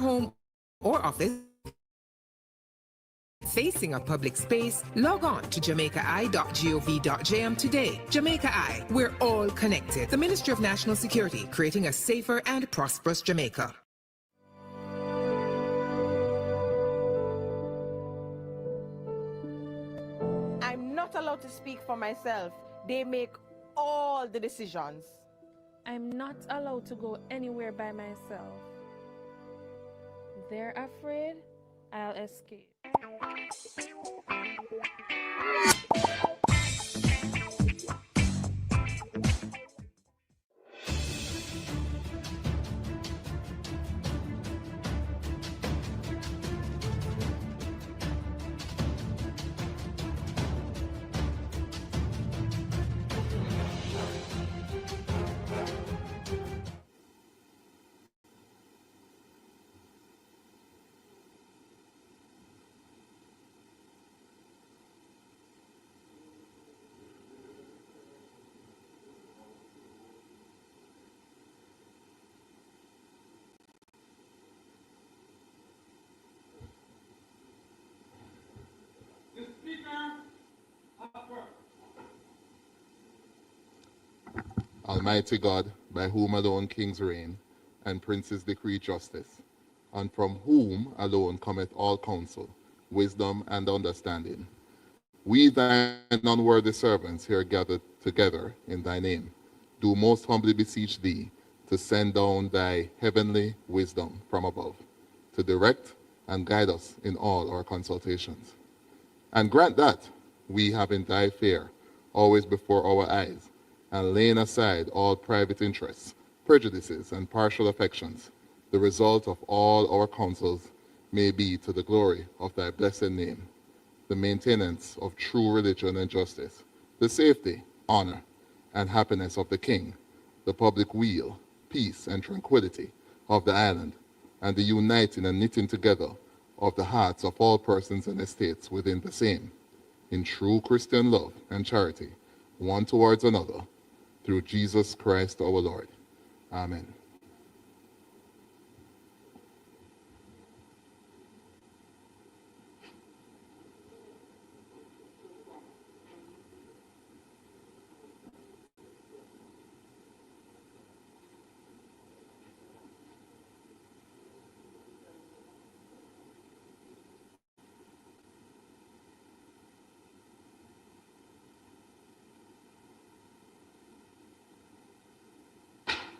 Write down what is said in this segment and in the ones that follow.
home or office, facing a public space, log on to jamaicai.gov.jm today. Jamaica Eye, we're all connected. The Ministry of National Security, creating a safer and prosperous Jamaica. I'm not allowed to speak for myself. They make all the decisions. I'm not allowed to go anywhere by myself. They're afraid I'll escape. Almighty God, by whom alone kings reign, and princes decree justice, and from whom alone cometh all counsel, wisdom, and understanding. We, thine unworthy servants, here gathered together in thy name, do most humbly beseech thee to send down thy heavenly wisdom from above, to direct and guide us in all our consultations. And grant that we, having thy fear always before our eyes, and laying aside all private interests, prejudices, and partial affections, the result of all our counsels may be to the glory of thy blessed name, the maintenance of true religion and justice, the safety, honor, and happiness of the king, the public weal, peace, and tranquility of the island, and the uniting and knitting together of the hearts of all persons and estates within the same, in true Christian love and charity, one towards another, through Jesus Christ our Lord. Amen.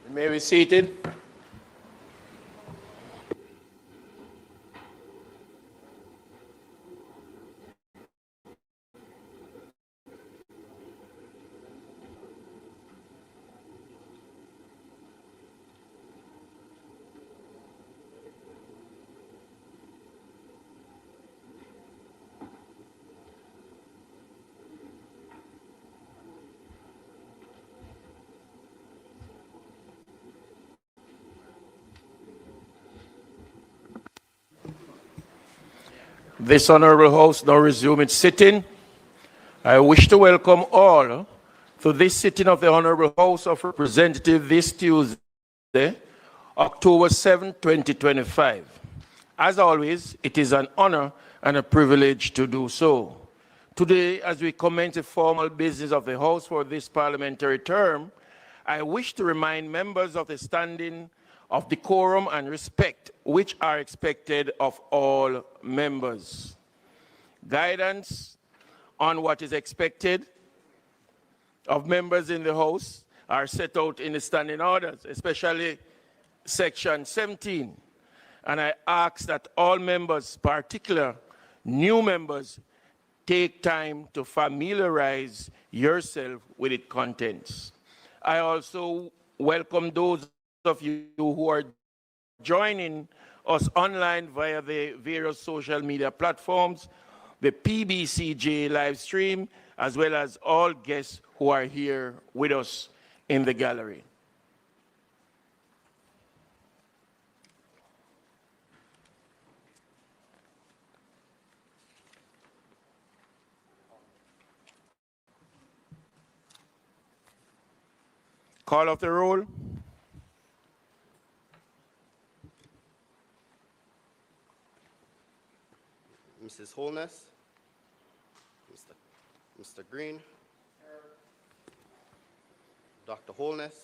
You may be seated. This honorable house now resume its sitting. I wish to welcome all to this sitting of the Honorable House of Representatives this Tuesday, October 7, 2025. As always, it is an honor and a privilege to do so. Today, as we commence the formal business of the House for this parliamentary term, I wish to remind members of the standing of decorum and respect which are expected of all members. Guidance on what is expected of members in the House are set out in the standing orders, especially section 17. And I ask that all members, particularly new members, take time to familiarize yourself with its contents. I also welcome those of you who are joining us online via the various social media platforms, the PBCJ live stream, as well as all guests who are here with us in the gallery. Call of the roll. Mrs. Holness, Mr. Green, Dr. Holness,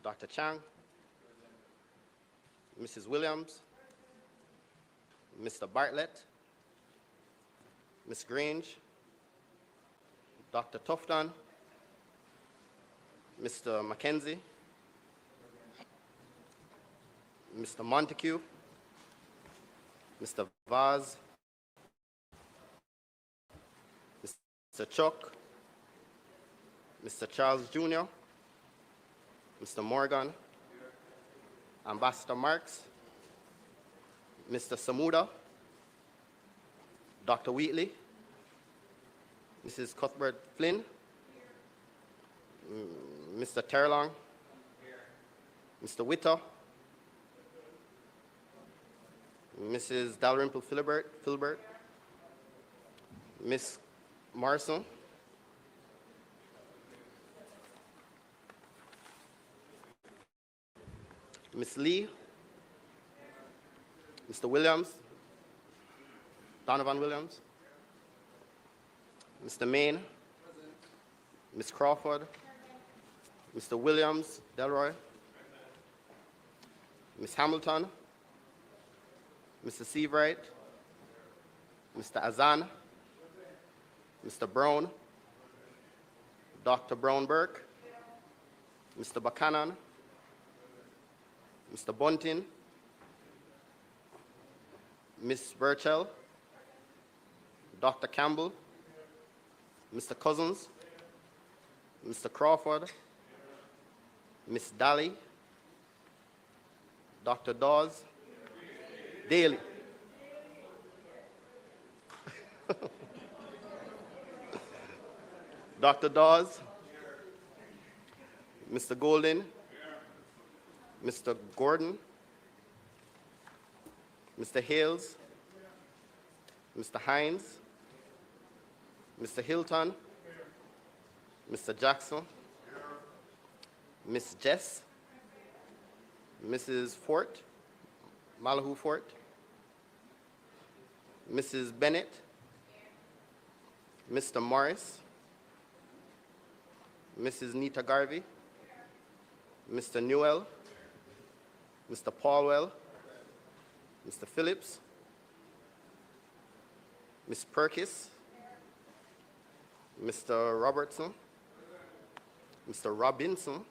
Dr. Chang, Mrs. Williams, Mr. Bartlett, Ms. Grange, Dr. Tufton, Mr. Mackenzie, Mr. Montague, Mr. Vaz, Mr. Chuck, Mr. Charles Jr., Mr. Morgan, Ambassador Marks, Mr. Samuda, Dr. Wheatley, Mrs. Cuthbert Flynn, Mr. Terlong, Mr. Witter, Mrs. Dalrymple Filbert, Miss Morrison, Miss Lee, Mr. Williams, Donovan Williams, Mr. Main, Miss Crawford, Mr. Williams Delroy, Miss Hamilton, Mr. Seabright, Mr. Azan, Mr. Brown, Dr. Brown-Burke, Mr. Buchanan, Mr. Bunting, Miss Burchell, Dr. Campbell, Mr. Cousins, Mr. Crawford, Miss Daly, Dr. Dawes, Daly, Dr. Dawes, Mr. Golden, Mr. Gordon, Mr. Hales, Mr. Hines, Mr. Hilton, Mr. Jackson, Miss Jess, Mrs. Fort, Malahu Fort, Mrs. Bennett, Mr. Morris, Mrs. Nita Garvey, Mr. Newell, Mr. Paulwell, Mr. Phillips, Ms. Perkis, Mr. Robertson, Mr. Robinson,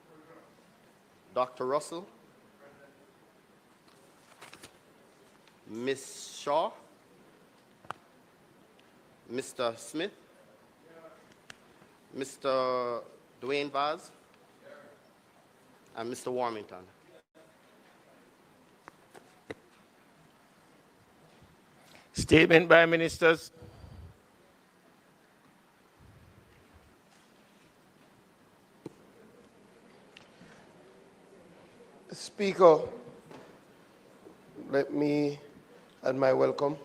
Dr. Russell, Ms. Shaw, Mr. Smith, Mr. Dwayne Vaz, and Mr. Warmington. Statement by ministers. Speaker, let me add my welcome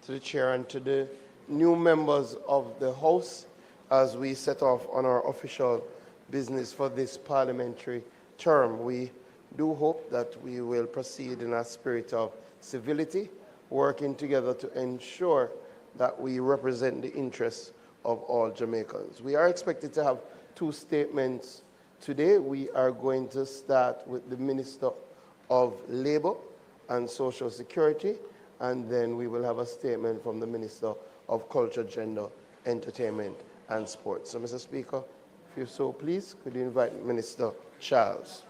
to the chair and to the new members of the House as we set off on our official business for this parliamentary term. We do hope that we will proceed in a spirit of civility, working together to ensure that we represent the interests of all Jamaicans. We are expected to have two statements today. We are going to start with the Minister of Labour and Social Security, and then we will have a statement from the Minister of Culture, Gender, Entertainment and Sports. So, Mr. Speaker, if you so please, could you invite Minister Charles?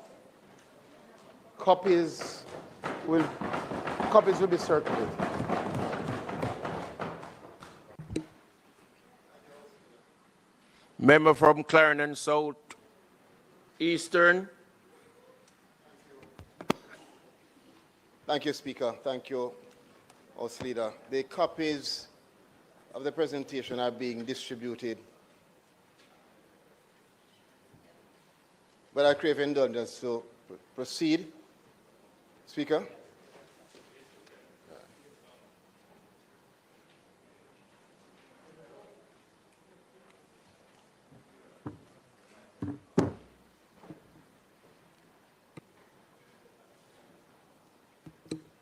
Copies will be circulated. Member from Clarendon South Eastern. Thank you, Speaker. Thank you, House Leader. The copies of the presentation are being distributed. But I crave indulgence to proceed. Speaker.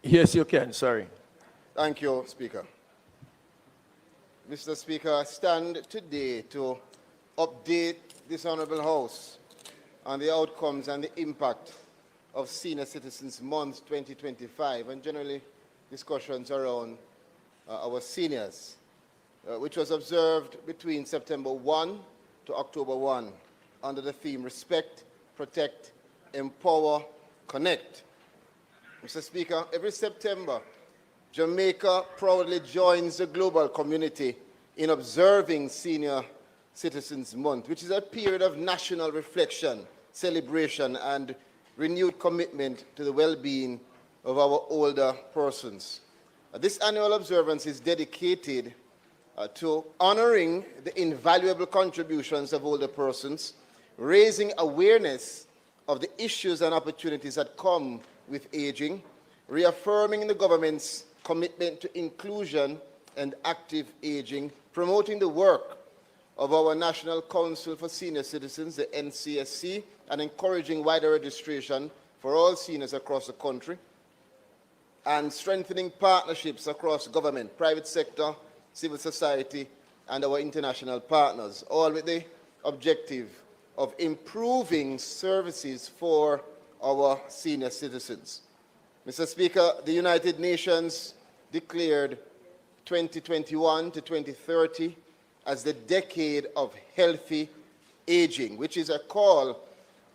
Yes, you can. Sorry. Thank you, Speaker. Mr. Speaker, I stand today to update this Honourable House on the outcomes and the impact of Senior Citizens Month 2025 and generally discussions around our seniors, which was observed between September 1 to October 1 under the theme Respect, Protect, Empower, Connect. Mr. Speaker, every September, Jamaica proudly joins the global community in observing Senior Citizens Month, which is a period of national reflection, celebration, and renewed commitment to the well-being of our older persons. This annual observance is dedicated to honoring the invaluable contributions of older persons, raising awareness of the issues and opportunities that come with aging, reaffirming the government's commitment to inclusion and active aging, promoting the work of our National Council for Senior Citizens, the NCSC, and encouraging wider registration for all seniors across the country, and strengthening partnerships across government, private sector, civil society, and our international partners, all with the objective of improving services for our senior citizens. Mr. Speaker, the United Nations declared 2021 to 2030 as the decade of healthy aging, which is a call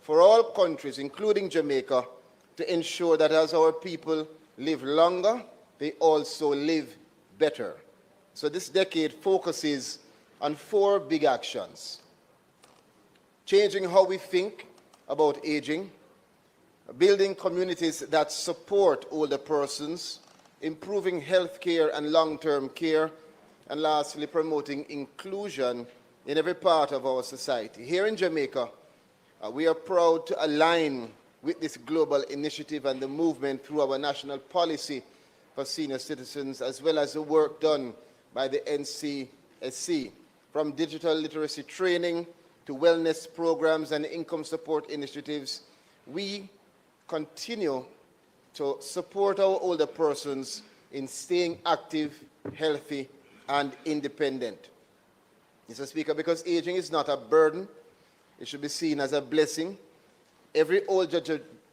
for all countries, including Jamaica, to ensure that as our people live longer, they also live better. So this decade focuses on 4 big actions: changing how we think about aging, building communities that support older persons, improving health care and long-term care, and lastly, promoting inclusion in every part of our society. Here in Jamaica, we are proud to align with this global initiative and the movement through our national policy for senior citizens, as well as the work done by the NCSC, from digital literacy training to wellness programs and income support initiatives. We continue to support our older persons in staying active, healthy, and independent. Mr. Speaker, because aging is not a burden, it should be seen as a blessing. Every older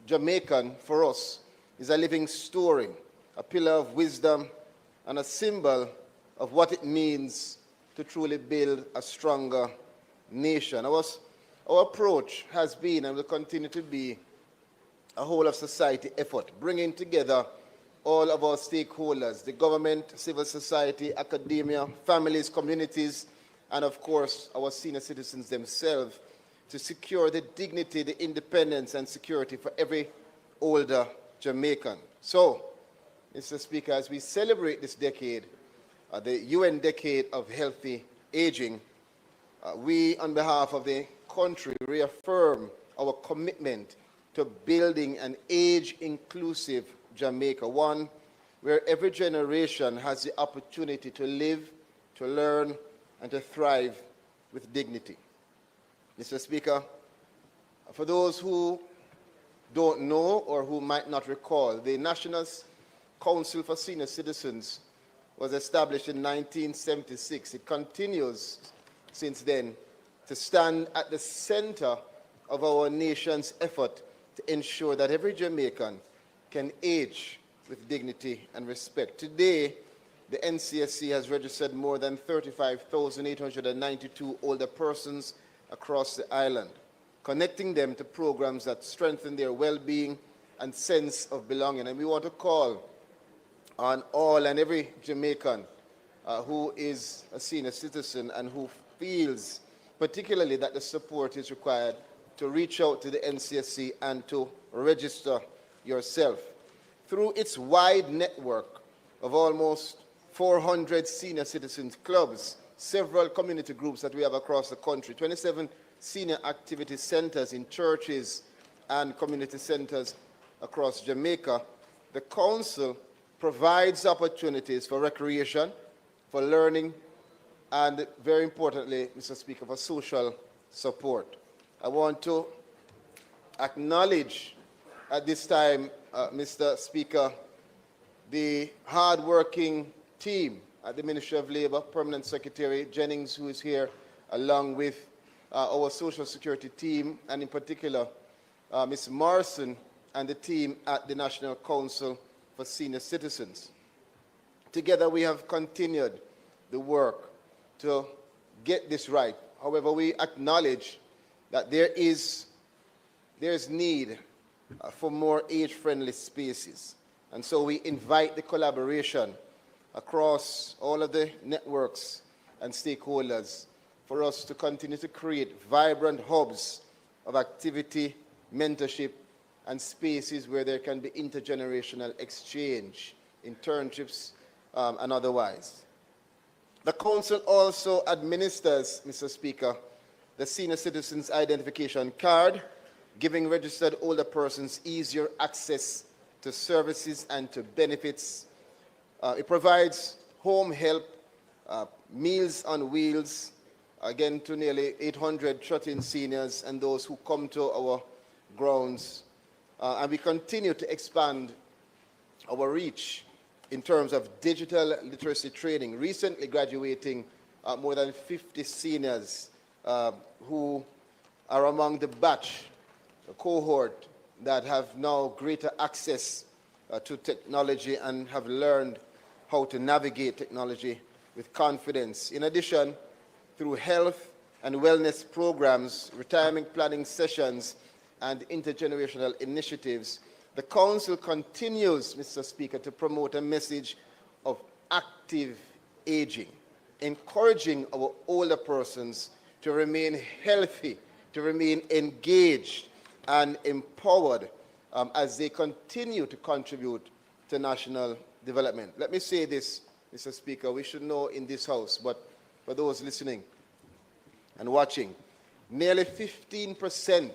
Jamaican, for us, is a living story, a pillar of wisdom, and a symbol of what it means to truly build a stronger nation. Our approach has been and will continue to be a whole of society effort, bringing together all of our stakeholders, the government, civil society, academia, families, communities, and of course, our senior citizens themselves, to secure the dignity, the independence, and security for every older Jamaican. So, Mr. Speaker, as we celebrate this decade, the UN Decade of Healthy Aging, we, on behalf of the country, reaffirm our commitment to building an age-inclusive Jamaica, one where every generation has the opportunity to live, to learn, and to thrive with dignity. Mr. Speaker, for those who don't know or who might not recall, the National Council for Senior Citizens was established in 1976. It continues since then to stand at the center of our nation's effort to ensure that every Jamaican can age with dignity and respect. Today, the NCSC has registered more than 35,892 older persons across the island, connecting them to programs that strengthen their well-being and sense of belonging. And we want to call on all and every Jamaican who is a senior citizen and who feels particularly that the support is required to reach out to the NCSC and to register yourself. Through its wide network of almost 400 senior citizens clubs, several community groups that we have across the country, 27 senior activity centers in churches and community centers across Jamaica, the Council provides opportunities for recreation, for learning, and very importantly, Mr. Speaker, for social support. I want to acknowledge at this time, Mr. Speaker, the hard-working team at the Ministry of Labor, Permanent Secretary Jennings, who is here, along with our Social Security team, and in particular, Ms. Morrison and the team at the National Council for Senior Citizens. Together, we have continued the work to get this right. However, we acknowledge that there is need for more age-friendly spaces. And so we invite the collaboration across all of the networks and stakeholders for us to continue to create vibrant hubs of activity, mentorship, and spaces where there can be intergenerational exchange, internships, and otherwise. The Council also administers, Mr. Speaker, the Senior Citizens Identification Card, giving registered older persons easier access to services and to benefits. It provides home help, meals on wheels, again to nearly 800 shut-in seniors and those who come to our grounds. And we continue to expand our reach in terms of digital literacy training, recently graduating more than 50 seniors who are among the batch, the cohort that have now greater access to technology and have learned how to navigate technology with confidence. In addition, through health and wellness programs, retirement planning sessions, and intergenerational initiatives, the Council continues, Mr. Speaker, to promote a message of active aging, encouraging our older persons to remain healthy, to remain engaged and empowered as they continue to contribute to national development. Let me say this, Mr. Speaker, we should know in this House, but for those listening and watching, nearly 15%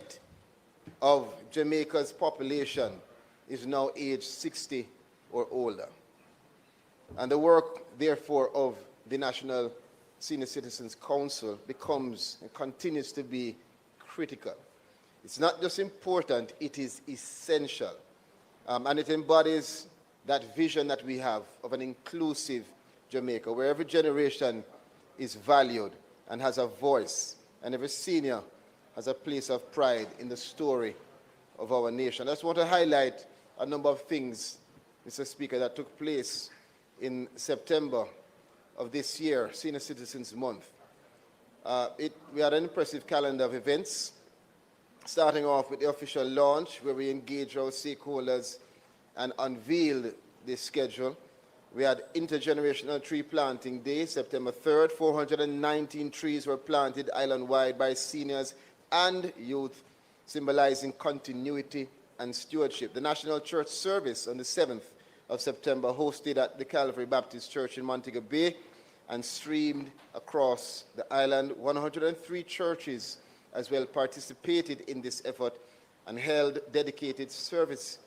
of Jamaica's population is now aged 60 or older. And the work, therefore, of the National Senior Citizens Council becomes and continues to be critical. It's not just important, it is essential. And it embodies that vision that we have of an inclusive Jamaica, where every generation is valued and has a voice, and every senior has a place of pride in the story of our nation. I just want to highlight a number of things, Mr. Speaker, that took place in September of this year, Senior Citizens Month. We had an impressive calendar of events, starting off with the official launch, where we engaged our stakeholders and unveiled this schedule. We had Intergenerational Tree Planting Day, September 3rd. 419 trees were planted island-wide by seniors and youth, symbolizing continuity and stewardship. The National Church Service on the 7th of September, hosted at the Calvary Baptist Church in Montego Bay and streamed across the island. 103 churches as well participated in this effort and held dedicated service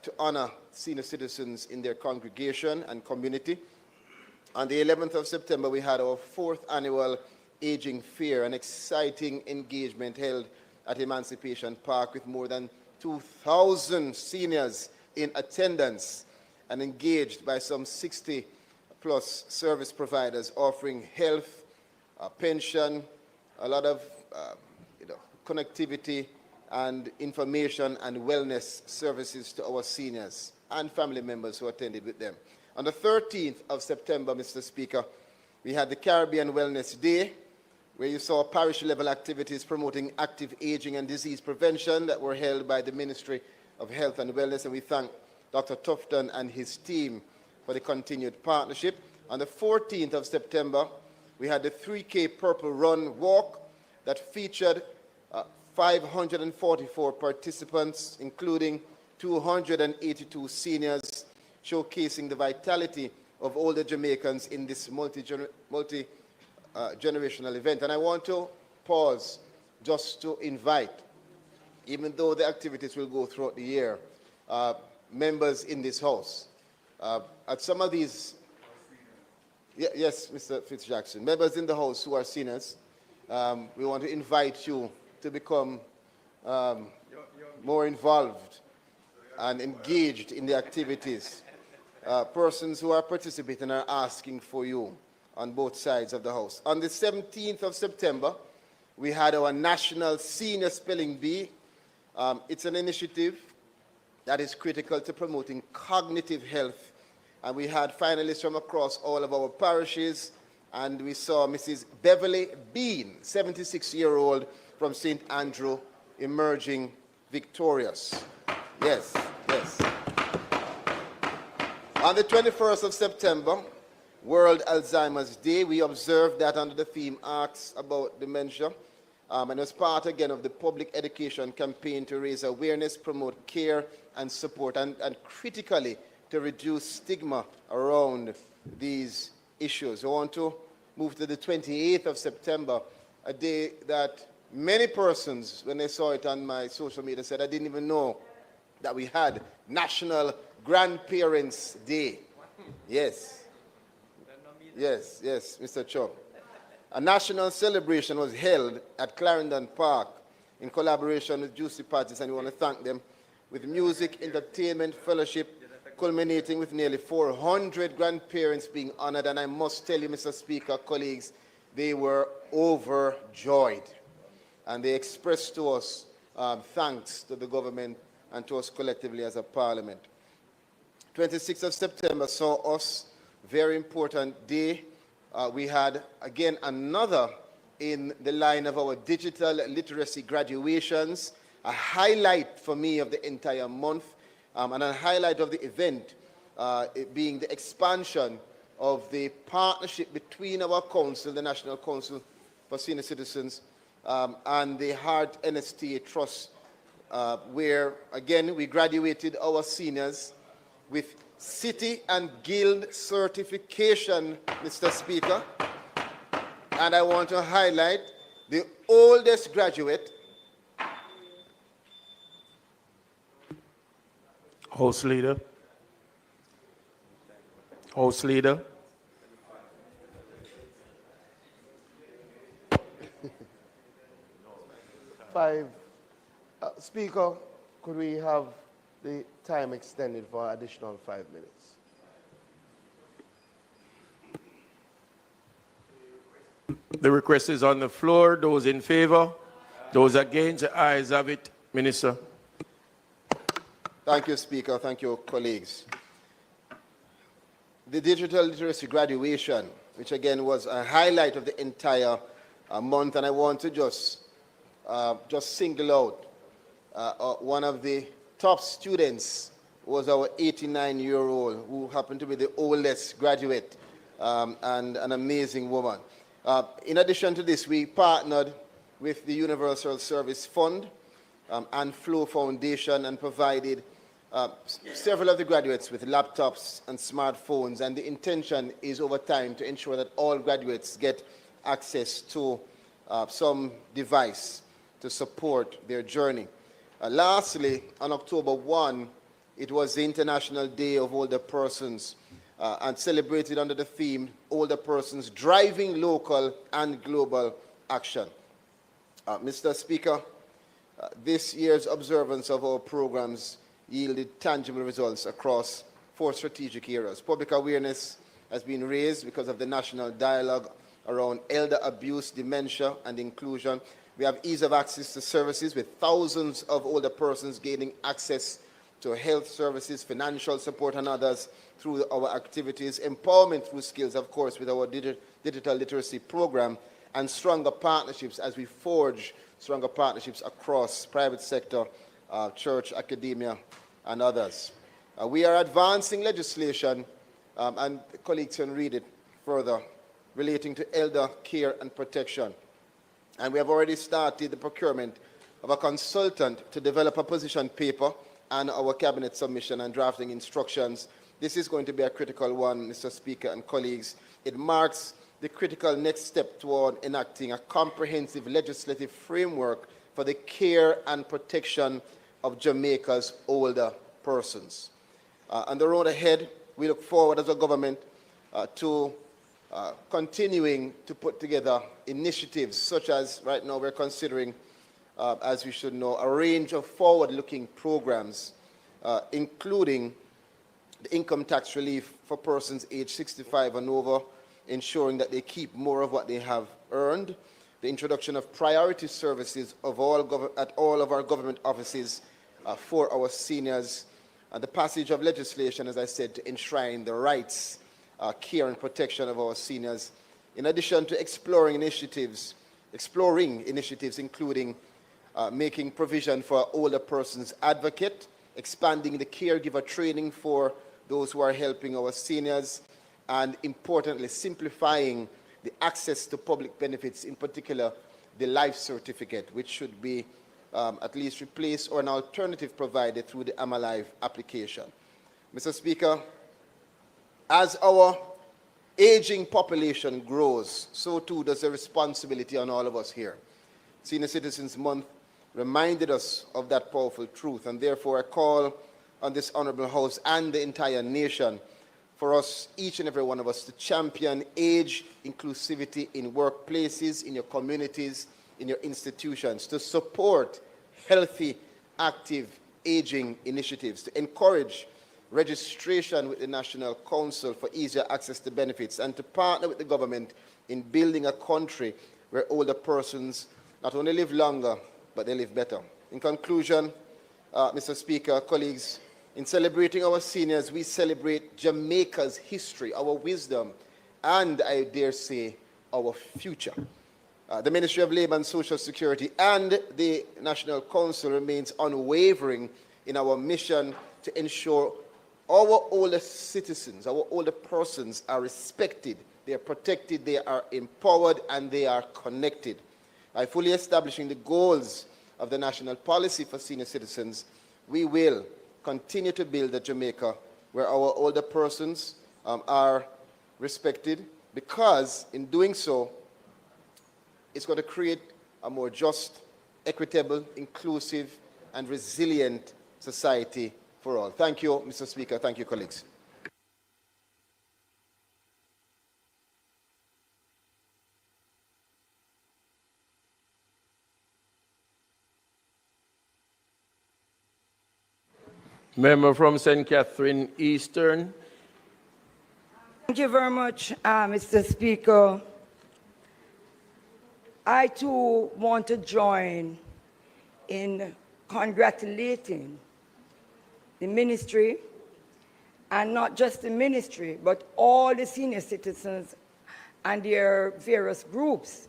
to honor senior citizens in their congregation and community. On the 11th of September, we had our 4th annual Aging Fair, an exciting engagement held at Emancipation Park with more than 2,000 seniors in attendance and engaged by some 60+ service providers offering health, pension, a lot of connectivity and information and wellness services to our seniors and family members who attended with them. On the 13th of September, Mr. Speaker, we had the Caribbean Wellness Day, where you saw parish-level activities promoting active aging and disease prevention that were held by the Ministry of Health and Wellness, and we thank Dr. Tufton and his team for the continued partnership. On the 14th of September, we had the 3K Purple Run Walk that featured 544 participants, including 282 seniors, showcasing the vitality of older Jamaicans in this multi-generational event. And I want to pause just to invite, even though the activities will go throughout the year, members in this House. At some of these, yes, Mr. Fitzjackson, members in the House who are seniors, we want to invite you to become more involved and engaged in the activities. persons who are participating are asking for you on both sides of the House. On the 17th of September, we had our National Senior Spelling Bee. It's an initiative that is critical to promoting cognitive health. And we had finalists from across all of our parishes, and we saw Mrs. Beverly Bean, 76-year-old from St. Andrew, emerging victorious. Yes, yes. On the 21st of September, World Alzheimer's Day, we observed that under the theme Ask About Dementia, and as part again of the public education campaign to raise awareness, promote care and support, and critically to reduce stigma around these issues. I want to move to the 28th of September, a day that many persons, when they saw it on my social media, said, I didn't even know that we had National Grandparents' Day. Yes. Yes, yes, Mr. Cho. A national celebration was held at Clarendon Park in collaboration with Juicy Parties, and we want to thank them, with music, entertainment, fellowship, culminating with nearly 400 grandparents being honored. And I must tell you, Mr. Speaker, colleagues, they were overjoyed. And they expressed to us thanks to the government and to us collectively as a parliament. 26th of September saw us, very important day. We had, again, another in the line of our digital literacy graduations, a highlight for me of the entire month, and a highlight of the event it being the expansion of the partnership between our council, the National Council for Senior Citizens, and the Heart NSTA Trust, where, again, we graduated our seniors with City and Guild certification, Mr. Speaker. And I want to highlight the oldest graduate. House Leader. House Leader. Five. Speaker, could we have the time extended for additional 5 minutes? The request is on the floor. Those in favor? Those against? The ayes have it. Minister. Thank you, Speaker. Thank you, colleagues. The digital literacy graduation, which again was a highlight of the entire month, and I want to just single out one of the top students was our 89-year-old, who happened to be the oldest graduate, and an amazing woman. In addition to this, we partnered with the Universal Service Fund and Flow Foundation and provided several of the graduates with laptops and smartphones, and the intention is over time to ensure that all graduates get access to some device to support their journey. Lastly, on October 1, it was the International Day of Older Persons, and celebrated under the theme, Older Persons Driving Local and Global Action. Mr. Speaker, this year's observance of our programs yielded tangible results across 4 strategic areas. Public awareness has been raised because of the national dialogue around elder abuse, dementia, and inclusion. We have ease of access to services, with thousands of older persons gaining access to health services, financial support, and others through our activities. Empowerment through skills, of course, with our digital literacy program, and stronger partnerships as we forge stronger partnerships across private sector, church, academia, and others. We are advancing legislation, and colleagues can read it further, relating to elder care and protection. And we have already started the procurement of a consultant to develop a position paper and our cabinet submission and drafting instructions. This is going to be a critical one, Mr. Speaker and colleagues. It marks the critical next step toward enacting a comprehensive legislative framework for the care and protection of Jamaica's older persons. On the road ahead, we look forward as a government to continuing to put together initiatives such as, right now we're considering, as we should know, a range of forward-looking programs, including the income tax relief for persons aged 65 and over, ensuring that they keep more of what they have earned, the introduction of priority services at all of our government offices for our seniors, and the passage of legislation, as I said, to enshrine the rights, care and protection of our seniors, in addition to exploring initiatives including making provision for older persons advocate, expanding the caregiver training for those who are helping our seniors, and importantly, simplifying the access to public benefits, in particular, the life certificate, which should be at least replaced or an alternative provided through the AmAlive application. Mr. Speaker, as our aging population grows, so too does the responsibility on all of us here. Senior Citizens Month reminded us of that powerful truth, and therefore I call on this honorable House and the entire nation for us, each and every one of us, to champion age inclusivity in workplaces, in your communities, in your institutions, to support healthy, active aging initiatives, to encourage registration with the National Council for easier access to benefits, and to partner with the government in building a country where older persons not only live longer, but they live better. In conclusion, Mr. Speaker, colleagues, in celebrating our seniors, we celebrate Jamaica's history, our wisdom, and I dare say, our future. The Ministry of Labour and Social Security and the National Council remains unwavering in our mission to ensure our older citizens, our older persons are respected, they are protected, they are empowered, and they are connected. By fully establishing the goals of the national policy for senior citizens, we will continue to build a Jamaica where our older persons are respected, because in doing so, it's going to create a more just, equitable, inclusive, and resilient society for all. Thank you, Mr. Speaker. Thank you, colleagues. Member from St. Catherine Eastern. Thank you very much, Mr. Speaker. I too want to join in congratulating the ministry, and not just the ministry, but all the senior citizens and their various groups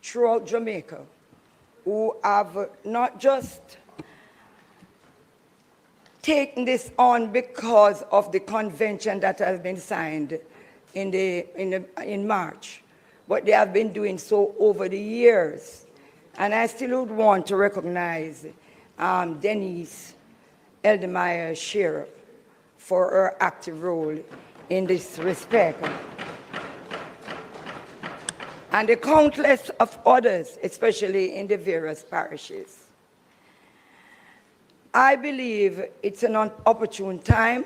throughout Jamaica who have not just taken this on because of the convention that has been signed in March, but they have been doing so over the years. And I still would want to recognize Denise Eldemeyer Sheriff for her active role in this respect. And the countless of others, especially in the various parishes. I believe it's an opportune time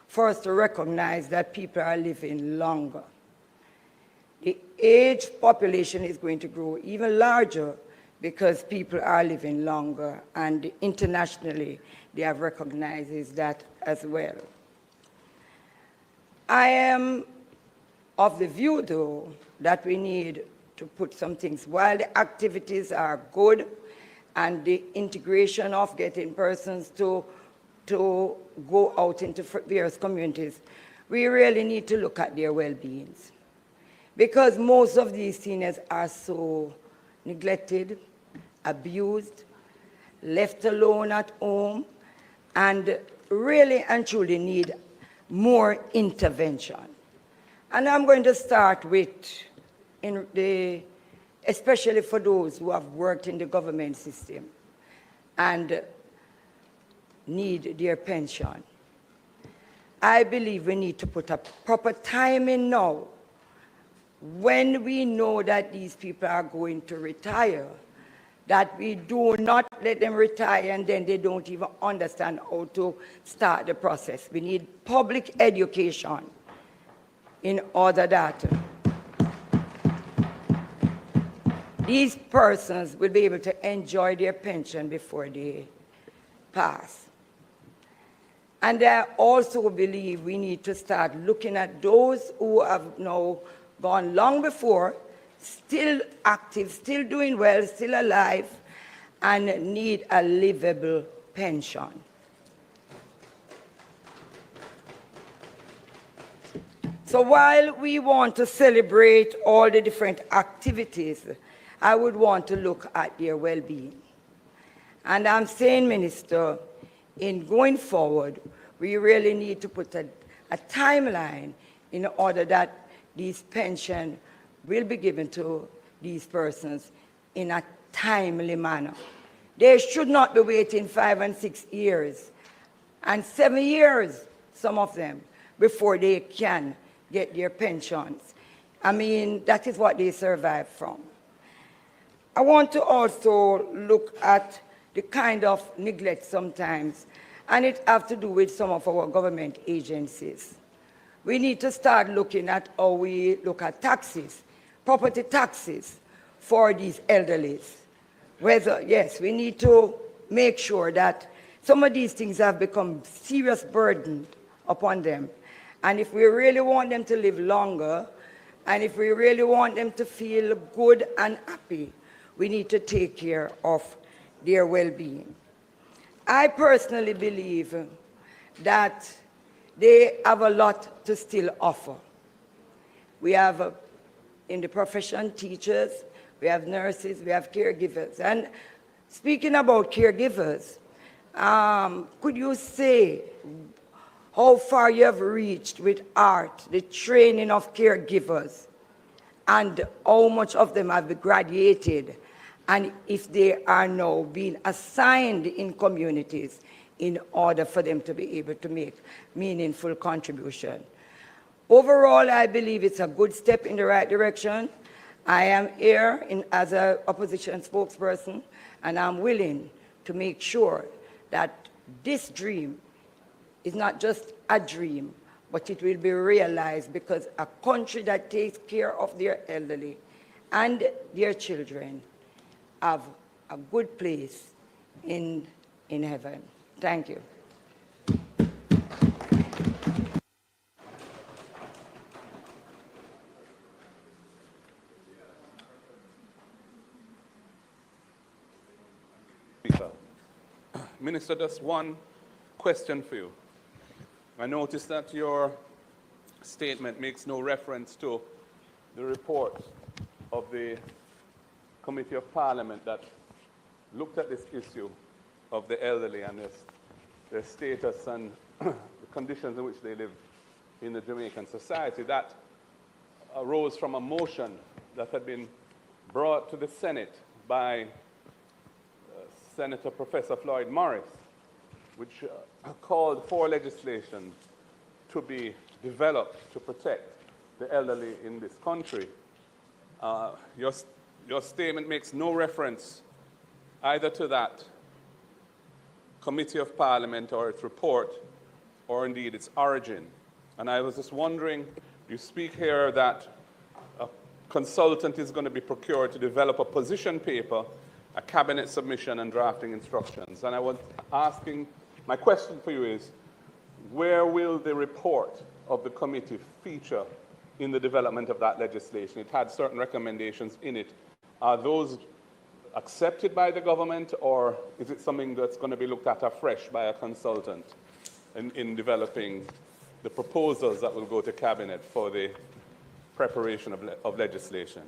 for us to recognize that people are living longer. The aged population is going to grow even larger because people are living longer, and internationally they have recognized that as well. I am of the view, though, that we need to put some things, while the activities are good and the integration of getting persons to go out into various communities, we really need to look at their well-beings. Because most of these seniors are so neglected, abused, left alone at home, and really and truly need more intervention. And I'm going to start with, especially for those who have worked in the government system and need their pension. I believe we need to put a proper time in now, when we know that these people are going to retire, that we do not let them retire and then they don't even understand how to start the process. We need public education in order that these persons will be able to enjoy their pension before they pass. And I also believe we need to start looking at those who have now gone long before, still active, still doing well, still alive, and need a livable pension. So while we want to celebrate all the different activities, I would want to look at their well-being. And I'm saying, Minister, in going forward, we really need to put a timeline in order that these pensions will be given to these persons in a timely manner. They should not be waiting 5 and 6 years and 7 years, some of them, before they can get their pensions. I mean, that is what they survive from. I want to also look at the kind of neglect sometimes, and it has to do with some of our government agencies. We need to start looking at how we look at taxes, property taxes for these elderlies. Whether, yes, we need to make sure that some of these things have become serious burden upon them. And if we really want them to live longer, and if we really want them to feel good and happy, we need to take care of their well-being. I personally believe that they have a lot to still offer. We have in the profession teachers, we have nurses, we have caregivers. And speaking about caregivers, could you say how far you have reached with art, the training of caregivers, and how much of them have been graduated, and if they are now being assigned in communities in order for them to be able to make meaningful contribution? Overall, I believe it's a good step in the right direction. I am here as an opposition spokesperson, and I'm willing to make sure that this dream is not just a dream, but it will be realized, because a country that takes care of their elderly and their children have a good place in heaven. Thank you. Minister, just one question for you. I noticed that your statement makes no reference to the report of the Committee of Parliament that looked at this issue of the elderly and their status and the conditions in which they live in the Jamaican society. That arose from a motion that had been brought to the Senate by Senator Professor Floyd Morris, which called for legislation to be developed to protect the elderly in this country. Your statement makes no reference either to that Committee of Parliament or its report, or indeed its origin. And I was just wondering, you speak here that a consultant is going to be procured to develop a position paper, a cabinet submission, and drafting instructions. And I was asking, my question for you is, where will the report of the committee feature in the development of that legislation? It had certain recommendations in it. Are those accepted by the government, or is it something that's going to be looked at afresh by a consultant in developing the proposals that will go to cabinet for the preparation of legislation?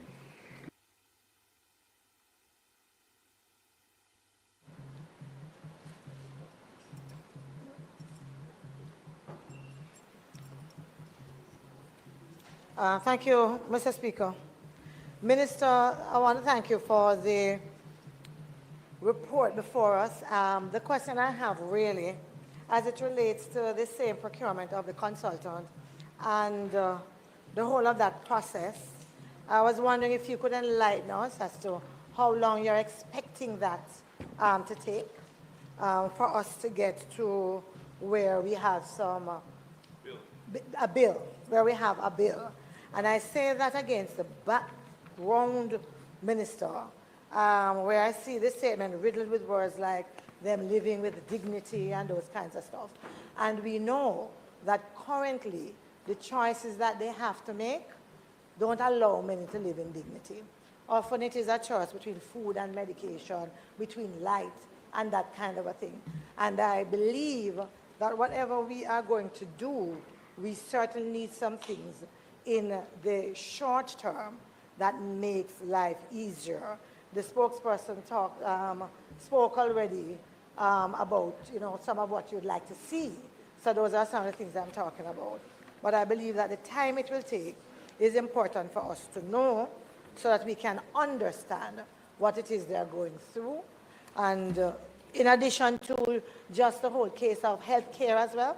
Thank you, Mr. Speaker. Minister, I want to thank you for the report before us. The question I have really, as it relates to the same procurement of the consultant and the whole of that process, I was wondering if you could enlighten us as to how long you're expecting that to take for us to get to where we have a bill, where we have a bill. And I say that against the background, Minister, where I see this statement riddled with words like them living with dignity and those kinds of stuff. And we know that currently the choices that they have to make don't allow many to live in dignity. Often it is a choice between food and medication, between light and that kind of a thing. And I believe that whatever we are going to do, we certainly need some things in the short term that makes life easier. The spokesperson spoke already about some of what you'd like to see. So those are some of the things I'm talking about. But I believe that the time it will take is important for us to know so that we can understand what it is they're going through. And in addition to just the whole case of health care as well,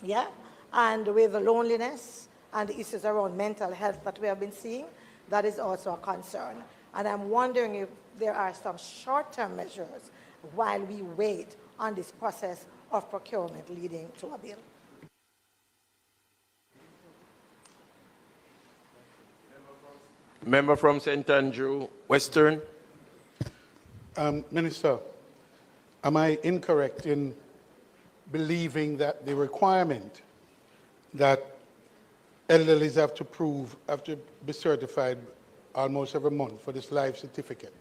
yeah, and with the loneliness and the issues around mental health that we have been seeing, that is also a concern. And I'm wondering if there are some short-term measures while we wait on this process of procurement leading to a bill. Member from St. Andrew, Western. Minister, am I incorrect in believing that the requirement that elderlies have to be certified almost every month for this life certificate,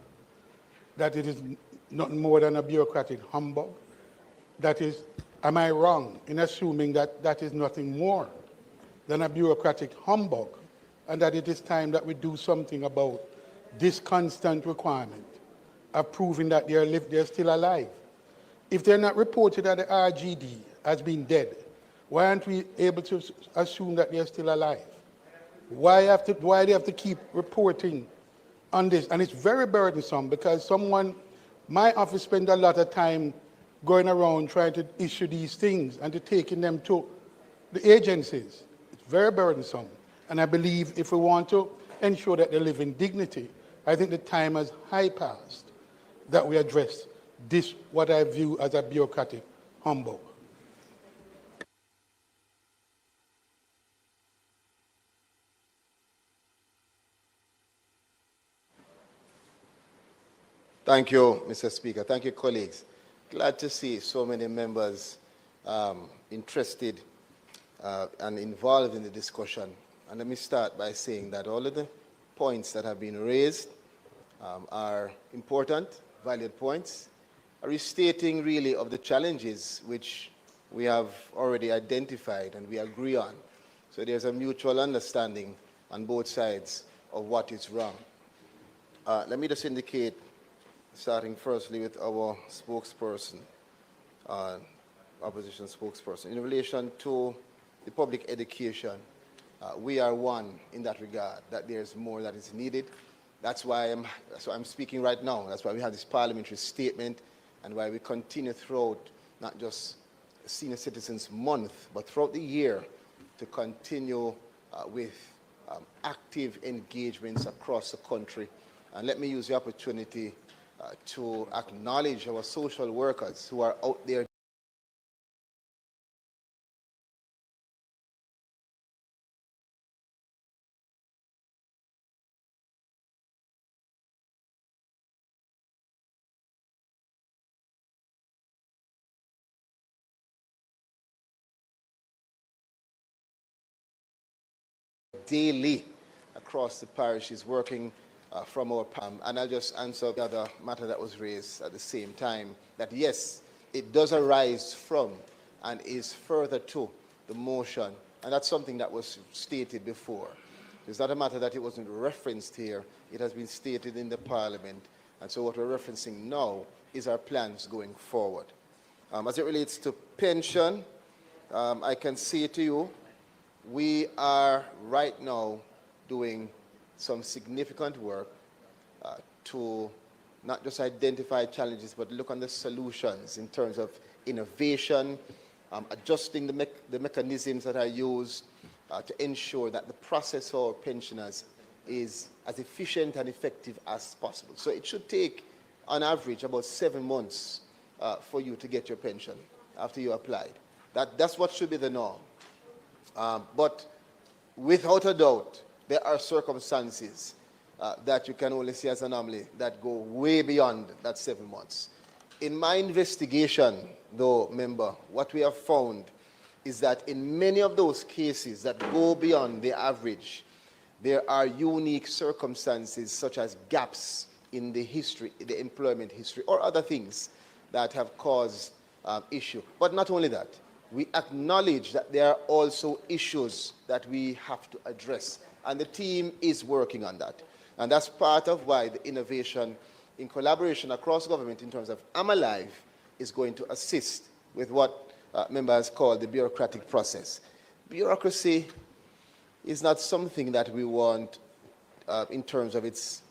that it is nothing more than a bureaucratic humbug? That is, am I wrong in assuming that that is nothing more than a bureaucratic humbug, and that it is time that we do something about this constant requirement of proving that they're still alive? If they're not reported at the RGD as being dead, why aren't we able to assume that they're still alive? Why do they have to keep reporting on this? And it's very burdensome because my office spends a lot of time going around trying to issue these things and to taking them to the agencies. It's very burdensome. And I believe if we want to ensure that they live in dignity, I think the time has high passed that we address this, what I view as a bureaucratic humbug. Thank you, Mr. Speaker. Thank you, colleagues. Glad to see so many members interested and involved in the discussion. And let me start by saying that all of the points that have been raised are important, valid points, are restating really of the challenges which we have already identified and we agree on. So there's a mutual understanding on both sides of what is wrong. Let me just indicate, starting firstly with our spokesperson, opposition spokesperson. In relation to the public education, we are one in that regard, that there's more that is needed. That's why I'm speaking right now. That's why we have this parliamentary statement and why we continue throughout not just Senior Citizens Month, but throughout the year to continue with active engagements across the country. And let me use the opportunity to acknowledge our social workers who are out there daily across the parishes working from our PAM. And I'll just answer the other matter that was raised at the same time, that yes, it does arise from and is further to the motion. And that's something that was stated before. It's not a matter that it wasn't referenced here. It has been stated in the Parliament. And so what we're referencing now is our plans going forward. As it relates to pension, I can say to you, we are right now doing some significant work to not just identify challenges, but look on the solutions in terms of innovation, adjusting the mechanisms that are used to ensure that the process for our pensioners is as efficient and effective as possible. So it should take, on average, about 7 months for you to get your pension after you applied. That's what should be the norm. But without a doubt, there are circumstances that you can only see as an anomaly that go way beyond that 7 months. In my investigation, though, member, what we have found is that in many of those cases that go beyond the average, there are unique circumstances such as gaps in the history, the employment history, or other things that have caused issue. But not only that, we acknowledge that there are also issues that we have to address, and the team is working on that. And that's part of why the innovation in collaboration across government in terms of I'm Alive is going to assist with what members call the bureaucratic process. Bureaucracy is not something that we want in terms of its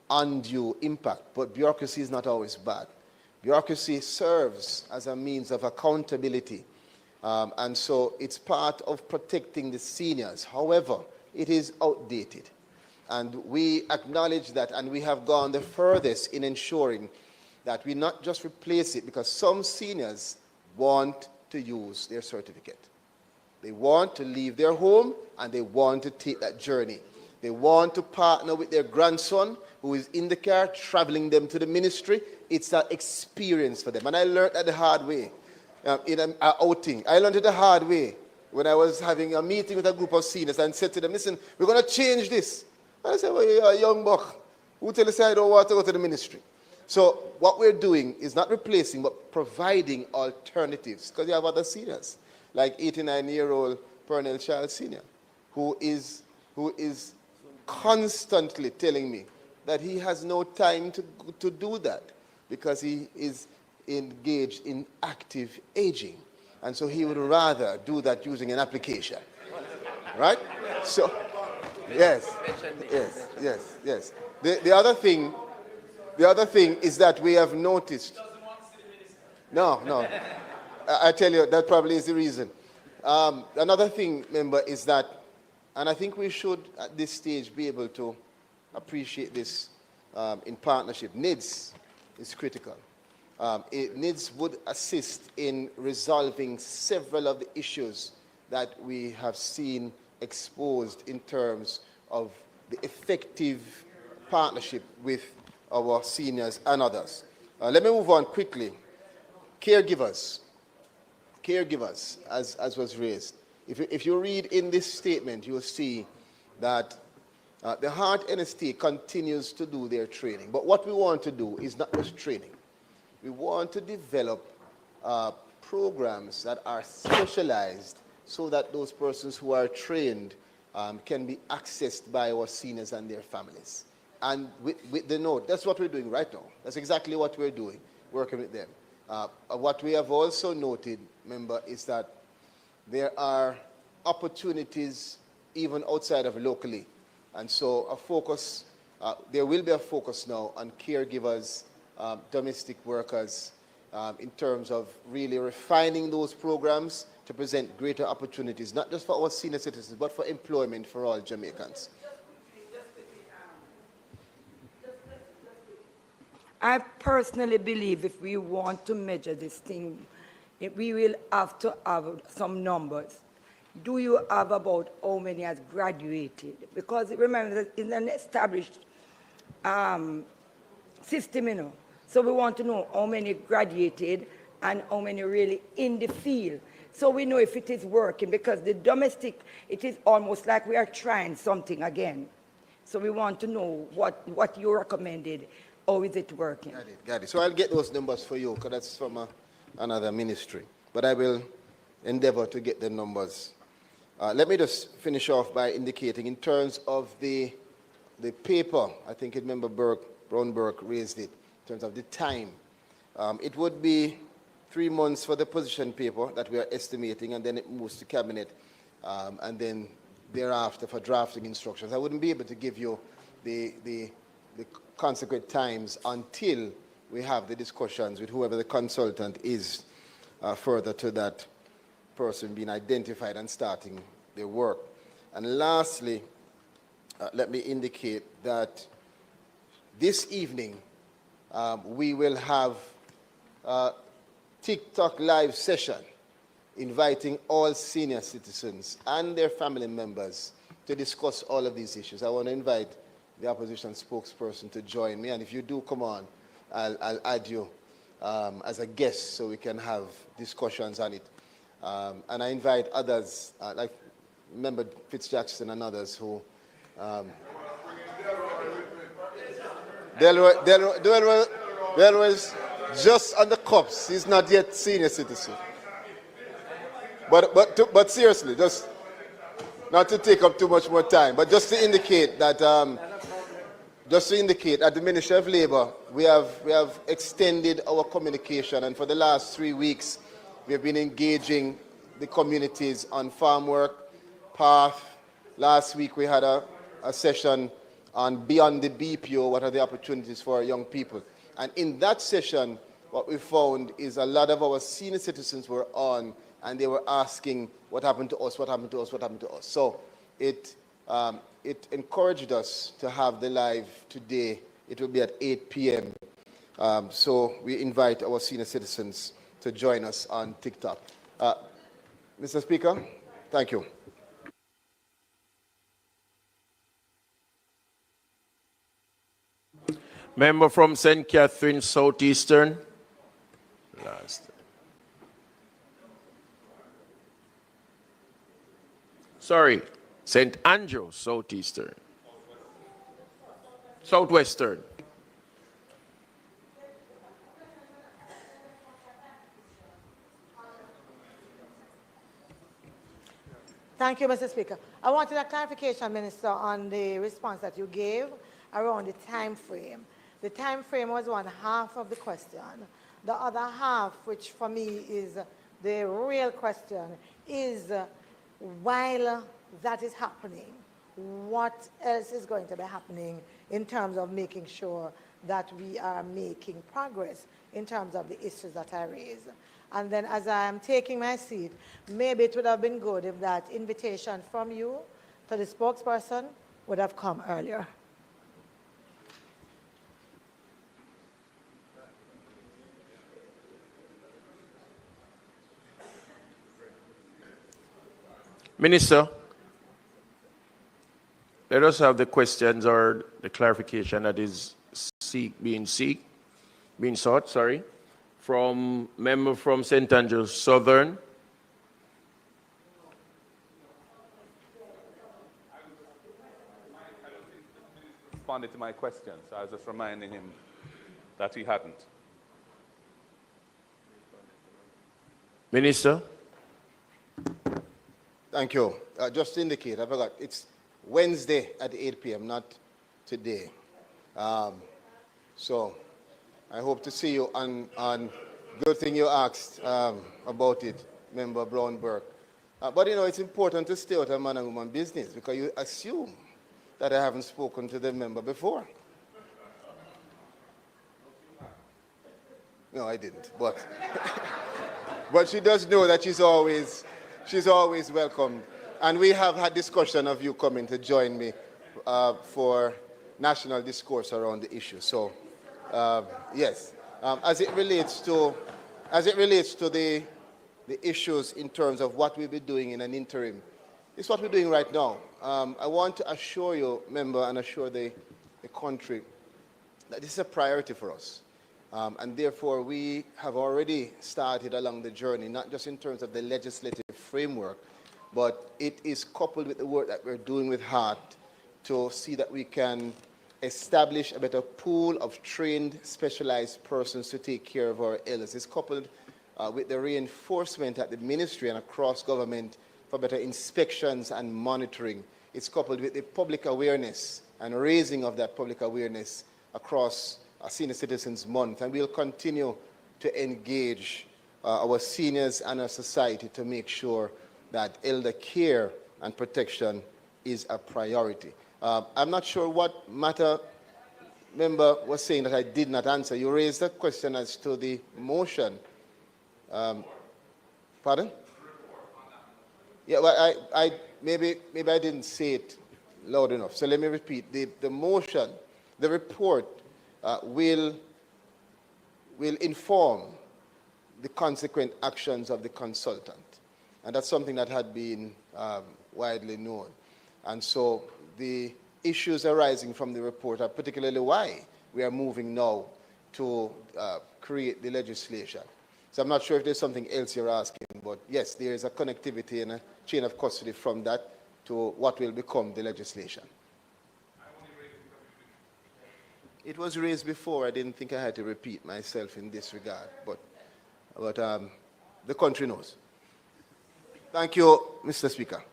undue impact, but bureaucracy is not always bad. Bureaucracy serves as a means of accountability, and so it's part of protecting the seniors. However, it is outdated. And we acknowledge that, and we have gone the furthest in ensuring that we not just replace it, because some seniors want to use their certificate. They want to leave their home and they want to take that journey. They want to partner with their grandson who is in the car, traveling them to the ministry. It's an experience for them. And I learned that the hard way in an outing. I learned it the hard way when I was having a meeting with a group of seniors and said to them, listen, we're going to change this. And I said, well, you're a young buck. Who tell us I don't want to go to the ministry? So what we're doing is not replacing, but providing alternatives. Because you have other seniors, like 89-year-old Pernell Child Sr., who is constantly telling me that he has no time to do that because he is engaged in active aging. And so he would rather do that using an application. Right? So, yes. The other thing is that we have noticed. No. I tell you, that probably is the reason. Another thing, member, is that, and I think we should at this stage be able to appreciate this in partnership. NIDS is critical. NIDS would assist in resolving several of the issues that we have seen exposed in terms of the effective partnership with our seniors and others. Let me move on quickly. Caregivers, as was raised. If you read in this statement, you will see that the Heart NST continues to do their training. But what we want to do is not just training. We want to develop programs that are specialized so that those persons who are trained can be accessed by our seniors and their families. And with the note, that's what we're doing right now. That's exactly what we're doing, working with them. What we have also noted, member, is that there are opportunities even outside of locally. And so a focus, there will be a focus now on caregivers, domestic workers, in terms of really refining those programs to present greater opportunities, not just for our senior citizens, but for employment for all Jamaicans. I personally believe if we want to measure this thing, we will have to have some numbers. Do you have about how many has graduated? Because remember, that it's an established system, you know. So we want to know how many graduated and how many really in the field. So we know if it is working, because the domestic, it is almost like we are trying something again. So we want to know what you recommended. Or is it working? Got it. So I'll get those numbers for you, because that's from another ministry. But I will endeavor to get the numbers. Let me just finish off by indicating, in terms of the paper, I think member Brown Burke raised it, in terms of the time. It would be 3 months for the position paper that we are estimating, and then it moves to cabinet, and then thereafter for drafting instructions. I wouldn't be able to give you the consequent times until we have the discussions with whoever the consultant is further to that person being identified and starting their work. And lastly, let me indicate that this evening we will have a TikTok live session inviting all senior citizens and their family members to discuss all of these issues. I want to invite the opposition spokesperson to join me, and if you do come on, I'll add you as a guest so we can have discussions on it. And I invite others, like Member Fitzjackson and others who... Delroy is just on the cups. He's not yet senior citizen. But seriously, just not to take up too much more time, but just to indicate that at the Ministry of Labour, we have extended our communication, and for the last 3 weeks, we have been engaging the communities on farm work, path. Last week we had a session on beyond the BPO, what are the opportunities for our young people. And in that session, what we found is a lot of our senior citizens were on, and they were asking, what happened to us, what happened to us, what happened to us. So it encouraged us to have the live today. It will be at 8 p.m. So we invite our senior citizens to join us on TikTok. Mr. Speaker, thank you. Member from St. Catherine, Southeastern. Last. Sorry, St. Andrew, Southeastern. Southwestern. Thank you, Mr. Speaker. I wanted a clarification, Minister, on the response that you gave around the time frame. The time frame was one half of the question. The other half, which for me is the real question, is while that is happening, what else is going to be happening in terms of making sure that we are making progress in terms of the issues that I raised? And then as I am taking my seat, maybe it would have been good if that invitation from you to the spokesperson would have come earlier. Minister, let us have the questions or the clarification that is being sought, from member from St. Andrews Southern. Responded to my questions. I was just reminding him that he hadn't. Minister. Thank you. Just to indicate, I forgot, it's Wednesday at 8 p.m., not today. So I hope to see you on good thing you asked about it, Member Brown-Burke. But you know, it's important to stay out of man and woman business because you assume that I haven't spoken to the member before. No, I didn't, but but she does know that she's always welcome. And we have had discussion of you coming to join me for national discourse around the issue. So, yes, as it relates to the issues in terms of what we'll be doing in an interim, it's what we're doing right now. I want to assure you, member, and assure the country that this is a priority for us. And therefore, we have already started along the journey, not just in terms of the legislative framework, but it is coupled with the work that we're doing with HEART to see that we can establish a better pool of trained, specialized persons to take care of our elders. It's coupled with the reinforcement at the ministry and across government for better inspections and monitoring. It's coupled with the public awareness and raising of that public awareness across Senior Citizens Month. And we'll continue to engage our seniors and our society to make sure that elder care and protection is a priority. I'm not sure what matter member was saying that I did not answer. You raised a question as to the motion. Pardon? Yeah, well, maybe I didn't say it loud enough. So let me repeat. The motion, the report will inform the consequent actions of the consultant. And that's something that had been widely known. And so the issues arising from the report are particularly why we are moving now to create the legislation. So I'm not sure if there's something else you're asking, but yes, there is a connectivity and a chain of custody from that to what will become the legislation. It was raised before. I didn't think I had to repeat myself in this regard, but the country knows. Thank you, Mr. Speaker.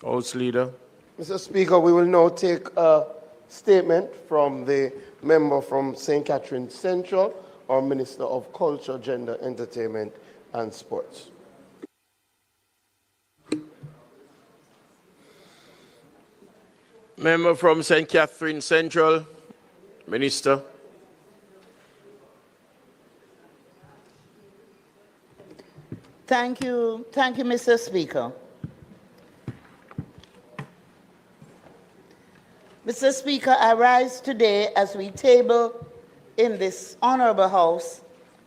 House Leader. Mr. Speaker, we will now take a statement from the member from St. Catherine Central, our Minister of Culture, Gender, Entertainment and Sports. Member from St. Catherine Central, Minister. Thank you, Mr. Speaker. Mr. Speaker, I rise today as we table in this honorable House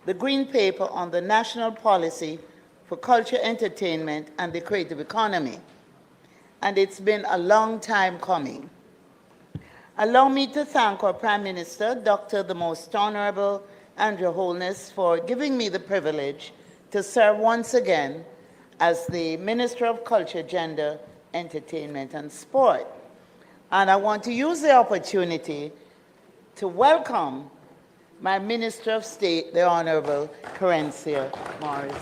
the Green Paper on the National Policy for Culture, Entertainment and the Creative Economy. And it's been a long time coming. Allow me to thank our Prime Minister, Dr. the Most Honorable Andrew Holness, for giving me the privilege to serve once again as the Minister of Culture, Gender, Entertainment and Sport. And I want to use the opportunity to welcome my Minister of State, the Honorable Carencia Morris.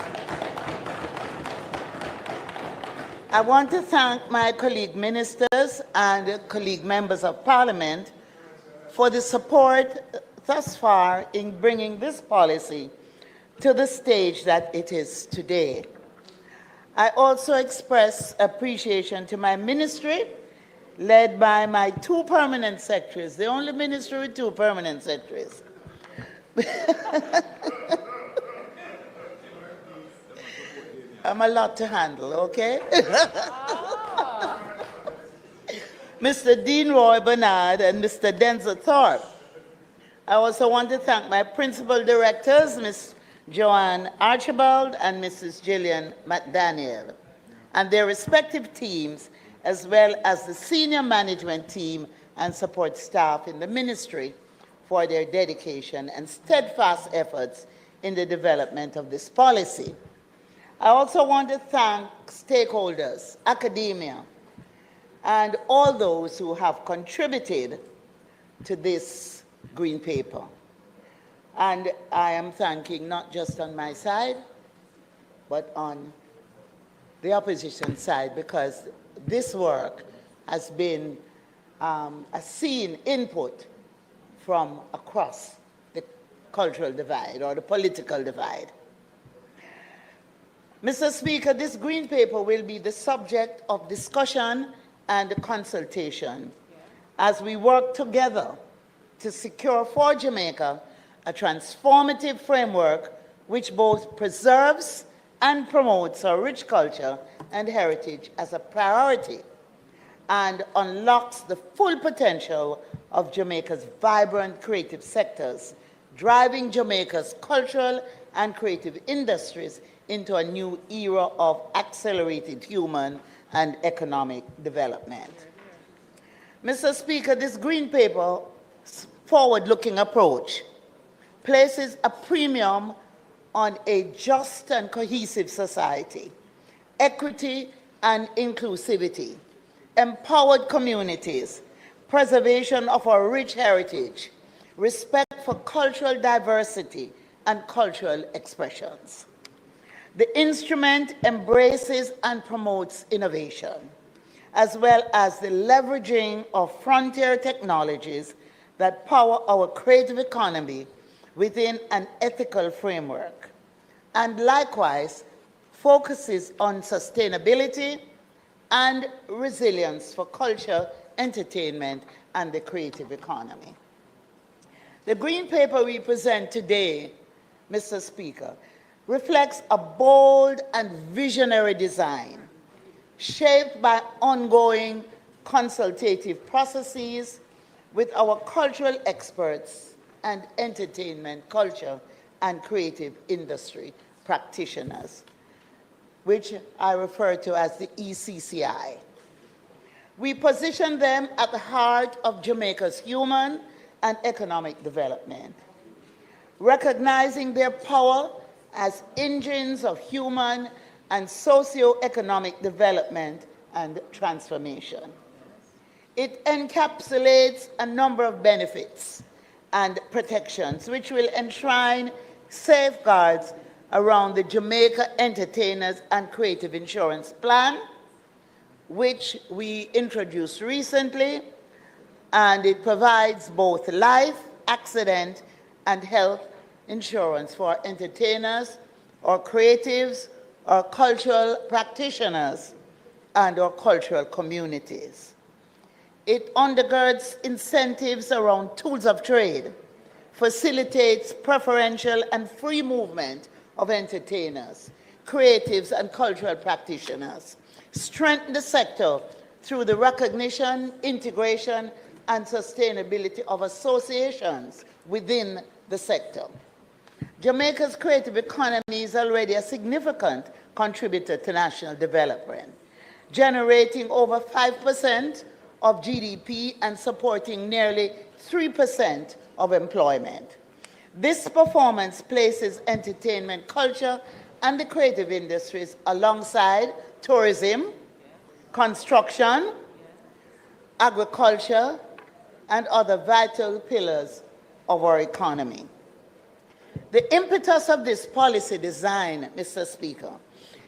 I want to thank my colleague ministers and colleague members of Parliament for the support thus far in bringing this policy to the stage that it is today. I also express appreciation to my ministry, led by my 2 permanent secretaries, the only ministry with 2 permanent secretaries. I'm a lot to handle, okay? Mr. Dean Roy Bernard and Mr. Denzel Thorpe. I also want to thank my principal directors, Ms. Joanne Archibald and Mrs. Gillian McDaniel, and their respective teams, as well as the senior management team and support staff in the ministry for their dedication and steadfast efforts in the development of this policy. I also want to thank stakeholders, academia, and all those who have contributed to this Green Paper. And I am thanking not just on my side, but on the opposition side, because this work has been a seen input from across the cultural divide or the political divide. Mr. Speaker, this Green Paper will be the subject of discussion and consultation as we work together to secure for Jamaica a transformative framework which both preserves and promotes our rich culture and heritage as a priority and unlocks the full potential of Jamaica's vibrant creative sectors, driving Jamaica's cultural and creative industries into a new era of accelerated human and economic development. Mr. Speaker, this Green Paper's forward-looking approach places a premium on a just and cohesive society, equity and inclusivity, empowered communities, preservation of our rich heritage, respect for cultural diversity and cultural expressions. The instrument embraces and promotes innovation, as well as the leveraging of frontier technologies that power our creative economy within an ethical framework, and likewise focuses on sustainability and resilience for culture, entertainment, and the creative economy. The Green Paper we present today, Mr. Speaker, reflects a bold and visionary design shaped by ongoing consultative processes with our cultural experts and entertainment, culture, and creative industry practitioners, which I refer to as the ECCI. We position them at the heart of Jamaica's human and economic development. recognizing their power as engines of human and socio-economic development and transformation. It encapsulates a number of benefits and protections which will enshrine safeguards around the Jamaica Entertainers and Creative Insurance Plan, which we introduced recently, and it provides both life, accident, and health insurance for entertainers or creatives or cultural practitioners and or cultural communities. It undergirds incentives around tools of trade, facilitates preferential and free movement of entertainers, creatives, and cultural practitioners, strengthen the sector through the recognition, integration, and sustainability of associations within the sector. Jamaica's creative economy is already a significant contributor to national development, generating over 5% of GDP and supporting nearly 3% of employment. This performance places entertainment, culture, and the creative industries alongside tourism, construction, agriculture, and other vital pillars of our economy. The impetus of this policy design, Mr. Speaker,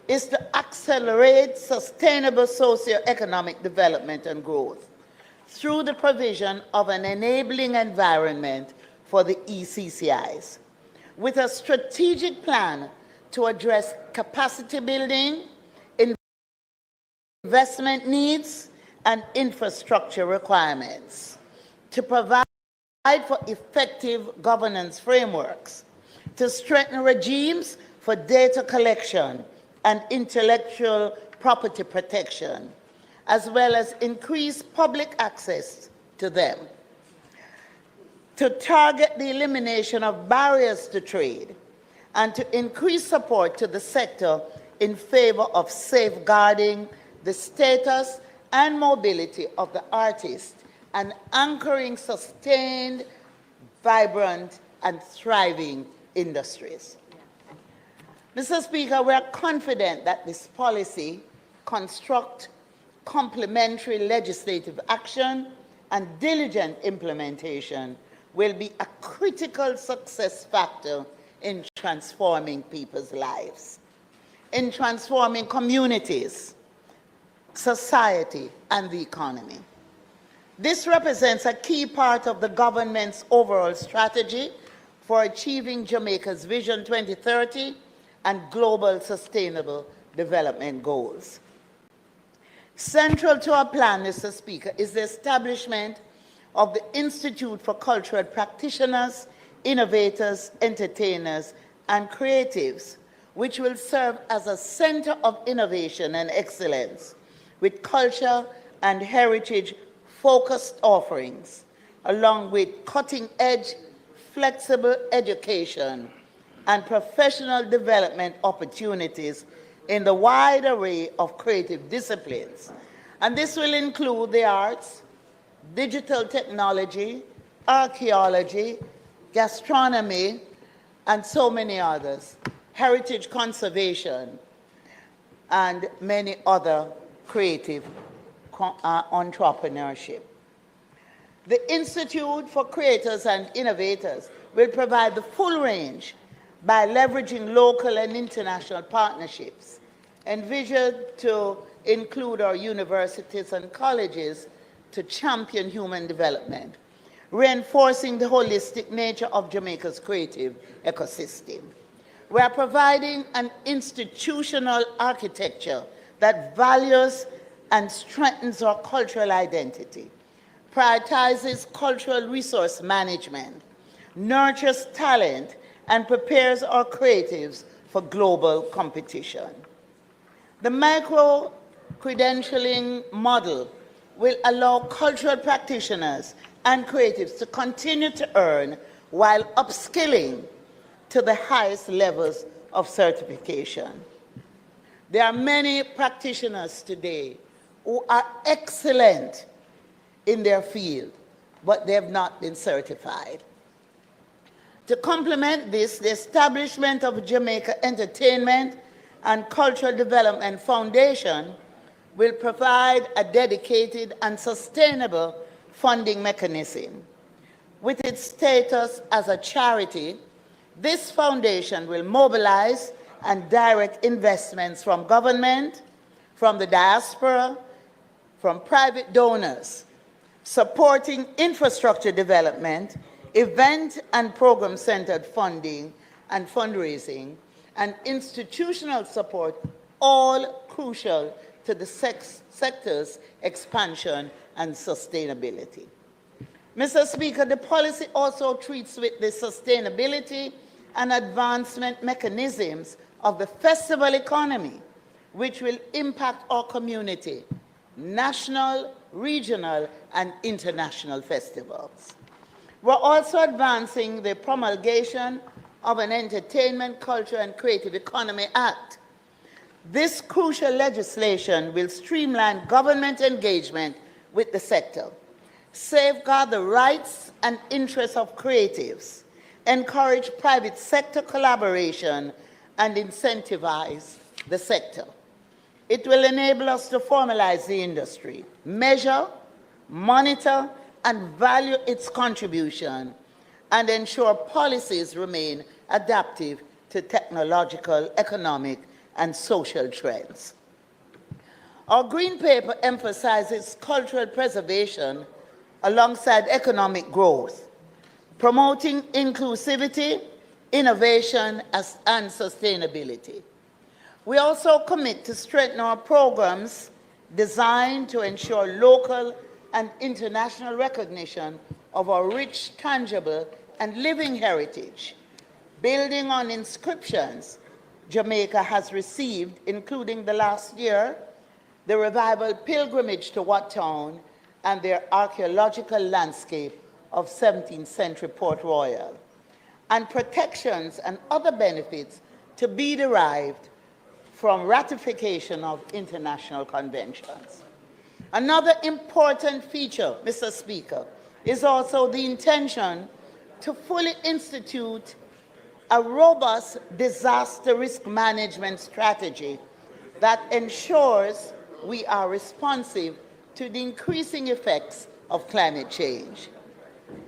is to accelerate sustainable socio-economic development and growth through the provision of an enabling environment for the ECCIs, with a strategic plan to address capacity building, investment needs, and infrastructure requirements, to provide for effective governance frameworks, to strengthen regimes for data collection and intellectual property protection, as well as increase public access to them, to target the elimination of barriers to trade, and to increase support to the sector in favor of safeguarding the status and mobility of the artist and anchoring sustained, vibrant, and thriving industries. Mr. Speaker, we are confident that this policy construct complementary legislative action and diligent implementation will be a critical success factor in transforming people's lives, in transforming communities, society, and the economy. This represents a key part of the government's overall strategy for achieving Jamaica's Vision 2030 and global sustainable development goals. Central to our plan, Mr. Speaker, is the establishment of the Institute for Cultural Practitioners, Innovators, Entertainers, and Creatives, which will serve as a center of innovation and excellence with culture and heritage-focused offerings, along with cutting-edge, flexible education and professional development opportunities in the wide array of creative disciplines. And this will include the arts, digital technology, archaeology, gastronomy, and so many others, heritage conservation, and many other creative entrepreneurship. The Institute for Creators and Innovators will provide the full range by leveraging local and international partnerships, envisioned to include our universities and colleges to champion human development, reinforcing the holistic nature of Jamaica's creative ecosystem. We are providing an institutional architecture that values and strengthens our cultural identity, prioritizes cultural resource management, nurtures talent, and prepares our creatives for global competition. The micro-credentialing model will allow cultural practitioners and creatives to continue to earn while upskilling to the highest levels of certification. There are many practitioners today who are excellent in their field, but they have not been certified. To complement this, the establishment of Jamaica Entertainment and Cultural Development Foundation will provide a dedicated and sustainable funding mechanism. With its status as a charity, this foundation will mobilize and direct investments from government, from the diaspora, from private donors, supporting infrastructure development, event and program-centered funding and fundraising, and institutional support, all crucial to the sector's expansion and sustainability. Mr. Speaker, the policy also treats with the sustainability and advancement mechanisms of the festival economy, which will impact our community, national, regional, and international festivals. We're also advancing the promulgation of an Entertainment, Culture, and Creative Economy Act. This crucial legislation will streamline government engagement with the sector, safeguard the rights and interests of creatives, encourage private sector collaboration, and incentivize the sector. It will enable us to formalize the industry, measure, monitor, and value its contribution, and ensure policies remain adaptive to technological, economic, and social trends. Our Green Paper emphasizes cultural preservation alongside economic growth, promoting inclusivity, innovation, and sustainability. We also commit to strengthen our programs designed to ensure local and international recognition of our rich, tangible, and living heritage, building on inscriptions Jamaica has received, including the last year, the revival pilgrimage to Wat Town, and their archaeological landscape of 17th century Port Royal, and protections and other benefits to be derived from ratification of international conventions. Another important feature, Mr. Speaker, is also the intention to fully institute a robust disaster risk management strategy that ensures we are responsive to the increasing effects of climate change.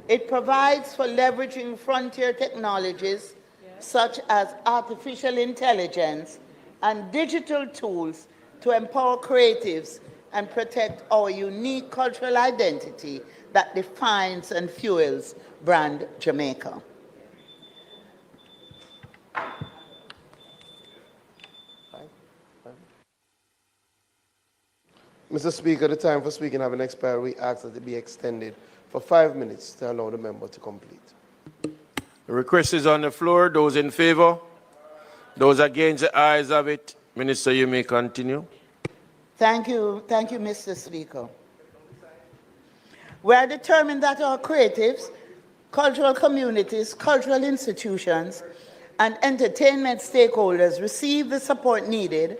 It provides for leveraging frontier technologies such as artificial intelligence and digital tools to empower creatives and protect our unique cultural identity that defines and fuels brand Jamaica. Mr. Speaker, the time for speaking having expired, we ask that it be extended for 5 minutes to allow the member to complete. The request is on the floor. Those in favor? Those against, the ayes have it. Minister, you may continue. Thank you, Mr. Speaker. We are determined that our creatives, cultural communities, cultural institutions, and entertainment stakeholders receive the support needed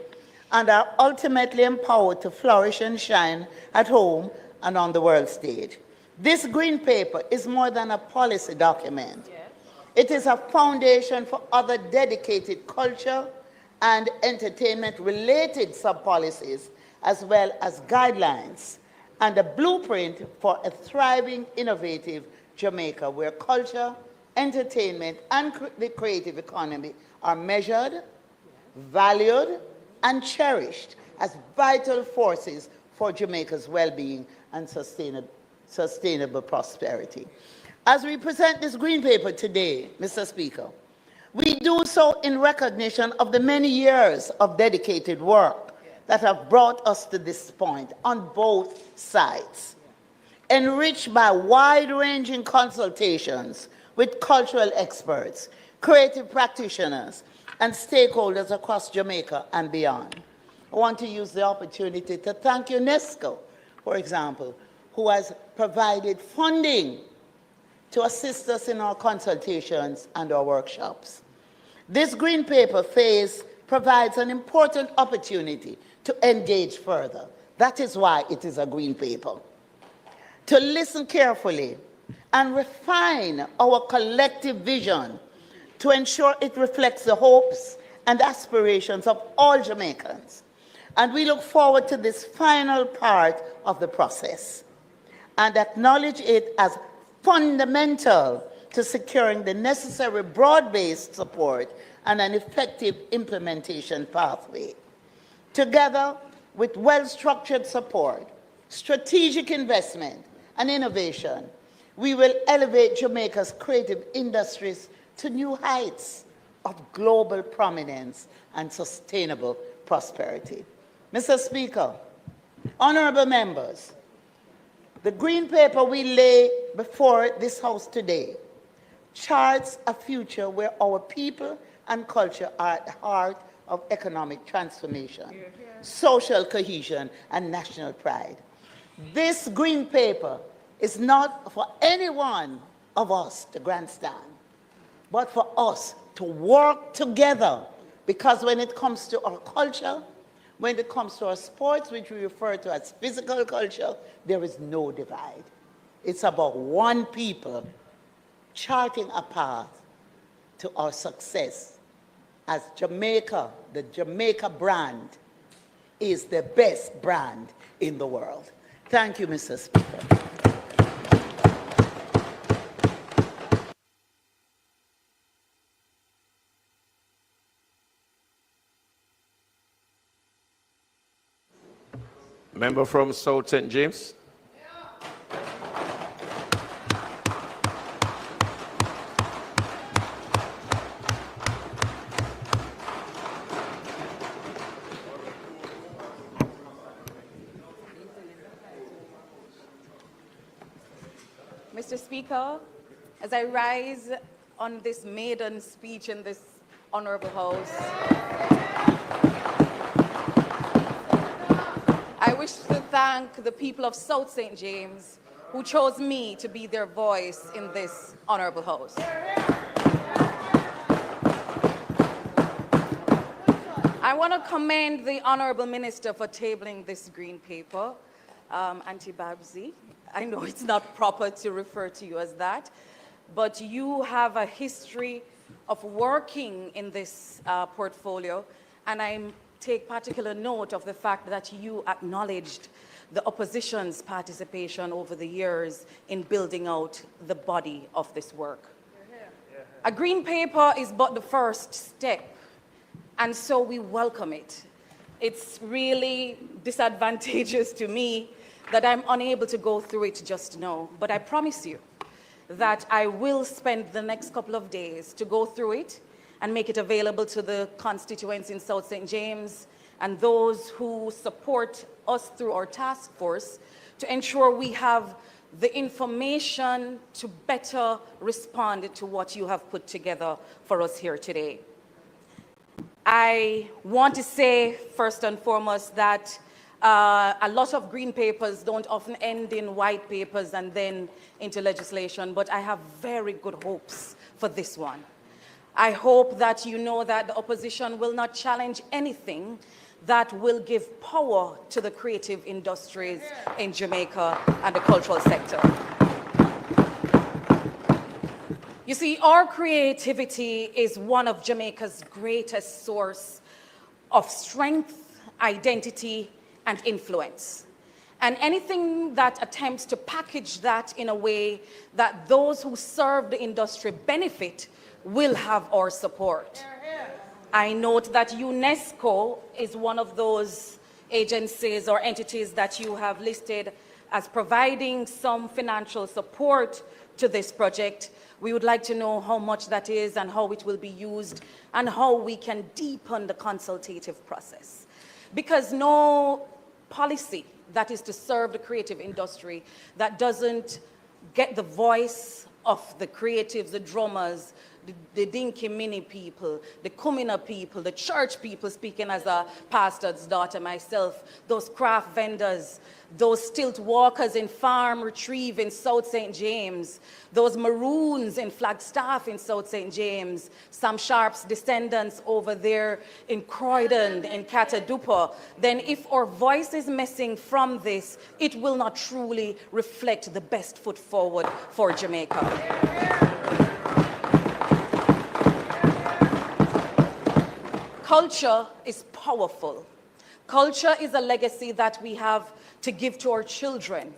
and are ultimately empowered to flourish and shine at home and on the world stage. This Green Paper is more than a policy document. It is a foundation for other dedicated culture and entertainment-related sub-policies, as well as guidelines, and a blueprint for a thriving, innovative Jamaica where culture, entertainment, and the creative economy are measured, valued, and cherished as vital forces for Jamaica's well-being and sustainable prosperity. As we present this Green Paper today, Mr. Speaker, we do so in recognition of the many years of dedicated work that have brought us to this point on both sides, enriched by wide-ranging consultations with cultural experts, creative practitioners, and stakeholders across Jamaica and beyond. I want to use the opportunity to thank UNESCO, for example, who has provided funding to assist us in our consultations and our workshops. This Green Paper phase provides an important opportunity to engage further. That is why it is a Green Paper. To listen carefully and refine our collective vision to ensure it reflects the hopes and aspirations of all Jamaicans. And we look forward to this final part of the process and acknowledge it as fundamental to securing the necessary broad-based support and an effective implementation pathway. Together with well-structured support, strategic investment, and innovation, we will elevate Jamaica's creative industries to new heights of global prominence and sustainable prosperity. Mr. Speaker, honorable members, the green paper we lay before this House today charts a future where our people and culture are at the heart of economic transformation, social cohesion, and national pride. This green paper is not for any one of us to grandstand, but for us to work together, because when it comes to our culture, when it comes to our sports, which we refer to as physical culture, there is no divide. It's about one people charting a path to our success as Jamaica, the Jamaica brand, is the best brand in the world. Thank you, Mr. Speaker. Member from South St. James. Mr. Speaker, as I rise on this maiden speech in this honorable House, I wish to thank the people of South St. James who chose me to be their voice in this honorable House. I want to commend the Honorable Minister for tabling this green paper, Auntie Babsy. I know it's not proper to refer to you as that, but you have a history of working in this portfolio, and I take particular note of the fact that you acknowledged the opposition's participation over the years in building out the body of this work. A green paper is but the first step, and so we welcome it. It's really disadvantageous to me that I'm unable to go through it just now, but I promise you that I will spend the next couple of days to go through it and make it available to the constituents in South St. James and those who support us through our task force to ensure we have the information to better respond to what you have put together for us here today. I want to say first and foremost that a lot of green papers don't often end in white papers and then into legislation, but I have very good hopes for this one. I hope that you know that the opposition will not challenge anything that will give power to the creative industries in Jamaica and the cultural sector. You see, our creativity is one of Jamaica's greatest source of strength, identity, and influence. And anything that attempts to package that in a way that those who serve the industry benefit will have our support. I note that UNESCO is one of those agencies or entities that you have listed as providing some financial support to this project. We would like to know how much that is and how it will be used and how we can deepen the consultative process. Because no policy that is to serve the creative industry that doesn't get the voice of the creatives, the drummers, the Dinky Mini people, the Kumina people, the church people, speaking as a pastor's daughter myself, those craft vendors, those stilt walkers in Farm Retrieve in South St. James, those Maroons in Flagstaff in South St. James, Sam Sharp's descendants over there in Croydon, in Catadupa, then if our voice is missing from this, it will not truly reflect the best foot forward for Jamaica. Culture is powerful. Culture is a legacy that we have to give to our children.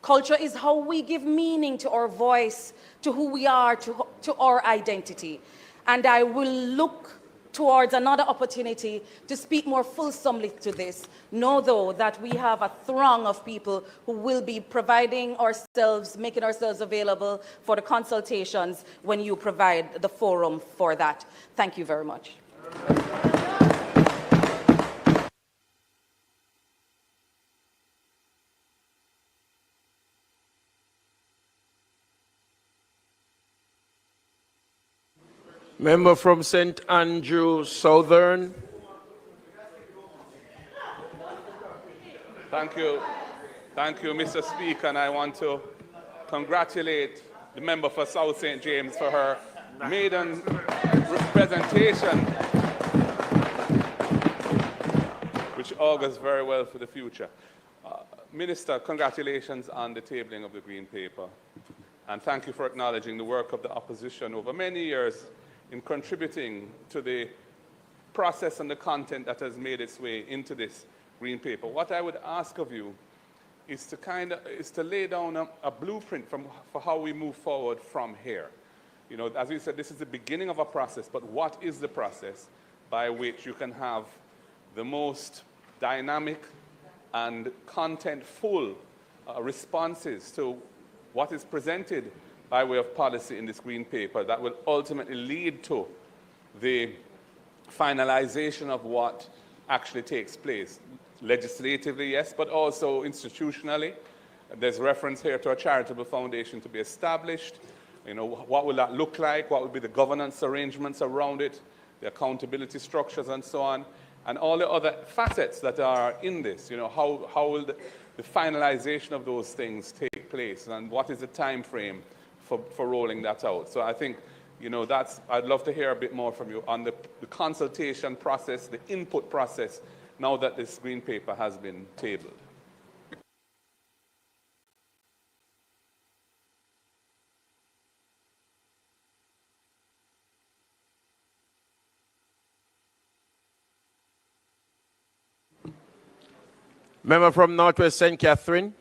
Culture is how we give meaning to our voice, to who we are, to our identity. And I will look towards another opportunity to speak more fulsomely to this. Know, though, that we have a throng of people who will be providing ourselves, making ourselves available for the consultations when you provide the forum for that. Thank you very much. Member from St. Andrew Southern. Thank you, Mr. Speaker, and I want to congratulate the member for South St. James for her maiden representation, which augurs very well for the future. Minister, congratulations on the tabling of the Green Paper, and thank you for acknowledging the work of the opposition over many years in contributing to the process and the content that has made its way into this Green Paper. What I would ask of you is to lay down a blueprint for how we move forward from here. You know, as we said, this is the beginning of a process, but what is the process by which you can have the most dynamic and content-full responses to what is presented by way of policy in this Green Paper that will ultimately lead to the finalization of what actually takes place. Legislatively, yes, but also institutionally. There's reference here to a charitable foundation to be established. You know, what will that look like? What will be the governance arrangements around it, the accountability structures and so on, and all the other facets that are in this. You know, how will the finalization of those things take place, and what is the time frame for rolling that out? So I think, you know, I'd love to hear a bit more from you on the consultation process, the input process, now that this Green Paper has been tabled. Member from Northwest St. Catherine.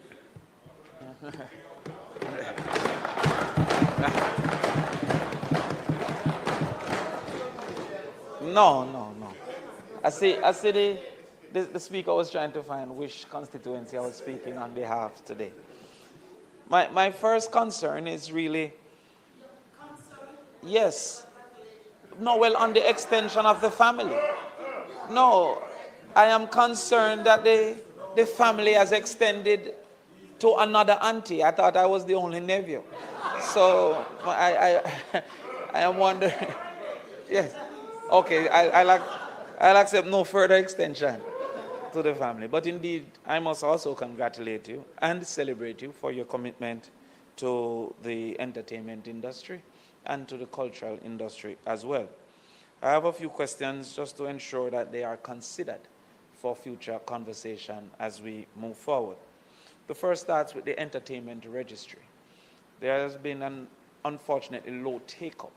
No. I see the speaker was trying to find which constituency I was speaking on behalf today. My first concern is really, yes. No, well, on the extension of the family. No, I am concerned that the family has extended to another auntie. I thought I was the only nephew. So I am wondering, yes. Okay, I'll accept no further extension to the family. But indeed, I must also congratulate you and celebrate you for your commitment to the entertainment industry and to the cultural industry as well. I have a few questions just to ensure that they are considered for future conversation as we move forward. The first starts with the entertainment registry. There has been an unfortunately low take-up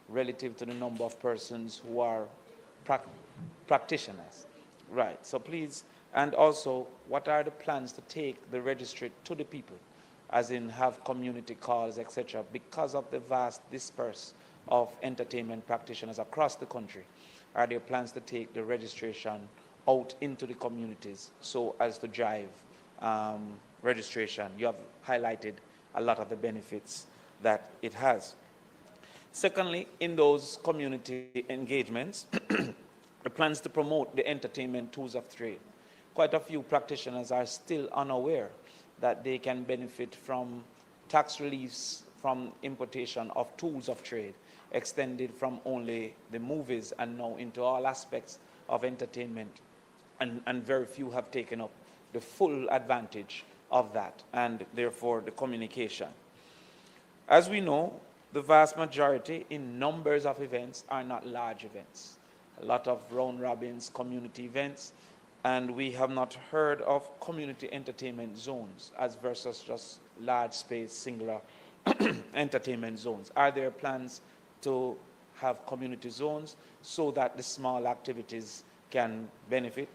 relative to the number of persons who are practitioners. Right, so please, and also, what are the plans to take the registry to the people, as in have community calls, etc., because of the vast disperse of entertainment practitioners across the country? Are there plans to take the registration out into the communities so as to drive registration? You have highlighted a lot of the benefits that it has. Secondly, in those community engagements, the plans to promote the entertainment tools of trade. Quite a few practitioners are still unaware that they can benefit from tax reliefs from importation of tools of trade, extended from only the movies and now into all aspects of entertainment. And very few have taken up the full advantage of that, and therefore the communication. As we know, the vast majority in numbers of events are not large events. A lot of round robins, community events, and we have not heard of community entertainment zones as versus just large space, singular entertainment zones. Are there plans to have community zones so that the small activities can benefit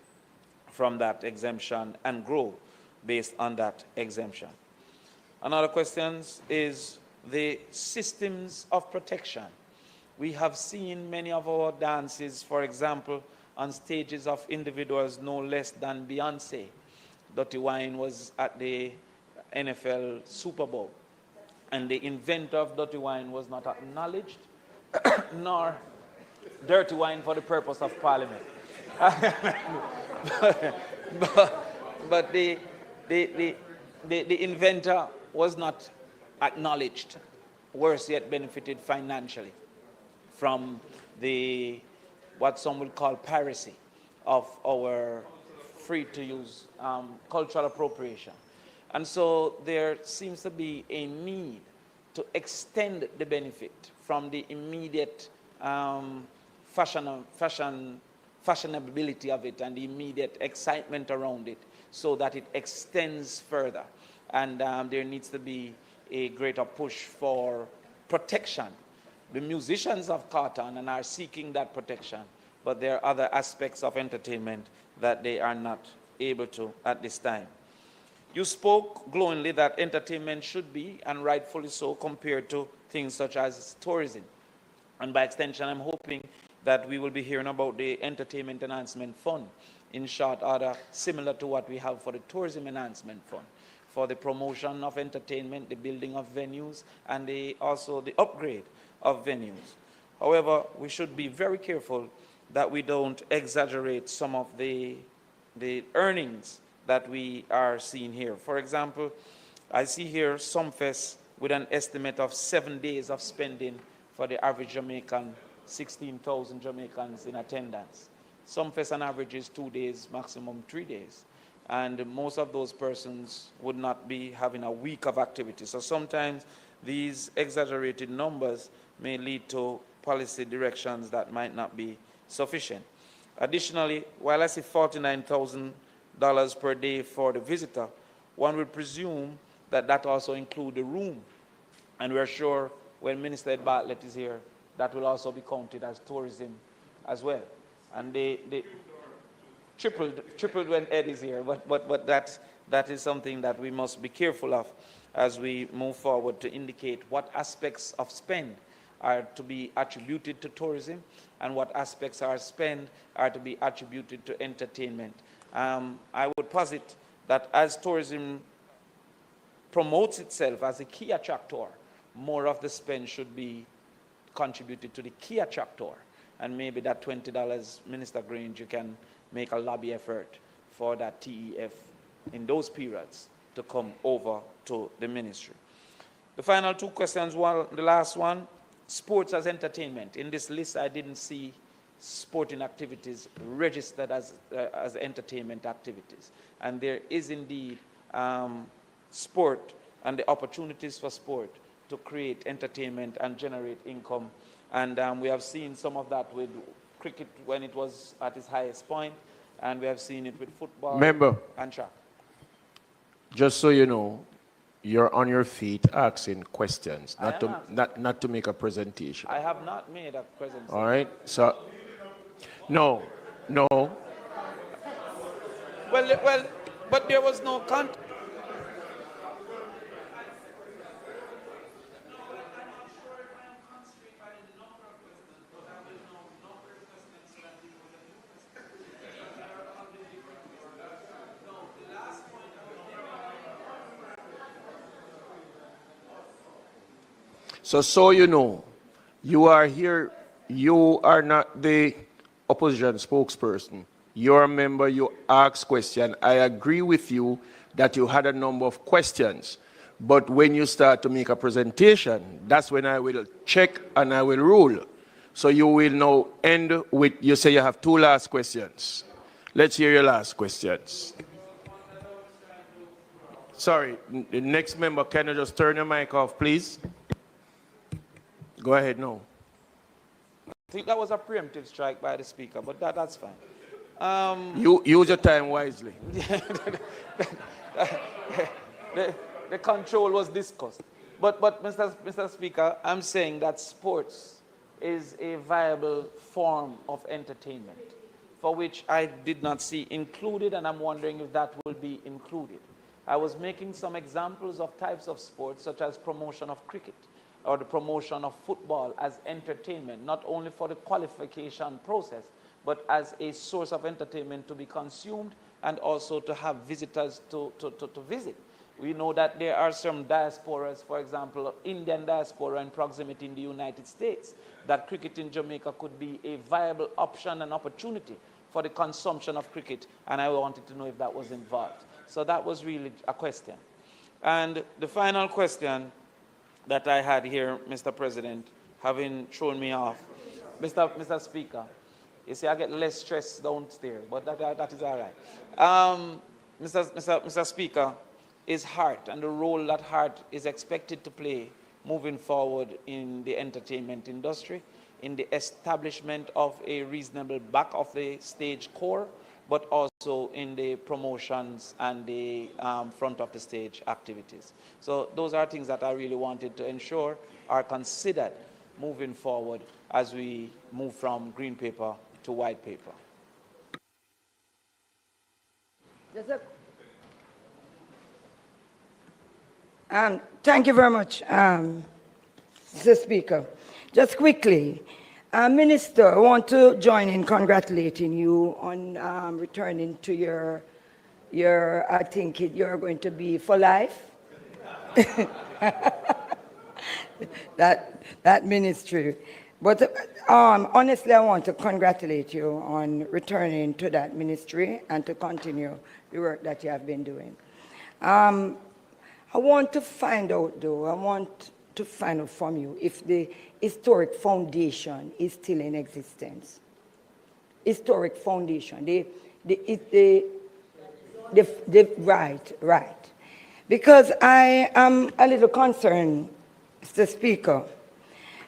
from that exemption and grow based on that exemption? Another question is the systems of protection. We have seen many of our dances, for example, on stages of individuals no less than Beyonce. Dirty Wine was at the NFL Super Bowl, and the inventor of Dirty Wine was not acknowledged, nor Dirty Wine for the purpose of Parliament. but the inventor was not acknowledged, worse yet benefited financially from the what some would call piracy of our free-to-use cultural appropriation. And so there seems to be a need to extend the benefit from the immediate fashionability of it and the immediate excitement around it so that it extends further. And there needs to be a greater push for protection. The musicians have caught on and are seeking that protection, but there are other aspects of entertainment that they are not able to at this time. You spoke glowingly that entertainment should be, and rightfully so, compared to things such as tourism. And by extension, I'm hoping that we will be hearing about the Entertainment Enhancement Fund, in short order, similar to what we have for the Tourism Enhancement Fund, for the promotion of entertainment, the building of venues, and also the upgrade of venues. However, we should be very careful that we don't exaggerate some of the earnings that we are seeing here. For example, I see here Sumfest with an estimate of 7 days of spending for the average Jamaican, 16,000 Jamaicans in attendance. Sumfest on average is 2 days, maximum 3 days. And most of those persons would not be having a week of activity. So sometimes these exaggerated numbers may lead to policy directions that might not be sufficient. Additionally, while I see $49,000 per day for the visitor, one would presume that that also includes the room. And we're sure when Minister Ed Bartlett is here, that will also be counted as tourism as well. And they tripled when Ed is here, but that is something that we must be careful of as we move forward to indicate what aspects of spend are to be attributed to tourism and what aspects of spend are to be attributed to entertainment. I would posit that as tourism promotes itself as a key attractor, more of the spend should be contributed to the key attractor. And maybe that $20, Minister Grange, you can make a lobby effort for that TEF in those periods to come over to the ministry. The final two questions, the last one, sports as entertainment. In this list, I didn't see sporting activities registered as entertainment activities. And there is indeed sport and the opportunities for sport to create entertainment and generate income. And we have seen some of that with cricket when it was at its highest point, and we have seen it with football and track. Just so you know, you're on your feet asking questions, not to make a presentation. I have not made a presentation. All right? So, no. Well, but there was no content. So you know, you are here, you are not the opposition spokesperson. You're a member, you ask questions. I agree with you that you had a number of questions, But when you start to make a presentation, that's when I will check and I will rule. So you will now end with, you say you have 2 last questions. Let's hear your last questions. Sorry, the next member, can you just turn your mic off, please? Go ahead now. I think that was a preemptive strike by the speaker, but that's fine. You use your time wisely. The control was discussed. But Mr. Speaker, I'm saying that sports is a viable form of entertainment for which I did not see included, and I'm wondering if that will be included. I was making some examples of types of sports, such as promotion of cricket or the promotion of football as entertainment, not only for the qualification process, but as a source of entertainment to be consumed and also to have visitors to visit. We know that there are some diasporas, for example, Indian diaspora in proximity in the United States, that cricket in Jamaica could be a viable option and opportunity for the consumption of cricket, and I wanted to know if that was involved. So that was really a question. And the final question that I had here, Mr. President, having thrown me off, Mr. Speaker, you see, I get less stress downstairs, but that is all right. Mr. Speaker, is heart and the role that heart is expected to play moving forward in the entertainment industry, in the establishment of a reasonable back of the stage core, but also in the promotions and the front of the stage activities. So those are things that I really wanted to ensure are considered moving forward as we move from green paper to white paper. Thank you very much, Mr. Speaker. Just quickly, Minister, I want to join in congratulating you on returning to your I think you're going to be for life. that ministry. But honestly, I want to congratulate you on returning to that ministry and to continue the work that you have been doing. I want to find out, though, from you if the historic foundation is still in existence. Historic foundation, right. Because I am a little concerned, Mr. Speaker,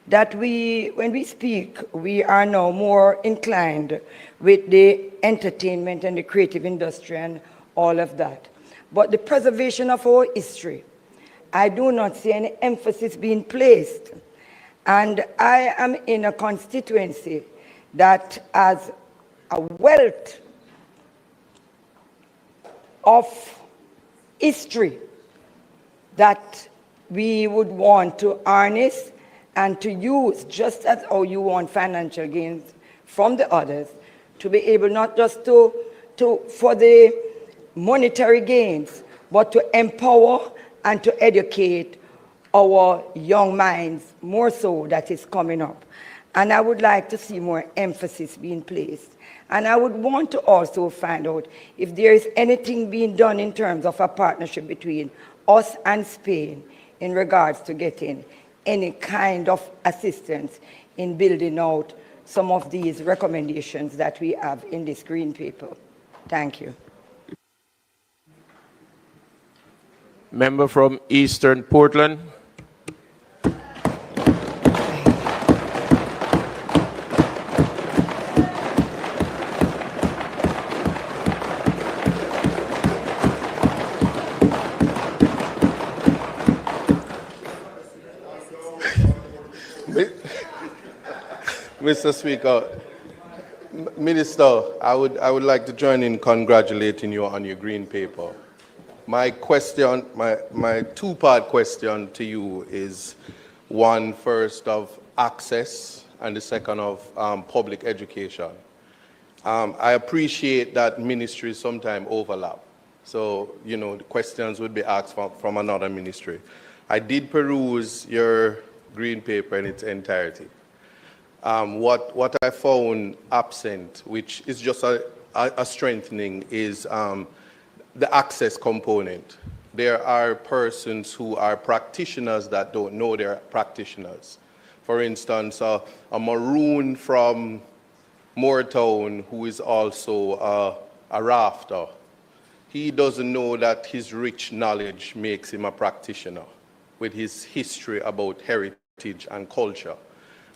that when we speak, we are now more inclined with the entertainment and the creative industry and all of that. But the preservation of our history, I do not see any emphasis being placed. And I am in a constituency that has a wealth of history that we would want to harness and to use, just as how you want financial gains from the others, to be able not just for the monetary gains, but to empower and to educate our young minds more so that is coming up. And I would like to see more emphasis being placed. And I would want to also find out if there is anything being done in terms of a partnership between us and Spain in regards to getting any kind of assistance in building out some of these recommendations that we have in this green paper. Thank you. Member from Eastern Portland. Mr. Speaker, Minister, I would like to join in congratulating you on your green paper. My question, my two-part question to you is one first of access and the second of public education. I appreciate that ministries sometimes overlap. So, you know, the questions would be asked from another ministry. I did peruse your green paper in its entirety. What I found absent, which is just a strengthening, is the access component. there are persons who are practitioners that don't know they're practitioners. For instance, a Maroon from Moortown who is also a rafter. He doesn't know that his rich knowledge makes him a practitioner with his history about heritage and culture.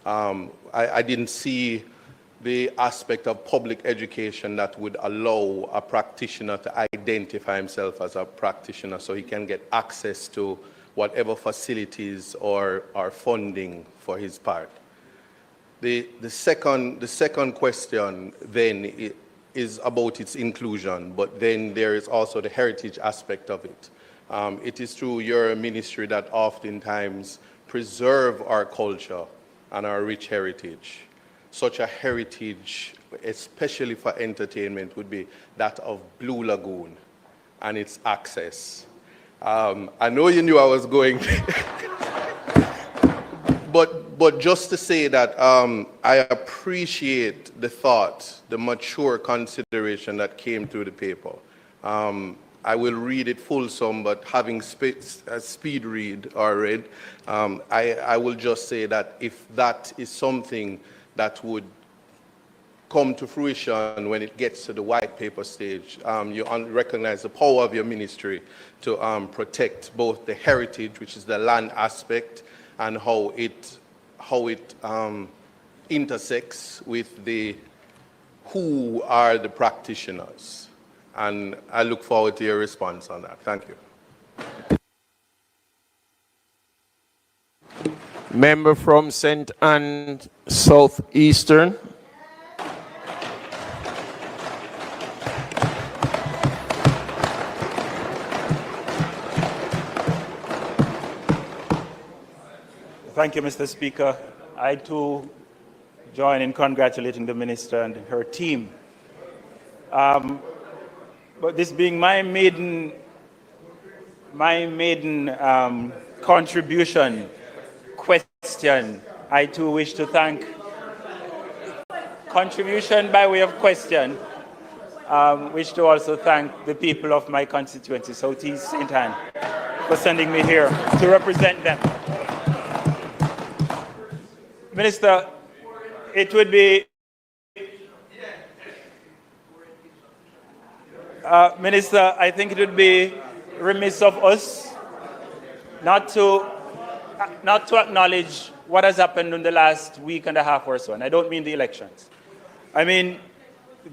I didn't see the aspect of public education that would allow a practitioner to identify himself as a practitioner so he can get access to whatever facilities or funding for his part. The second question then is about its inclusion, but then there is also the heritage aspect of it. It is through your ministry that oftentimes preserve our culture and our rich heritage. Such a heritage, especially for entertainment, would be that of Blue Lagoon and its access. I know you knew I was going, but just to say that I appreciate the thought, the mature consideration that came through the paper. I will read it fulsome, but having speed read or read, I will just say that if that is something that would come to fruition when it gets to the white paper stage, you recognize the power of your ministry to protect both the heritage, which is the land aspect, and how it intersects with the who are the practitioners. And I look forward to your response on that. Thank you. Member from St. Anne Southeastern. Thank you, Mr. Speaker. I too join in congratulating the minister and her team. But this being my maiden contribution question, I too wish to thank, contribution by way of question, wish to also thank the people of my constituency, Southeast St. Anne, for sending me here to represent them. Minister, it would be, Minister, I think it would be remiss of us not to acknowledge what has happened in the last week and a half or so, and I don't mean the elections. I mean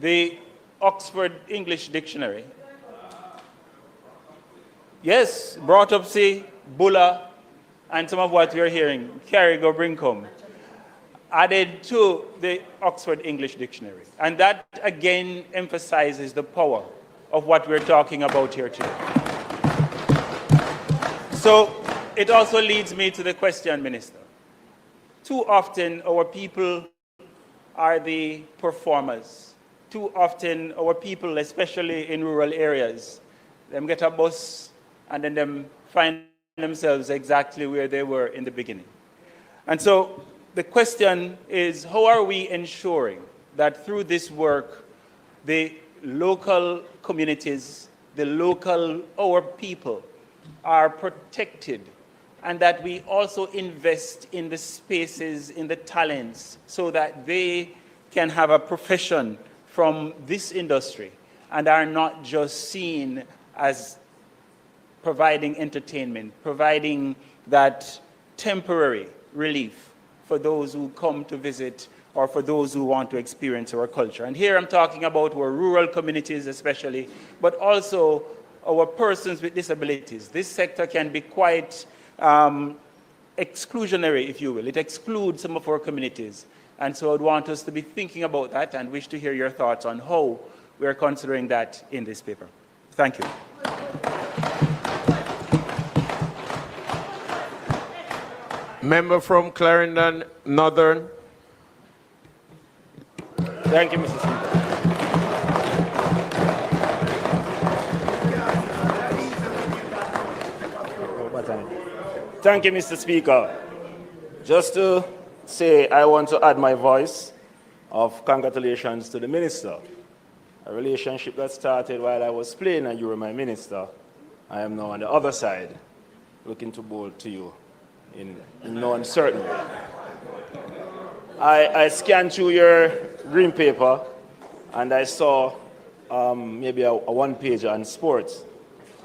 the Oxford English Dictionary. Yes, brought up, say, Bulla, and some of what we're hearing, carry go bring home, added to the Oxford English Dictionary. And that again emphasizes the power of what we're talking about here today. So it also leads me to the question, Minister. Too often our people are the performers. Too often our people, especially in rural areas, them get a bus and then them find themselves exactly where they were in the beginning. And so the question is, how are we ensuring that through this work, the local communities, our people are protected, and that we also invest in the spaces, in the talents, so that they can have a profession from this industry and are not just seen as providing entertainment, providing that temporary relief for those who come to visit or for those who want to experience our culture. And here I'm talking about our rural communities especially, but also our persons with disabilities. This sector can be quite exclusionary, if you will. It excludes some of our communities. And so I'd want us to be thinking about that and wish to hear your thoughts on how we're considering that in this paper. Thank you. Member from Clarendon Northern. Thank you, Mr. Speaker. Thank you, Mr. Speaker. Just to say, I want to add my voice of congratulations to the minister. A relationship that started while I was playing and you were my minister, I am now on the other side, looking to bowl to you in no uncertain way. I scanned through your green paper and I saw maybe a one-page on sports.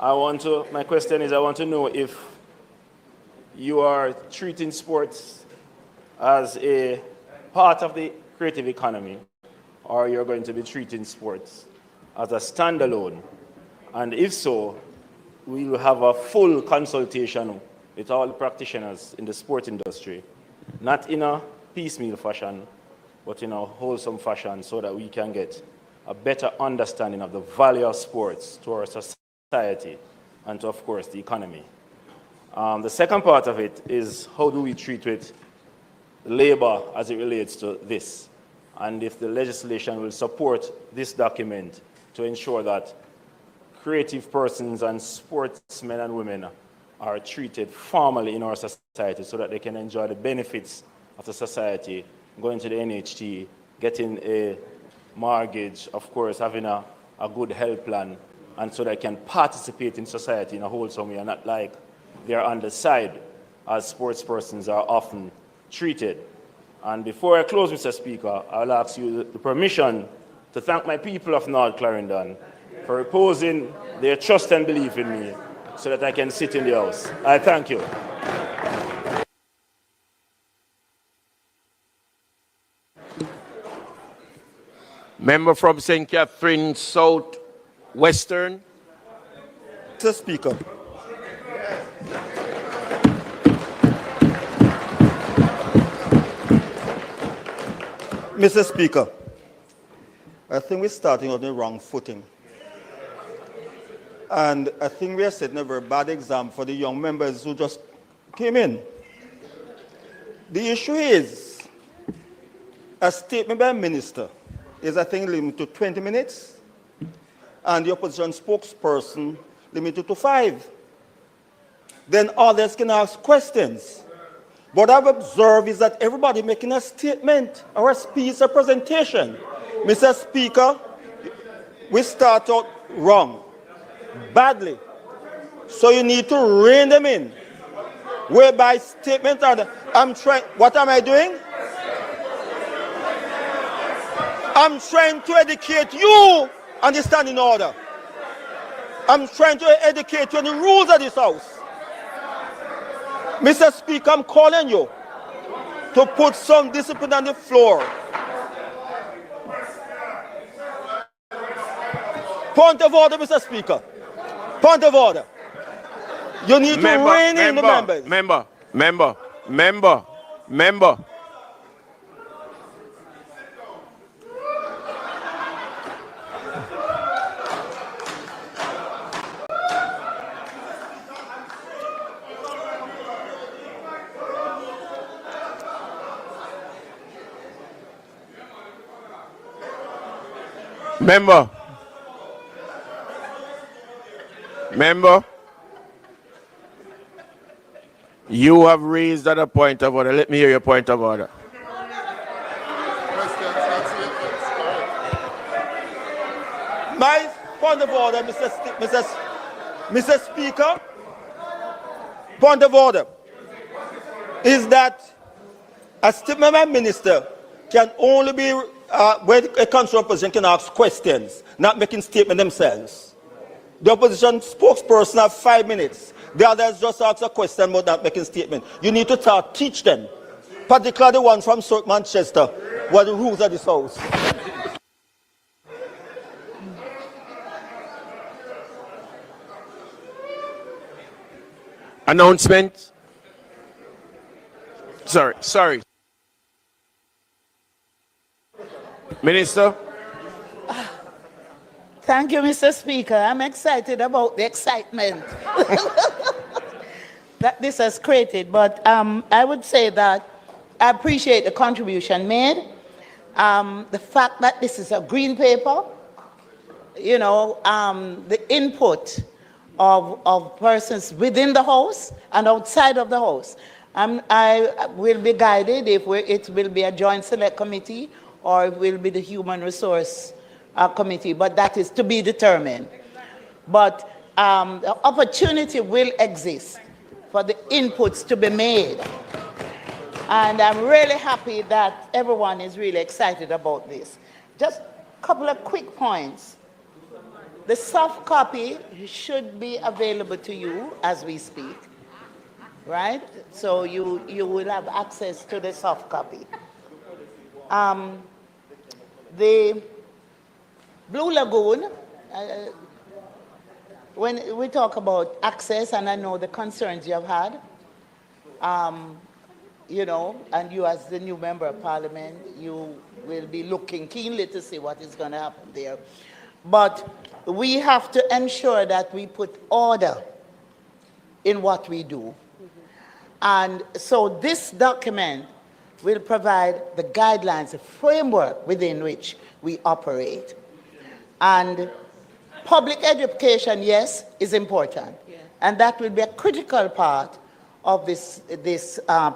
My question is, I want to know if you are treating sports as a part of the creative economy, or you're going to be treating sports as a standalone. And if so, we will have a full consultation with all the practitioners in the sport industry, not in a piecemeal fashion, but in a wholesome fashion, so that we can get a better understanding of the value of sports to our society and to, of course, the economy. The second part of it is, how do we treat with labor as it relates to this? And if the legislation will support this document to ensure that creative persons and sportsmen and women are treated formally in our society so that they can enjoy the benefits of the society, going to the NHT, getting a mortgage, of course, having a good health plan, and so they can participate in society in a wholesome way and not like they're on the side as sports persons are often treated. And before I close, Mr. Speaker, I'll ask you the permission to thank my people of North Clarendon for reposing their trust and belief in me so that I can sit in the House. I thank you. Member from St. Catherine South Western. Mr. Speaker. Mr. Speaker, I think we're starting on the wrong footing. And I think we are setting a very bad example for the young members who just came in. The issue is, a statement by a minister is, I think, limited to 20 minutes, and the opposition spokesperson limited to 5. Then others can ask questions. What I've observed is that everybody making a statement or a speech or presentation. Mr. Speaker, we start out wrong, badly. So you need to rein them in. Whereby statements are, what am I doing? I'm trying to educate you on the standing order. I'm trying to educate you on the rules of this House. Mr. Speaker, I'm calling you to put some discipline on the floor. Point of order, Mr. Speaker. Point of order. You need to rein in the members. Member. Member, you have raised that a point of order. Let me hear your point of order. My point of order, Mr. Speaker, point of order is that a statement by a minister can only be where a council opposition can ask questions, not making statements themselves. The opposition spokesperson have 5 minutes. The others just ask a question but not making statement. You need to teach them, particularly the one from South Manchester, what the rules of this House. Announcement. Sorry. Minister. Thank you, Mr. Speaker. I'm excited about the excitement that this has created. But I would say that I appreciate the contribution made. The fact that this is a green paper, you know, the input of persons within the House and outside of the House. I will be guided if it will be a joint select committee or it will be the Human Resource Committee, but that is to be determined. But the opportunity will exist for the inputs to be made. And I'm really happy that everyone is really excited about this. Just a couple of quick points. The soft copy should be available to you as we speak, right? So you will have access to the soft copy. The Blue Lagoon, when we talk about access, and I know the concerns you have had, you know, and you as the new member of parliament, you will be looking keenly to see what is going to happen there. But we have to ensure that we put order in what we do. And so this document will provide the guidelines, the framework within which we operate. And public education, yes, is important. Yeah. And that will be a critical part of this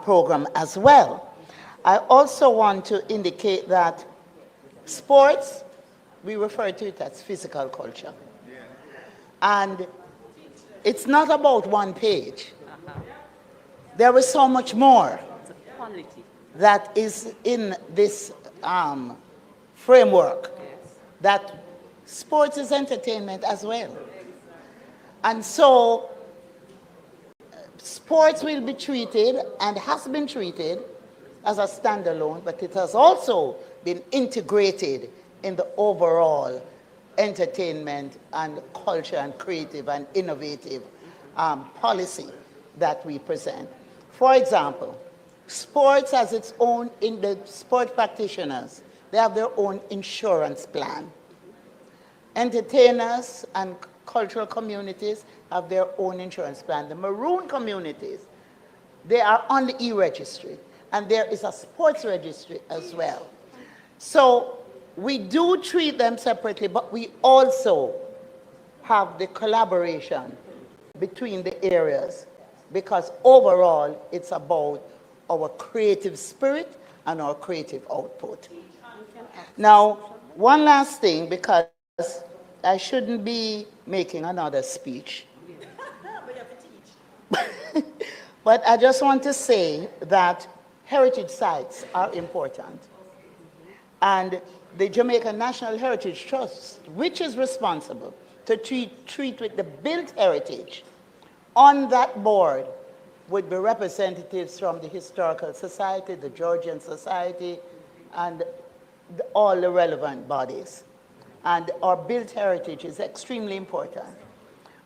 program as well. I also want to indicate that sports, we refer to it as physical culture. Yeah. And it's not about one page. There is so much more that is in this framework, that sports is entertainment as well. And so sports will be treated and has been treated as a standalone, but it has also been integrated in the overall entertainment and culture and creative and innovative policy that we present. For example, sports has its own, in the sport practitioners, they have their own insurance plan. Entertainers and cultural communities have their own insurance plan. The maroon communities, they are on the e-registry, and there is a sports registry as well. So we do treat them separately, but we also have the collaboration between the areas, because overall it's about our creative spirit and our creative output. Now, one last thing, because I shouldn't be making another speech. But I just want to say that heritage sites are important. And the Jamaica National Heritage Trust, which is responsible to treat with the built heritage, on that board would be representatives from the Historical Society, the Georgian Society, and all the relevant bodies. And our built heritage is extremely important.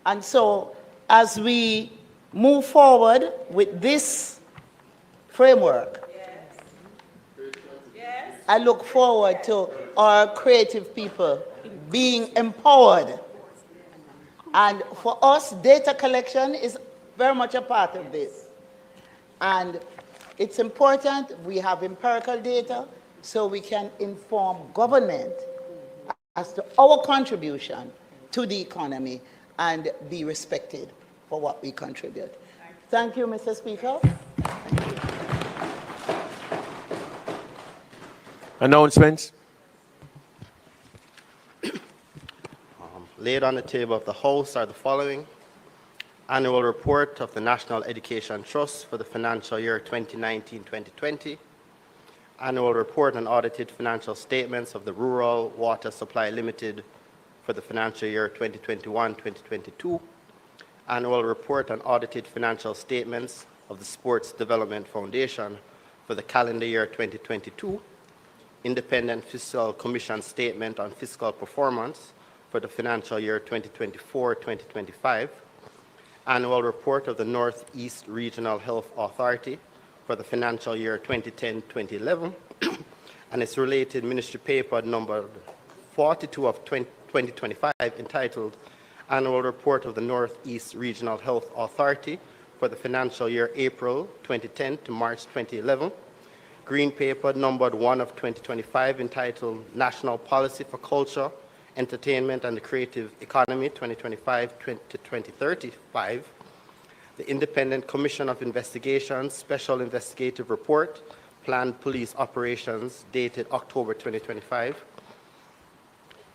And so as we move forward with this framework, I look forward to our creative people being empowered. And for us, data collection is very much a part of this. And it's important we have empirical data so we can inform government as to our contribution to the economy and be respected for what we contribute. Thank you, Mr. Speaker. Announcements. Laid on the table of the House are the following. Annual report of the National Education Trust for the financial year 2019-2020. Annual report and audited financial statements of the Rural Water Supply Limited for the financial year 2021-2022. Annual report and audited financial statements of the Sports Development Foundation for the calendar year 2022. Independent Fiscal Commission statement on fiscal performance for the financial year 2024-2025. Annual report of the Northeast Regional Health Authority for the financial year 2010-2011, and its related ministry paper number 42 of 2025 entitled Annual Report of the Northeast Regional Health Authority for the financial year April 2010 to March 2011. Green paper numbered 1 of 2025 entitled National Policy for Culture, Entertainment and the Creative Economy 2025 to 2035. The Independent Commission of Investigation Special Investigative Report, Planned Police Operations, dated October 2025.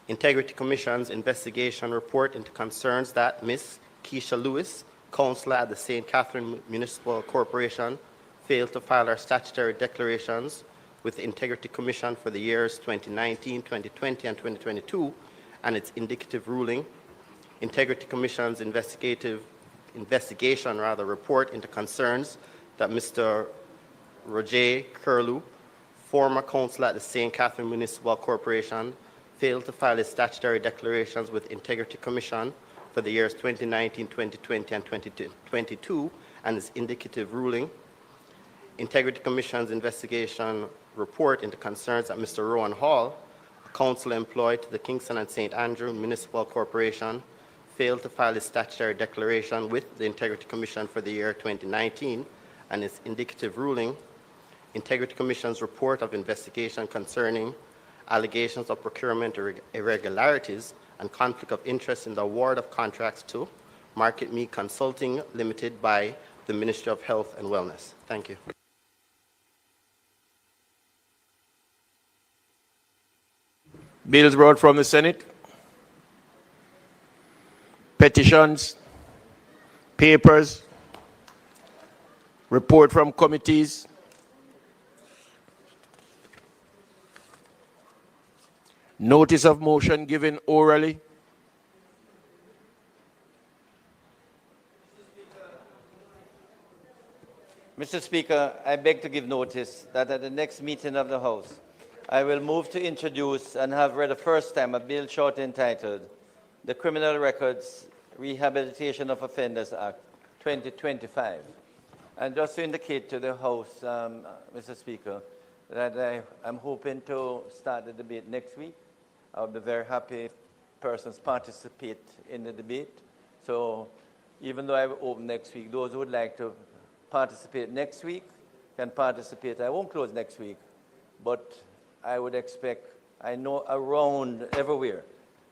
Integrity Commission's investigation report into concerns that Ms. Keisha Lewis, councillor at the St. Catherine Municipal Corporation, failed to file her statutory declarations with the Integrity Commission for the years 2019, 2020, and 2022, and its indicative ruling. Integrity Commission's investigation report into concerns that Mr. Roger Curlew, former councillor at the St. Catherine Municipal Corporation, failed to file his statutory declarations with Integrity Commission for the years 2019, 2020, and 2022, and its indicative ruling. Integrity Commission's investigation report into concerns that Mr. Rowan Hall, a councillor employed to the Kingston and St. Andrew Municipal Corporation, failed to file his statutory declaration with the Integrity Commission for the year 2019 and its indicative ruling. Integrity Commission's report of investigation concerning allegations of procurement irregularities and conflict of interest in the award of contracts to Market Me Consulting Limited by the Ministry of Health and Wellness. Thank you. Bills brought from the Senate. Petitions, papers, report from committees. Notice of motion given orally. Mr. Speaker, I beg to give notice that at the next meeting of the House, I will move to introduce and have read the first time a bill shortly entitled the Criminal Records Rehabilitation of Offenders Act 2025. And just to indicate to the House, Mr. Speaker, that I'm hoping to start the debate next week. I'll be very happy if persons participate in the debate. So even though I will open next week, those who would like to participate next week can participate. I won't close next week, but I would expect, I know around everywhere,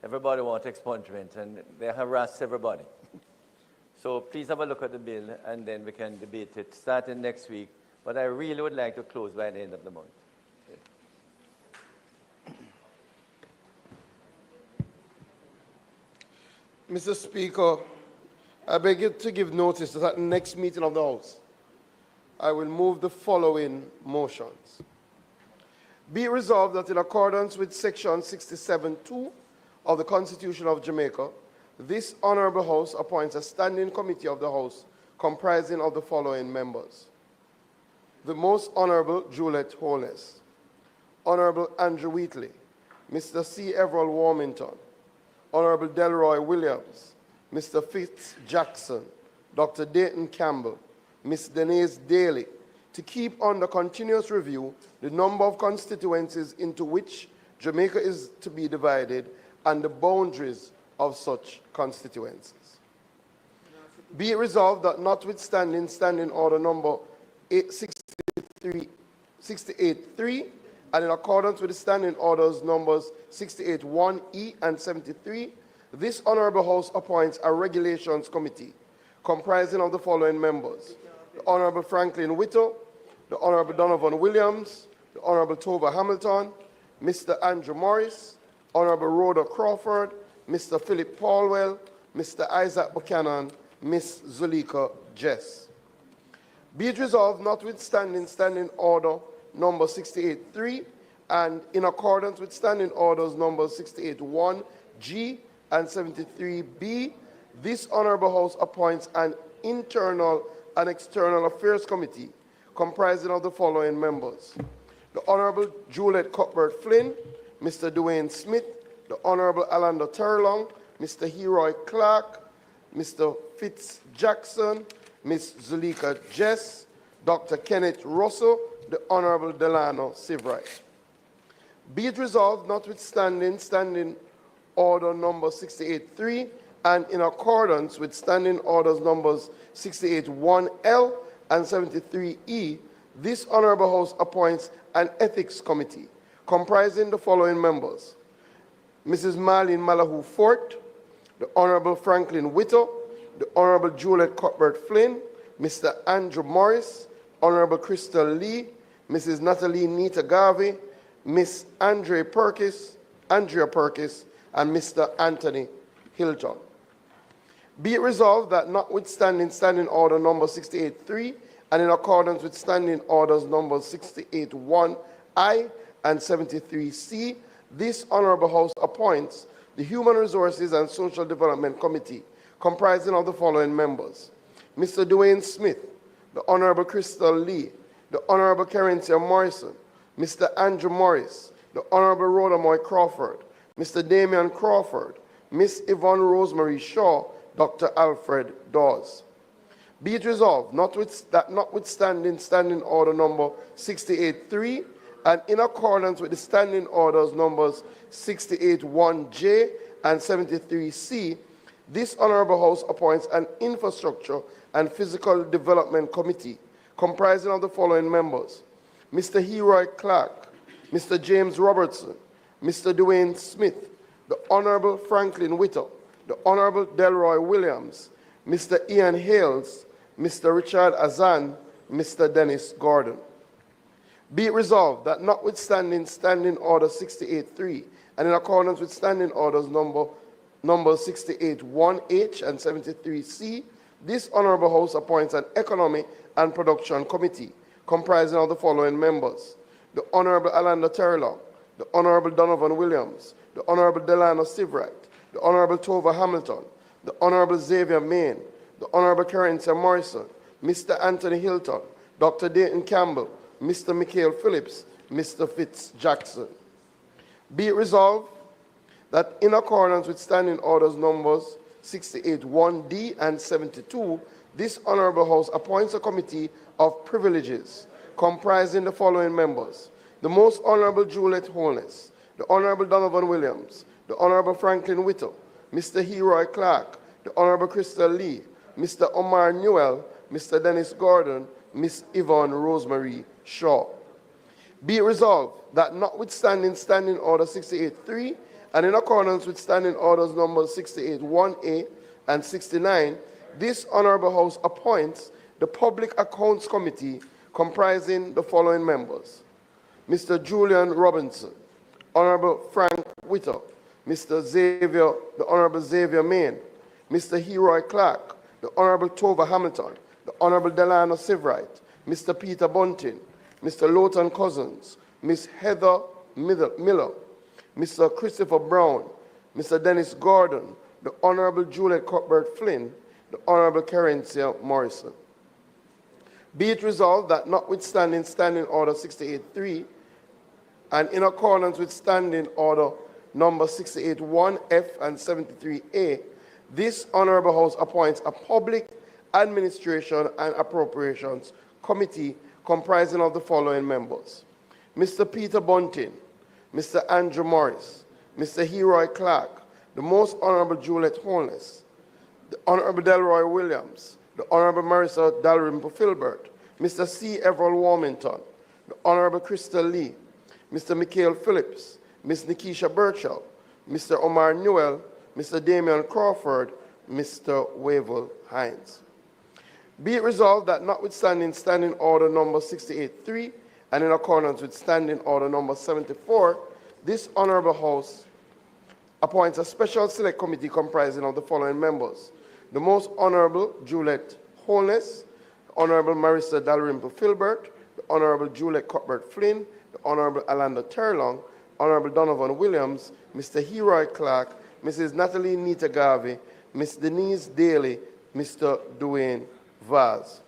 everybody wants expungement and they harass everybody. So please have a look at the bill and then we can debate it starting next week. But I really would like to close by the end of the month. Mr. Speaker, I beg you to give notice that at the next meeting of the House, I will move the following motions. Be it resolved that in accordance with Section 67(2) of the Constitution of Jamaica, this Honourable House appoints a standing committee of the House comprising of the following members. The Most Honourable Juliet Holness, Honourable Andrew Wheatley, Mr. C. Everall Warmington, Honourable Delroy Williams, Mr. Fitz Jackson, Dr. Dayton Campbell, Ms. Denise Daly, to keep under continuous review the number of constituencies into which Jamaica is to be divided and the boundaries of such constituencies. Be it resolved that notwithstanding Standing Order number 68.3 and in accordance with the Standing Orders numbers 68.1e and 73, this Honourable House appoints a Regulations Committee comprising of the following members: the Honourable Franklin Whittle, the Honourable Donovan Williams, the Honourable Tova Hamilton, Mr. Andrew Morris, Honourable Rhoda Crawford, Mr. Philip Paulwell, Mr. Isaac Buchanan, Ms. Zulika Jess. Be it resolved, notwithstanding Standing Order number 68.3 and in accordance with Standing Orders numbers 68.1g and 73b, this Honourable House appoints an Internal and External Affairs Committee comprising of the following members: the Honourable Juliet Cuthbert Flynn, Mr. Dwayne Smith, the Honourable Alanda Turlong, Mr. Heroy Clark, Mr. Fitz Jackson, Ms. Zulika Jess, Dr. Kenneth Russell, the Honourable Delano Sivright. Be it resolved, notwithstanding Standing Order number 68.3 and in accordance with Standing Orders numbers 68.1L and 73E, this Honourable House appoints an Ethics Committee comprising the following members: Mrs. Marlene Malahoo Fort, the Honourable Franklin Whittle, the Honourable Juliet Cuthbert Flynn, Mr. Andrew Morris, Honourable Crystal Lee, Mrs. Natalie Nita Garvey, Miss Andrea Perkis, and Mr. Anthony Hilton. Be it resolved that notwithstanding Standing Order number 68.3 and in accordance with Standing Orders numbers 68.1I and 73C, this Honorable House appoints the Human Resources and Social Development Committee, comprising of the following members: Mr. Dwayne Smith, the Honorable Crystal Lee, the Honorable Carencia Morrison, Mr. Andrew Morris, the Honorable Rhoda Moy Crawford, Mr. Damian Crawford, Miss Yvonne Rosemary Shaw, Dr. Alfred Dawes. Be it resolved that notwithstanding Standing Order number 68.3 and in accordance with the Standing Orders numbers 68.1J and 73C, this Honorable House appoints an Infrastructure and Physical Development Committee comprising of the following members: Mr. Heroy Clark, Mr. James Robertson, Mr. Dwayne Smith, the Honorable Franklin Whittle, the Honorable Delroy Williams, Mr. Ian Hales, Mr. Richard Azan, Mr. Dennis Gordon. Be it resolved that notwithstanding Standing Order 68.3 and in accordance with Standing Orders number 68.1H and 73C, this Honorable House appoints an Economy and Production Committee comprising of the following members: the Honorable Alanda Terrelong, the Honorable Donovan Williams, the Honorable Delano Sivright, the Honorable Tova Hamilton, the Honorable Xavier Main, the Honorable Carencia Morrison, Mr. Anthony Hilton, Dr. Dayton Campbell, Mr. Mikhail Phillips, Mr. Fitz Jackson. Be it resolved that in accordance with Standing Orders numbers 68.1D and 72, this Honorable House appoints a Committee of Privileges comprising the following members: the Most Honorable Juliet Holness, the Honorable Donovan Williams, the Honorable Franklin Whittle, Mr. Heroy Clark, the Honorable Crystal Lee, Mr. Omar Newell, Mr. Dennis Gordon, Miss Yvonne Rosemary Shaw. Be it resolved that notwithstanding Standing Order 68.3 and in accordance with Standing Orders numbers 68.1A and 69, this Honorable House appoints the Public Accounts Committee comprising the following members: Mr. Julian Robinson, Honorable Frank Whittle, the Honorable Xavier Main, Mr. Heroy Clark, the Honorable Tova Hamilton, the Honorable Delano Sivright, Mr. Peter Bunting, Mr. Lowton Cousins, Miss Heather Miller, Mr. Christopher Brown, Mr. Dennis Gordon, the Honorable Juliet Cuthbert Flynn, the Honorable Carencia Morrison. Be it resolved that notwithstanding Standing Order 68.3 and in accordance with Standing Order number 68.1F and 73A, this Honorable House appoints a Public Administration and Appropriations Committee comprising of the following members: Mr. Peter Bunting, Mr. Andrew Morris, Mr. Heroy Clark, the Most Honorable Juliet Holness, the Honorable Delroy Williams, the Honorable Marissa Dalrymple Filbert, Mr. C. Everall Warmington, the Honorable Crystal Lee, Mr. Mikhail Phillips, Ms. Nikisha Burchell, Mr. Omar Newell, Mr. Damian Crawford, Mr. Wavell Hines. Be it resolved that notwithstanding Standing Order number 68.3 and in accordance with Standing Order number 74, this Honorable House appoints a Special Select Committee comprising of the following members: the Most Honorable Juliet Holness, the Honorable Marissa Dalrymple Filbert, the Honorable Juliet Cuthbert Flynn, the Honorable Alanda Terrelong, Honorable Donovan Williams, Mr. Heroy Clark, Mrs. Natalie Nita Garvey, Ms. Denise Daly, Mr. Dwayne Vaz.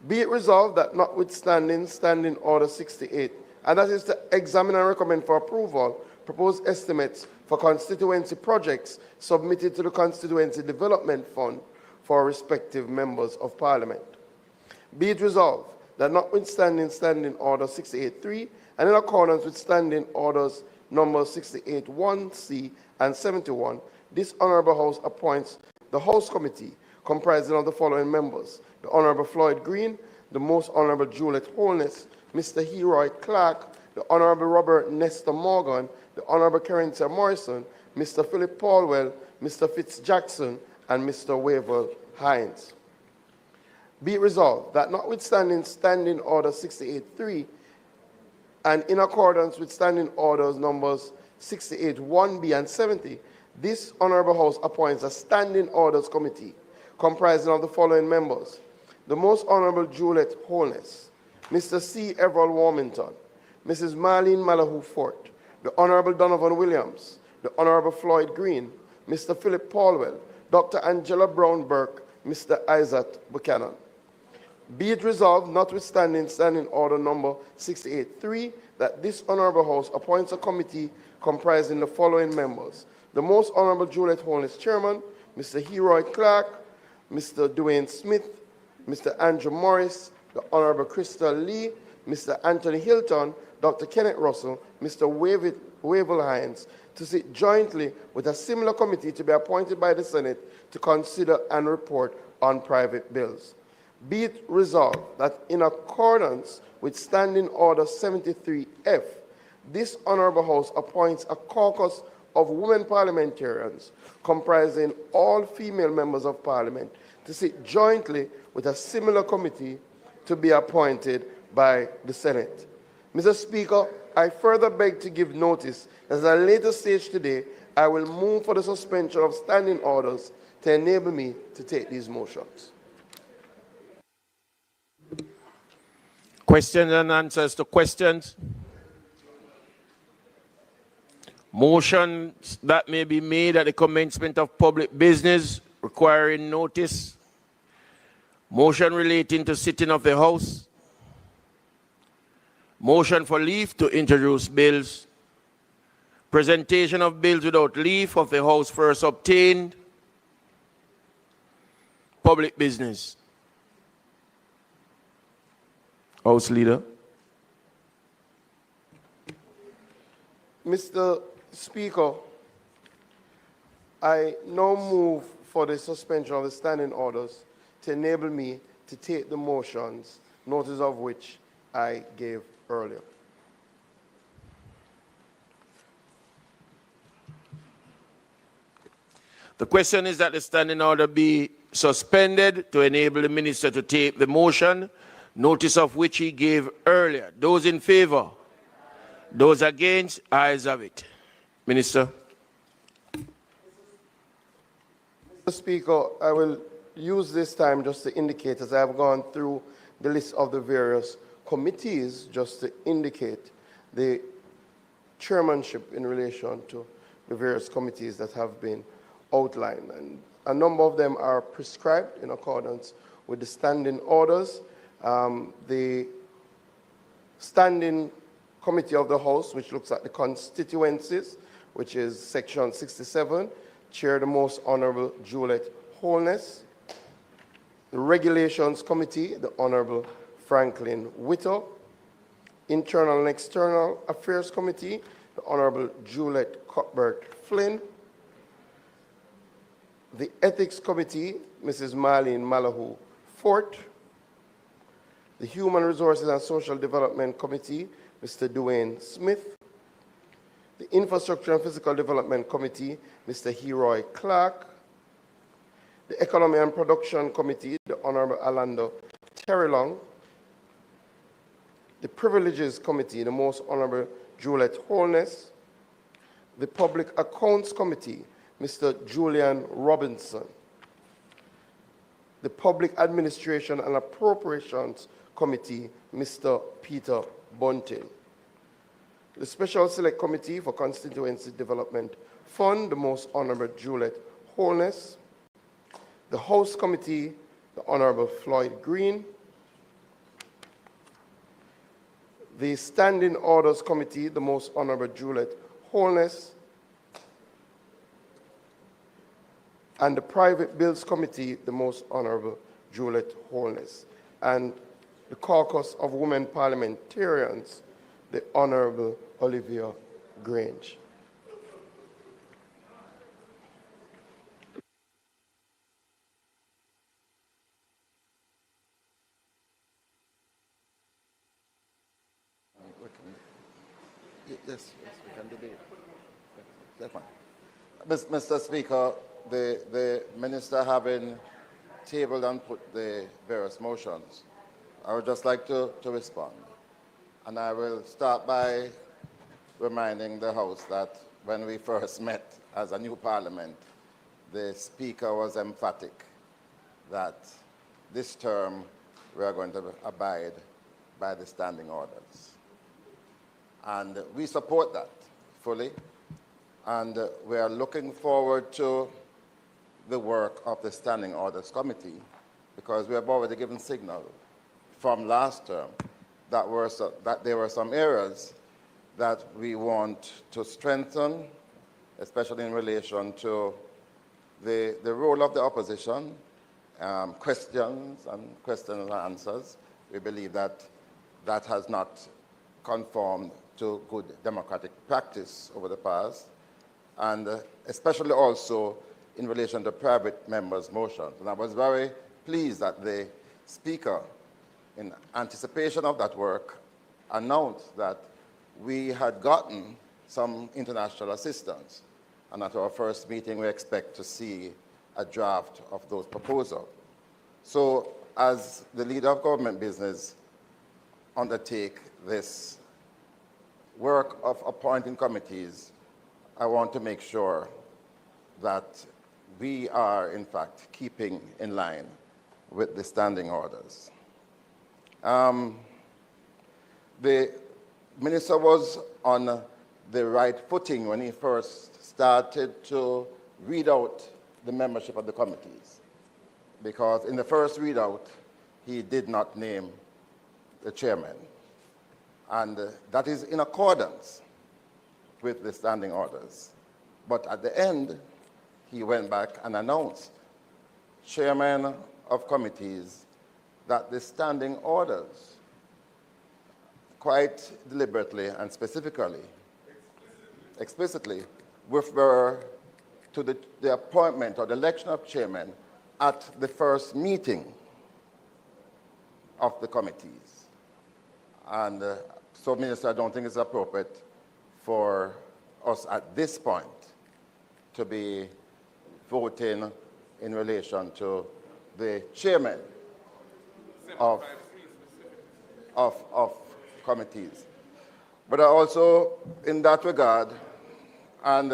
Be it resolved that notwithstanding Standing Order 68, and that is to examine and recommend for approval proposed estimates for constituency projects submitted to the Constituency Development Fund for respective members of Parliament. Be it resolved that notwithstanding Standing Order 68.3 and in accordance with Standing Orders numbers 68.1C and 71, this Honorable House appoints the House Committee comprising of the following members: the Honorable Floyd Green, the Most Honorable Juliet Holness, Mr. Heroy Clark, the Honorable Robert Nestor Morgan, the Honorable Carencia Morrison, Mr. Philip Paulwell, Mr. Fitz Jackson, and Mr. Wavell Hines. Be it resolved that notwithstanding Standing Order 68.3 and in accordance with Standing Orders numbers 68, 1B, and 70, this Honorable House appoints a Standing Orders Committee comprising of the following members: the Most Honorable Juliet Holness, Mr. C. Everall Warmington, Mrs. Marlene Malahoo Fort, the Honorable Donovan Williams, the Honorable Floyd Green, Mr. Philip Paulwell, Dr. Angela Brown Burke, Mr. ISAT Buchanan. Be it resolved, notwithstanding Standing Order number 68.3, that this Honorable House appoints a committee comprising the following members: the Most Honorable Juliet Holness, Chairman, Mr. Heroy Clark, Mr. Dwayne Smith, Mr. Andrew Morris, the Honorable Crystal Lee, Mr. Anthony Hilton, Dr. Kenneth Russell, Mr. Wavell Hines, to sit jointly with a similar committee to be appointed by the Senate to consider and report on private bills. Be it resolved that in accordance with Standing Order 73F, this Honorable House appoints a caucus of women parliamentarians comprising all female members of Parliament to sit jointly with a similar committee to be appointed by the Senate. Mr. Speaker, I further beg to give notice that at a later stage today, I will move for the suspension of standing orders to enable me to take these motions. Questions and answers to questions. Motions that may be made at the commencement of public business requiring notice. Motion relating to sitting of the House. Motion for leave to introduce bills. Presentation of bills without leave of the House first obtained. Public business. House Leader. Mr. Speaker, I now move for the suspension of the standing orders to enable me to take the motions, notice of which I gave earlier. The question is that the standing order be suspended to enable the minister to take the motion, notice of which he gave earlier. Those in favor? Those against? Ayes have it. Minister. Mr. Speaker, I will use this time just to indicate, as I have gone through the list of the various committees, just to indicate the chairmanship in relation to the various committees that have been outlined. And a number of them are prescribed in accordance with the standing orders. The Standing Committee of the House, which looks at the constituencies, which is Section 67, Chair the Most Honorable Juliet Holness. The Regulations Committee, the Honorable Franklin Whittle. Internal and External Affairs Committee, the Honorable Juliet Cuthbert Flynn. The Ethics Committee, Mrs. Marlene Malahoo Fort. The Human Resources and Social Development Committee, Mr. Dwayne Smith. The Infrastructure and Physical Development Committee, Mr. Heroy Clark. The Economy and Production Committee, the Honorable Orlando Terrelong. The Privileges Committee, the Most Honorable Juliet Holness. The Public Accounts Committee, Mr. Julian Robinson. The Public Administration and Appropriations Committee, Mr. Peter Bunting. The Special Select Committee for Constituency Development Fund, the Most Honorable Juliet Holness. The House Committee, the Honorable Floyd Green. The Standing Orders Committee, the Most Honorable Juliet Holness. And the Private Bills Committee, the Most Honorable Juliet Holness. And the Caucus of Women Parliamentarians, the Honorable Olivia Grange. Yes, we can debate. That's fine. Mr. Speaker, the minister having tabled and put the various motions, I would just like to respond. And I will start by reminding the House that when we first met as a new parliament, the Speaker was emphatic that this term we are going to abide by the standing orders. And we support that fully, and we are looking forward to the work of the Standing Orders Committee, because we have already given signal from last term that there were some areas that we want to strengthen, especially in relation to the role of the opposition, questions and answers. We believe that that has not conformed to good democratic practice over the past, and especially also in relation to private members' motions. And I was very pleased that the Speaker, in anticipation of that work, announced that we had gotten some international assistance. And at our first meeting, we expect to see a draft of those proposals. So as the leader of government business undertake this work of appointing committees, I want to make sure that we are, in fact, keeping in line with the standing orders. The minister was on the right footing when he first started to read out the membership of the committees, because in the first readout, he did not name the chairman. And that is in accordance with the standing orders. But at the end, he went back and announced, chairman of committees, that the standing orders, quite deliberately and specifically, explicitly, refer to the appointment or the election of chairman at the first meeting of the committees. And so, Minister, I don't think it's appropriate for us at this point to be voting in relation to the chairman of committees. But also, in that regard, and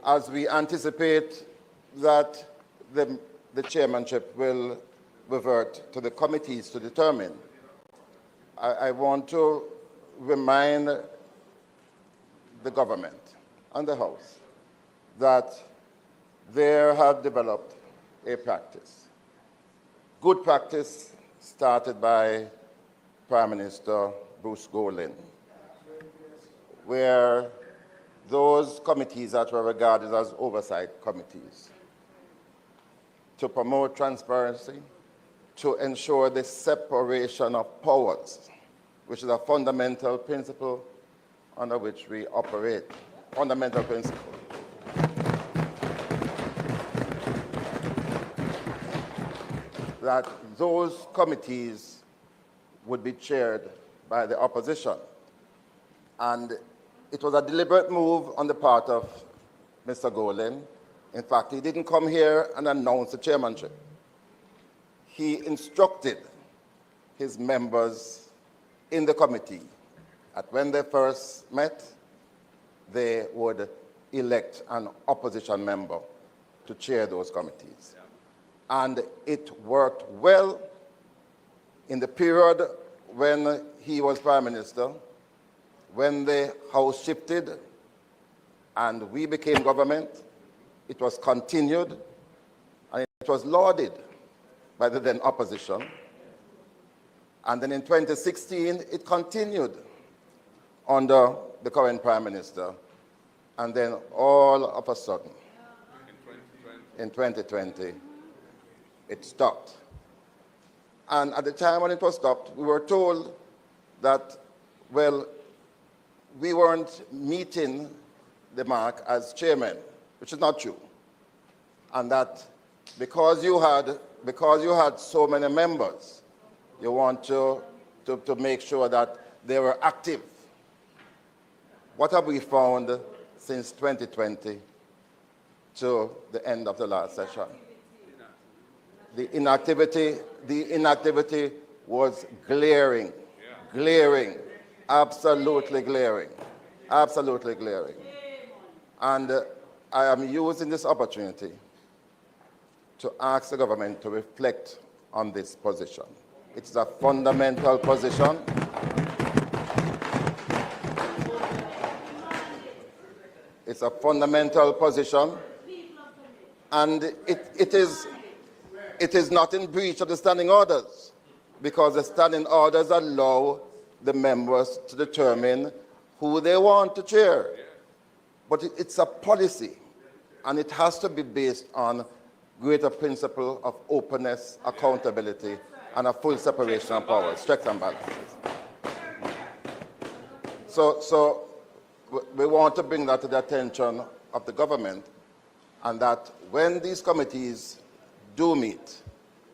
as we anticipate that the chairmanship will revert to the committees to determine, I want to remind the government and the House that there had developed a practice, good practice started by Prime Minister Bruce Golding, where those committees that were regarded as oversight committees, to promote transparency, to ensure the separation of powers, which is a fundamental principle under which we operate, fundamental principle. That those committees would be chaired by the opposition. And it was a deliberate move on the part of Mr. Golding. In fact, he didn't come here and announce the chairmanship. He instructed his members in the committee that when they first met, they would elect an opposition member to chair those committees. And it worked well in the period when he was Prime Minister, when the House shifted and we became government. It was continued and it was lauded by the then opposition. And then in 2016, it continued under the current Prime Minister. And then all of a sudden, in 2020, it stopped. And at the time when it was stopped, we were told that, well, we weren't meeting the mark as chairman, which is not true. And that because you had so many members, you want to make sure that they were active. What have we found since 2020 to the end of the last session? The inactivity was glaring, glaring, absolutely glaring. Absolutely glaring. And I am using this opportunity to ask the government to reflect on this position. It's a fundamental position. It's a fundamental position, and it is not in breach of the standing orders, because the standing orders allow the members to determine who they want to chair. But it's a policy, and it has to be based on greater principle of openness, accountability, and a full separation of powers, checks and balances. So we want to bring that to the attention of the government, and that when these committees do meet,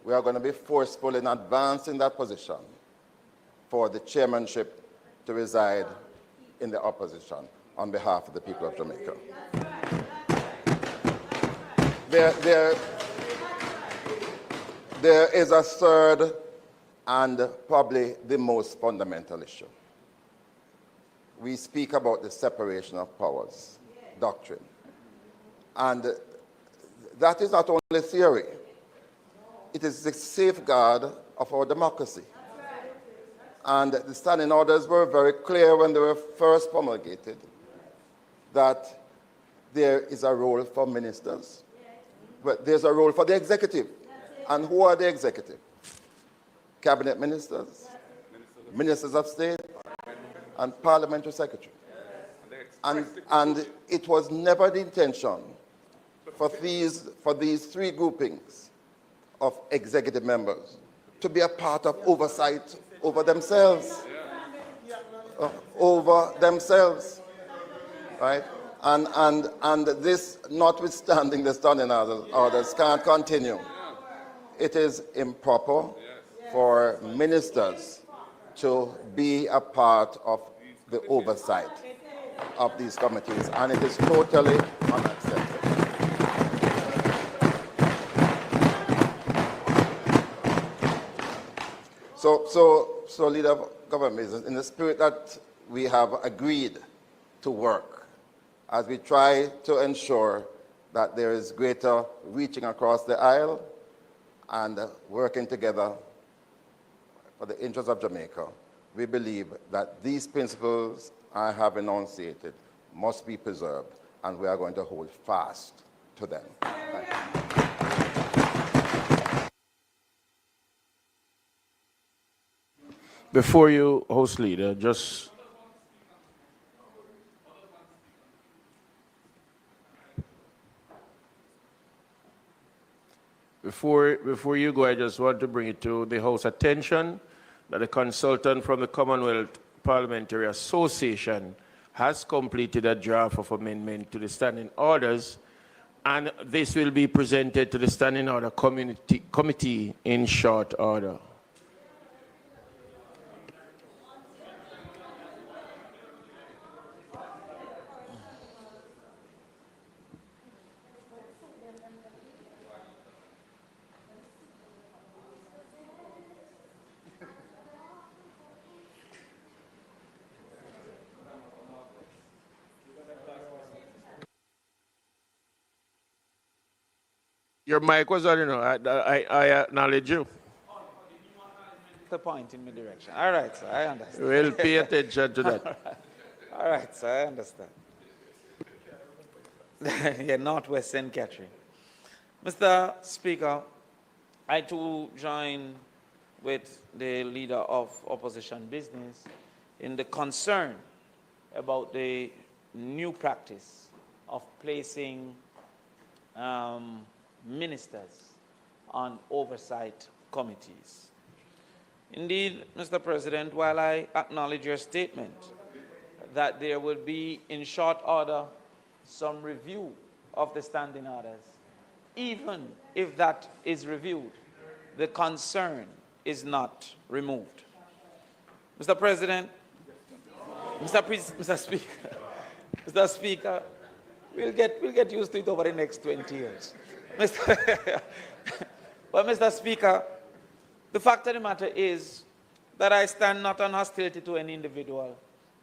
we are going to be forceful in advancing that position for the chairmanship to reside in the opposition on behalf of the people of Jamaica. There is a third and probably the most fundamental issue. We speak about the separation of powers doctrine. And that is not only theory. It is the safeguard of our democracy. And the standing orders were very clear when they were first promulgated that there is a role for ministers, but there's a role for the executive. And who are the executive? Cabinet ministers, ministers of state, and parliamentary secretary. And it was never the intention for these three groupings of executive members to be a part of oversight over themselves. Right? And this, notwithstanding the standing orders, can't continue. It is improper for ministers to be a part of the oversight of these committees, and it is totally unacceptable. So leader of government, in the spirit that we have agreed to work as we try to ensure that there is greater reaching across the aisle and working together for the interests of Jamaica, we believe that these principles I have enunciated must be preserved, and we are going to hold fast to them. Thank you. Before you, House Leader, just before you go, I just want to bring it to the House attention that the consultant from the Commonwealth Parliamentary Association has completed a draft of amendment to the standing orders, and this will be presented to the Standing Order Committee in short order. Your mic was on, you know. I acknowledge you. The point in my direction. All right, sir, I understand. We'll pay attention to that. All right, sir, I understand. Yeah, Northwest St. Catherine. Mr. Speaker, I too join with the leader of opposition business in the concern about the new practice of placing ministers on oversight committees. Indeed, Mr. President, while I acknowledge your statement that there will be, in short order, some review of the standing orders, even if that is reviewed, the concern is not removed. Mr. President, Mr. Speaker, we'll get used to it over the next 20 years. But Mr. Speaker, the fact of the matter is that I stand not on hostility to any individual,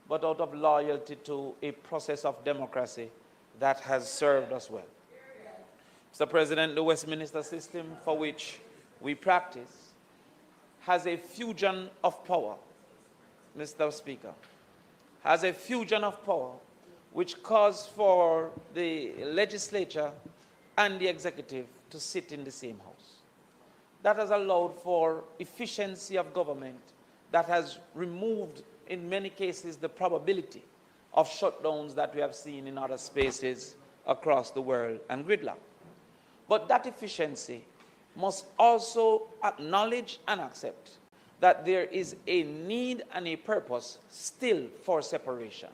but out of loyalty to a process of democracy that has served us well. Mr. President, the Westminster system for which we practice has a fusion of power, Mr. Speaker, has a fusion of power which calls for the legislature and the executive to sit in the same house. That has allowed for efficiency of government, that has removed, in many cases, the probability of shutdowns that we have seen in other spaces across the world and gridlock. But that efficiency must also acknowledge and accept that there is a need and a purpose still for separation.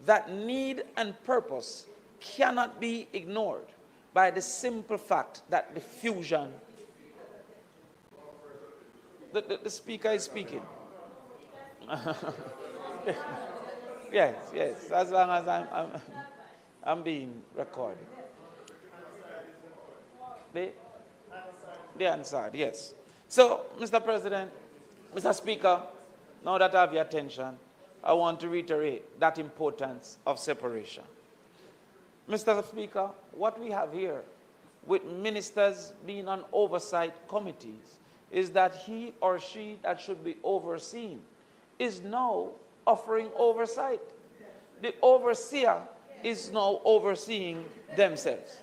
That need and purpose cannot be ignored by the simple fact that the fusion. The speaker is speaking. Yes, as long as I'm being recorded. They answered, yes. So, Mr. President, Mr. Speaker, now that I have your attention, I want to reiterate that importance of separation. Mr. Speaker, what we have here with ministers being on oversight committees is that he or she that should be overseen is now offering oversight. The overseer is now overseeing themselves.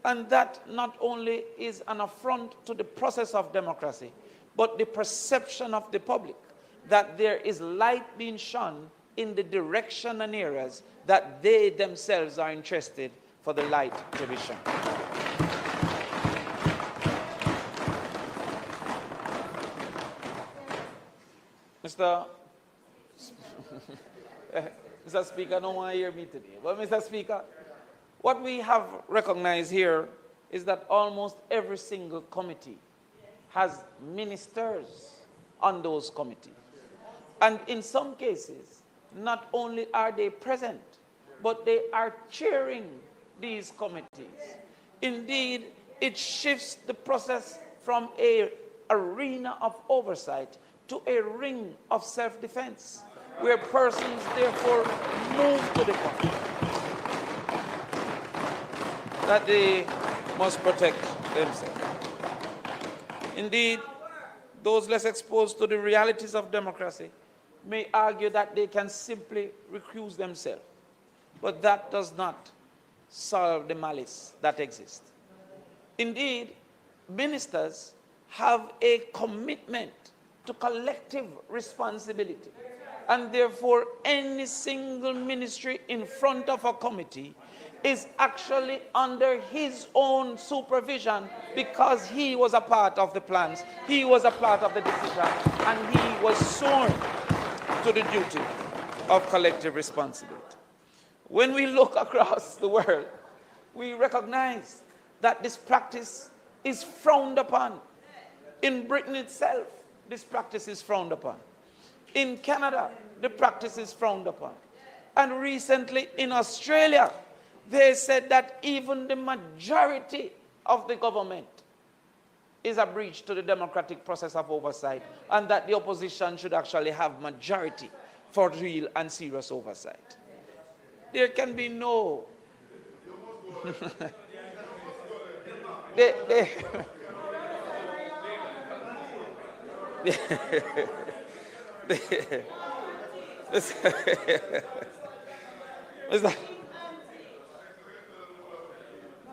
And that not only is an affront to the process of democracy, but the perception of the public that there is light being shone in the direction and areas that they themselves are interested for the light to be shone. Mr. Speaker, no one hear me today. But Mr. Speaker, what we have recognized here is that almost every single committee has ministers on those committees. And in some cases, not only are they present, but they are chairing these committees. Indeed, it shifts the process from an arena of oversight to a ring of self-defense, where persons therefore move to the point that they must protect themselves. Indeed, those less exposed to the realities of democracy may argue that they can simply recuse themselves, but that does not solve the malice that exists. Indeed, ministers have a commitment to collective responsibility, and therefore any single ministry in front of a committee is actually under his own supervision because he was a part of the plans, he was a part of the decision, and he was sworn to the duty of collective responsibility. When we look across the world, we recognize that this practice is frowned upon. In Britain itself, this practice is frowned upon. In Canada, the practice is frowned upon. And recently in Australia, they said that even the majority of the government is a breach to the democratic process of oversight, and that the opposition should actually have majority for real and serious oversight. There can be no...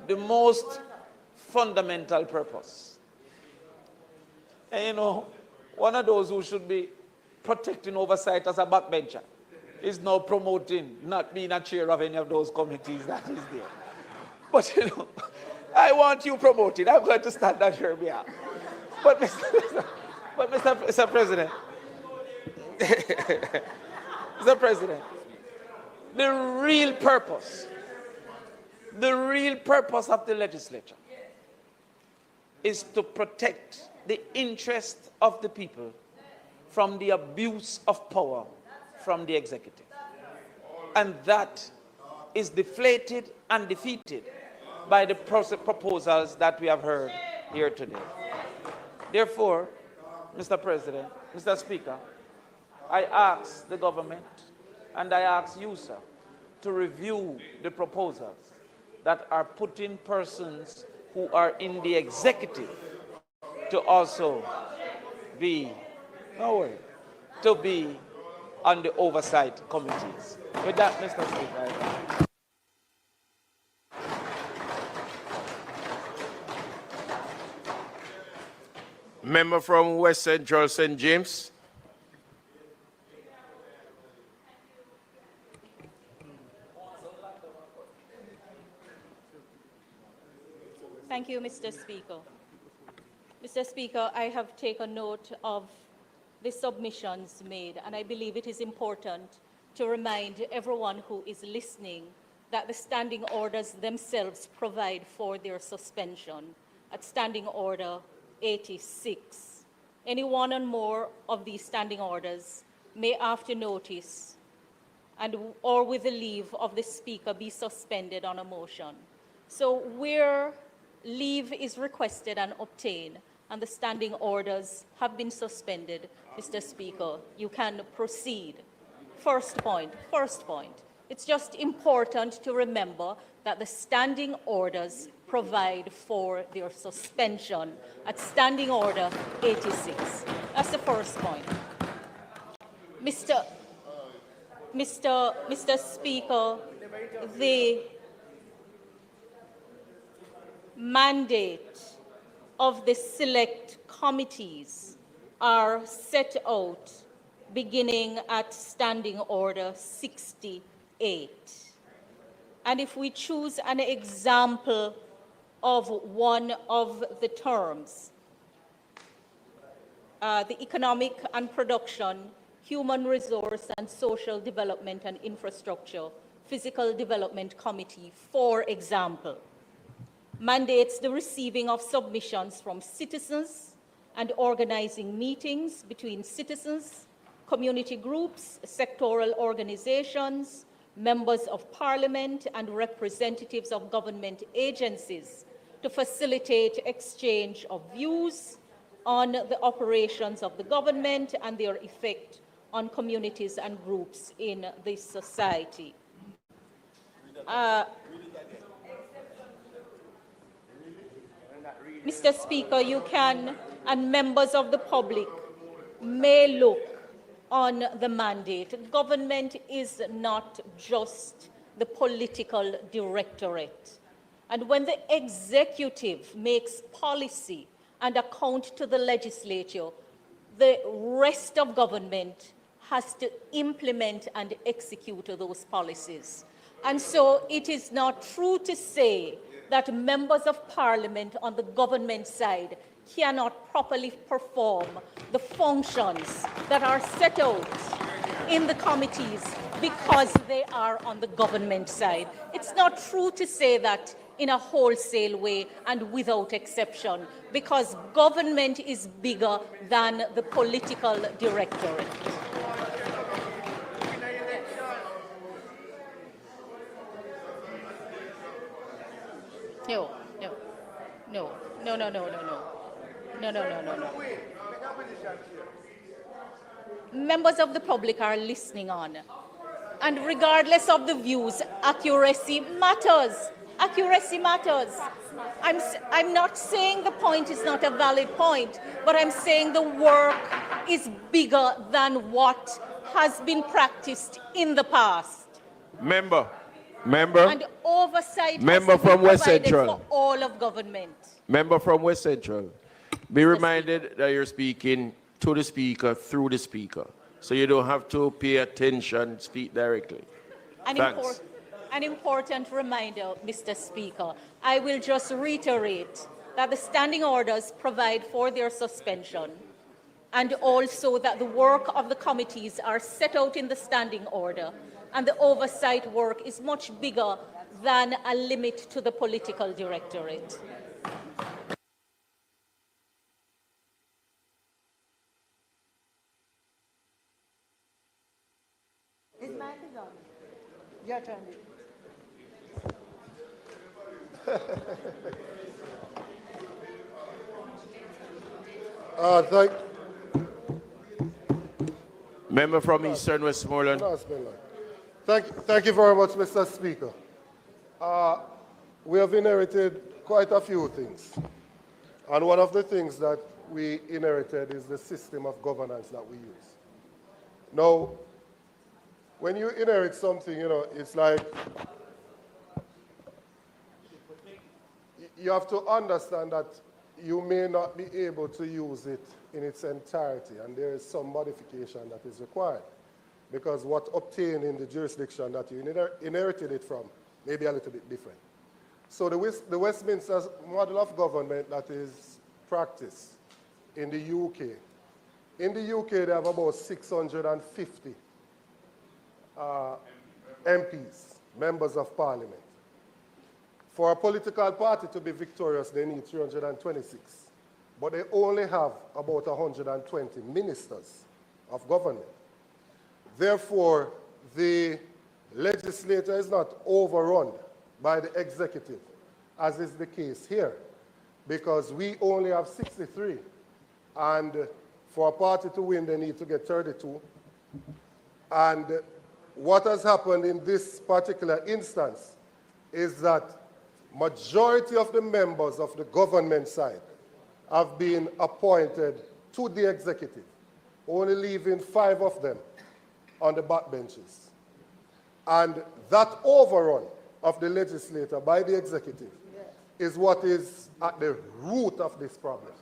The most fundamental purpose. And you know, one of those who should be protecting oversight as a backbencher is now promoting not being a chair of any of those committees that is there. But you know, I want you promoted. I'm going to stand on your behalf. But Mr. President, Mr. President, the real purpose of the legislature is to protect the interest of the people from the abuse of power from the executive. And that is deflated and defeated by the proposals that we have heard here today. Therefore, Mr. President, Mr. Speaker, I ask the government And I ask you, sir, to review the proposals that are putting persons who are in the executive to also be, to be on the oversight committees. With that, Mr. Speaker, Member from West Central St. James. Thank you, Mr. Speaker. Mr. Speaker, I have taken note of the submissions made, and I believe it is important to remind everyone who is listening that the standing orders themselves provide for their suspension at Standing Order 86. Any one or more of these standing orders may, after notice or with the leave of the Speaker, be suspended on a motion. So where leave is requested and obtained and the standing orders have been suspended, Mr. Speaker, you can proceed. First point. It's just important to remember that the standing orders provide for their suspension at Standing Order 86. That's the first point. Mr. Speaker, the mandate of the select committees are set out beginning at Standing Order 68. And if we choose an example of one of the terms, the Economic and Production, Human Resource and Social Development and Infrastructure, Physical Development Committee, for example, mandates the receiving of submissions from citizens and organizing meetings between citizens, community groups, sectoral organizations, members of parliament, and representatives of government agencies to facilitate exchange of views on the operations of the government and their effect on communities and groups in the society. Mr. Speaker, you can, and members of the public may look on the mandate. Government is not just the political directorate. And when the executive makes policy and account to the legislature, the rest of government has to implement and execute those policies. And so it is not true to say that members of parliament on the government side cannot properly perform the functions that are set out in the committees because they are on the government side. It's not true to say that in a wholesale way and without exception, because government is bigger than the political directorate. No. Members of the public are listening on. And regardless of the views, accuracy matters. Accuracy matters. I'm not saying the point is not a valid point, but I'm saying the work is bigger than what has been practiced in the past. Member. And oversight Member has to be from West provided Central. for all of government. Member from West Central. Be reminded that you're speaking to the speaker through the speaker. So you don't have to pay attention, speak directly. An important reminder, Mr. Speaker. I will just reiterate that the standing orders provide for their suspension, and also that the work of the committees are set out in the standing order, and the oversight work is much bigger than a limit to the political directorate. His mic is on. Your turn. Member from Eastern Westmoreland. Thank you very much, Mr. Speaker. We have inherited quite a few things. And one of the things that we inherited is the system of governance that we use. Now, when you inherit something, it's like you have to understand that you may not be able to use it in its entirety, and there is some modification that is required, because what obtained in the jurisdiction that you inherited it from may be a little bit different. So the Westminster model of government that is practiced in the UK, they have about 650 MPs, members of parliament. For a political party to be victorious, they need 326. But they only have about 120 ministers of government. Therefore, the legislature is not overrun by the executive, as is the case here, because we only have 63. And for a party to win, they need to get 32. And what has happened in this particular instance is that majority of the members of the government side have been appointed to the executive, only leaving 5 of them on the backbenches. And that overrun of the legislature by the executive is what is at the root of this problem.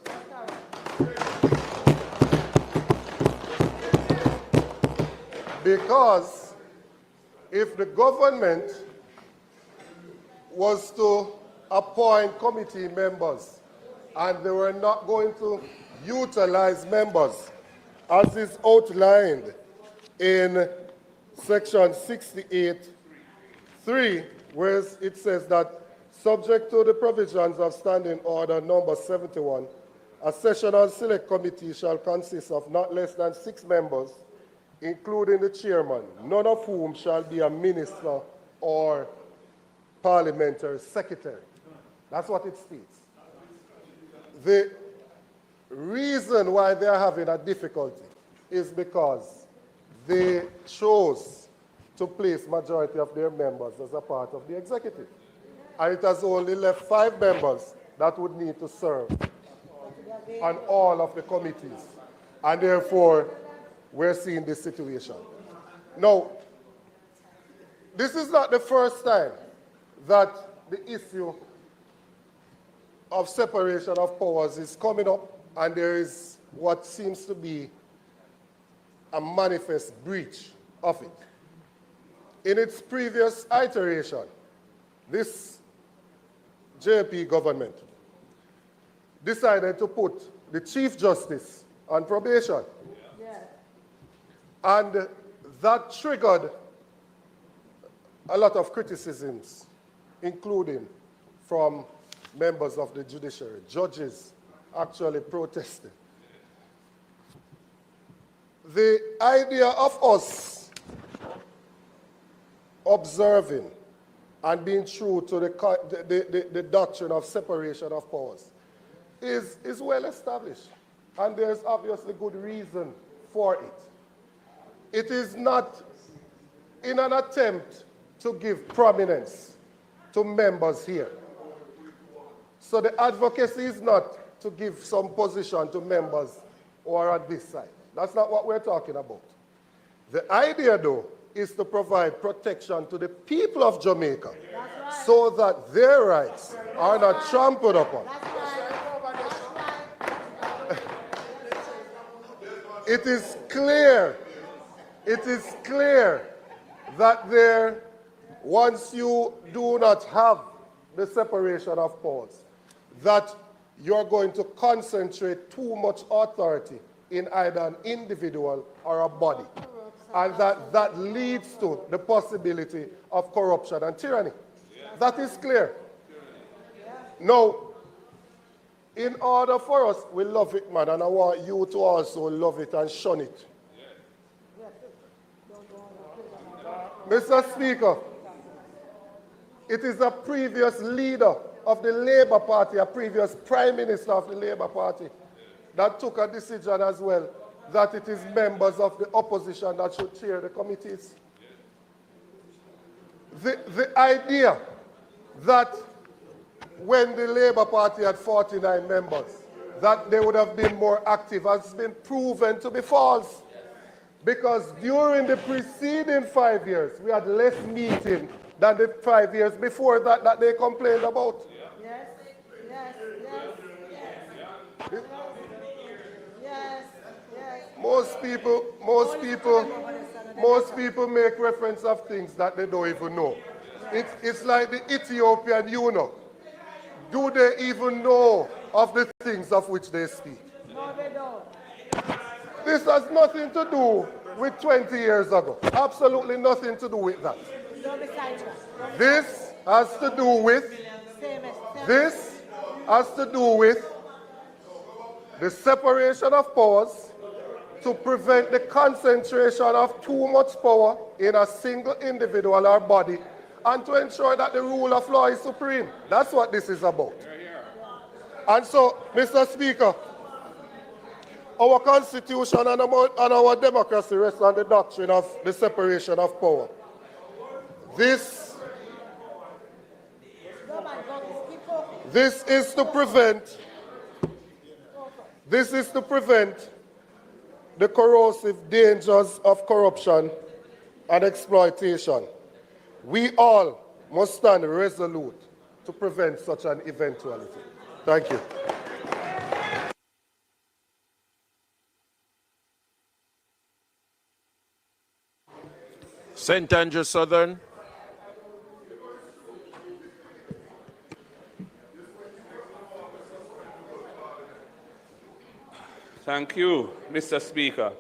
Because if the government was to appoint committee members and they were not going to utilize members, as is outlined in section 68(3), where it says that subject to the provisions of Standing Order number 71, a sessional select committee shall consist of not less than 6 members, including the chairman, none of whom shall be a minister or parliamentary secretary. That's what it states. The reason why they are having a difficulty is because they chose to place majority of their members as a part of the executive. And it has only left 5 members that would need to serve on all of the committees. And therefore, we're seeing this situation. Now, this is not the first time that the issue of separation of powers is coming up, and there is what seems to be a manifest breach of it. In its previous iteration, this JP government decided to put the Chief Justice on probation. And that triggered a lot of criticisms, including from members of the judiciary. Judges actually protested. The idea of us observing and being true to the doctrine of separation of powers is well established. And there's obviously good reason for it. It is not in an attempt to give prominence to members here. So the advocacy is not to give some position to members who are on this side. That's not what we're talking about. The idea, though, is to provide protection to the people of Jamaica so that their rights are not trampled upon. It is clear that once you do not have the separation of powers, that you're going to concentrate too much authority in either an individual or a body. And that leads to the possibility of corruption and tyranny. That is clear. Now, in order for us, we love it, man, and I want you to also love it and shun it. Mr. Speaker, it is a previous leader of the Labour Party, a previous Prime Minister of the Labour Party, that took a decision as well that it is members of the opposition that should chair the committees. the idea that when the Labour Party had 49 members, that they would have been more active has been proven to be false. Because during the preceding 5 years, we had less meeting than the 5 years before that they complained about. Yes, yes, yes, yes, yes. Most people make reference of things that they don't even know. It's like the Ethiopian eunuch. Do they even know of the things of which they speak? No, they don't. This has nothing to do with 20 years ago. Absolutely nothing to do with that. Don't be sidetracked. This has to do with the separation of powers to prevent the concentration of too much power in a single individual or body, and to ensure that the rule of law is supreme. That's what this is about. And so, Mr. Speaker, our Constitution and our democracy rests on the doctrine of the separation of power. This is to prevent the corrosive dangers of corruption and exploitation. We all must stand resolute to prevent such an eventuality. Thank you. St. Andrew Southern. Thank you, Mr. Speaker.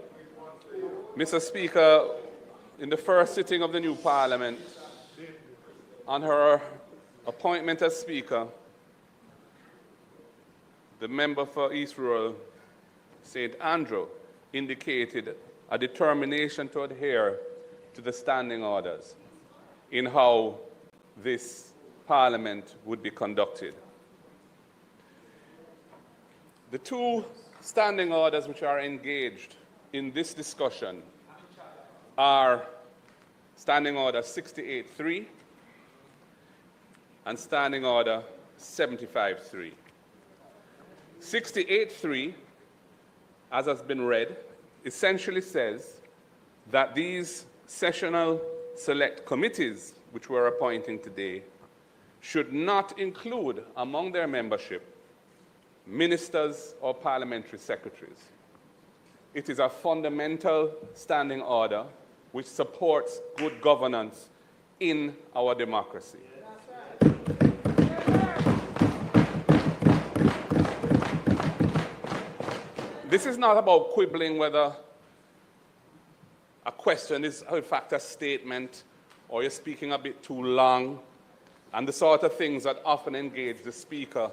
Mr. Speaker, in the first sitting of the new Parliament, on her appointment as Speaker, the member for East Rural, St. Andrew, indicated a determination to adhere to the standing orders in how this Parliament would be conducted. The two standing orders which are engaged in this discussion are Standing Order 68.3 and Standing Order 75.3. 68.3, as has been read, essentially says that these sessional select committees, which we're appointing today, should not include among their membership ministers or parliamentary secretaries. It is a fundamental standing order which supports good governance in our democracy. This is not about quibbling whether a question is, in fact, a statement, or you're speaking a bit too long, and the sort of things that often engage the Speaker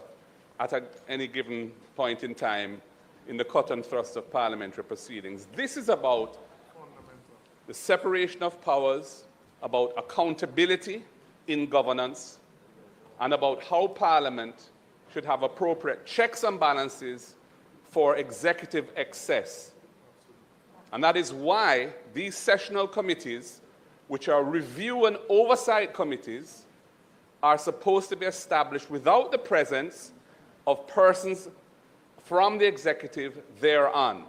at any given point in time in the cut and thrust of parliamentary proceedings. This is about the separation of powers, about accountability in governance, and about how Parliament should have appropriate checks and balances for executive excess. And that is why these sessional committees, which are review and oversight committees, are supposed to be established without the presence of persons from the executive thereon.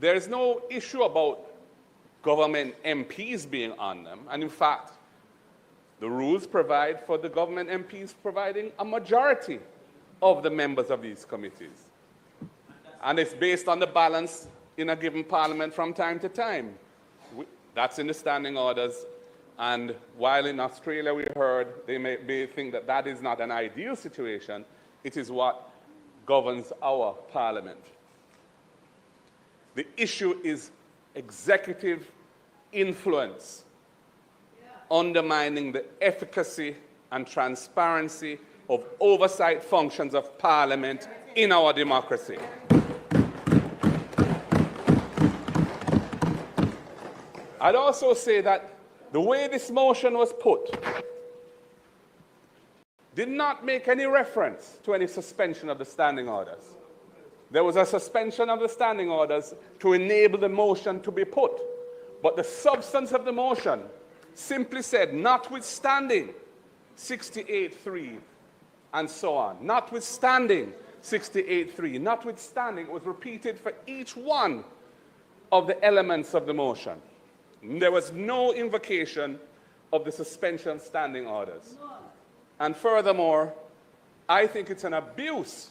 There is no issue about government MPs being on them, and in fact, the rules provide for the government MPs providing a majority of the members of these committees. And it's based on the balance in a given parliament from time to time. That's in the standing orders. And while in Australia we heard they may think that that is not an ideal situation, it is what governs our parliament. The issue is executive influence, undermining the efficacy and transparency of oversight functions of parliament in our democracy. I'd also say that the way this motion was put did not make any reference to any suspension of the standing orders. There was a suspension of the standing orders to enable the motion to be put. But the substance of the motion simply said, notwithstanding 68.3 and so on. Notwithstanding 68.3, notwithstanding, it was repeated for each one of the elements of the motion. There was no invocation of the suspension standing orders. And furthermore, I think it's an abuse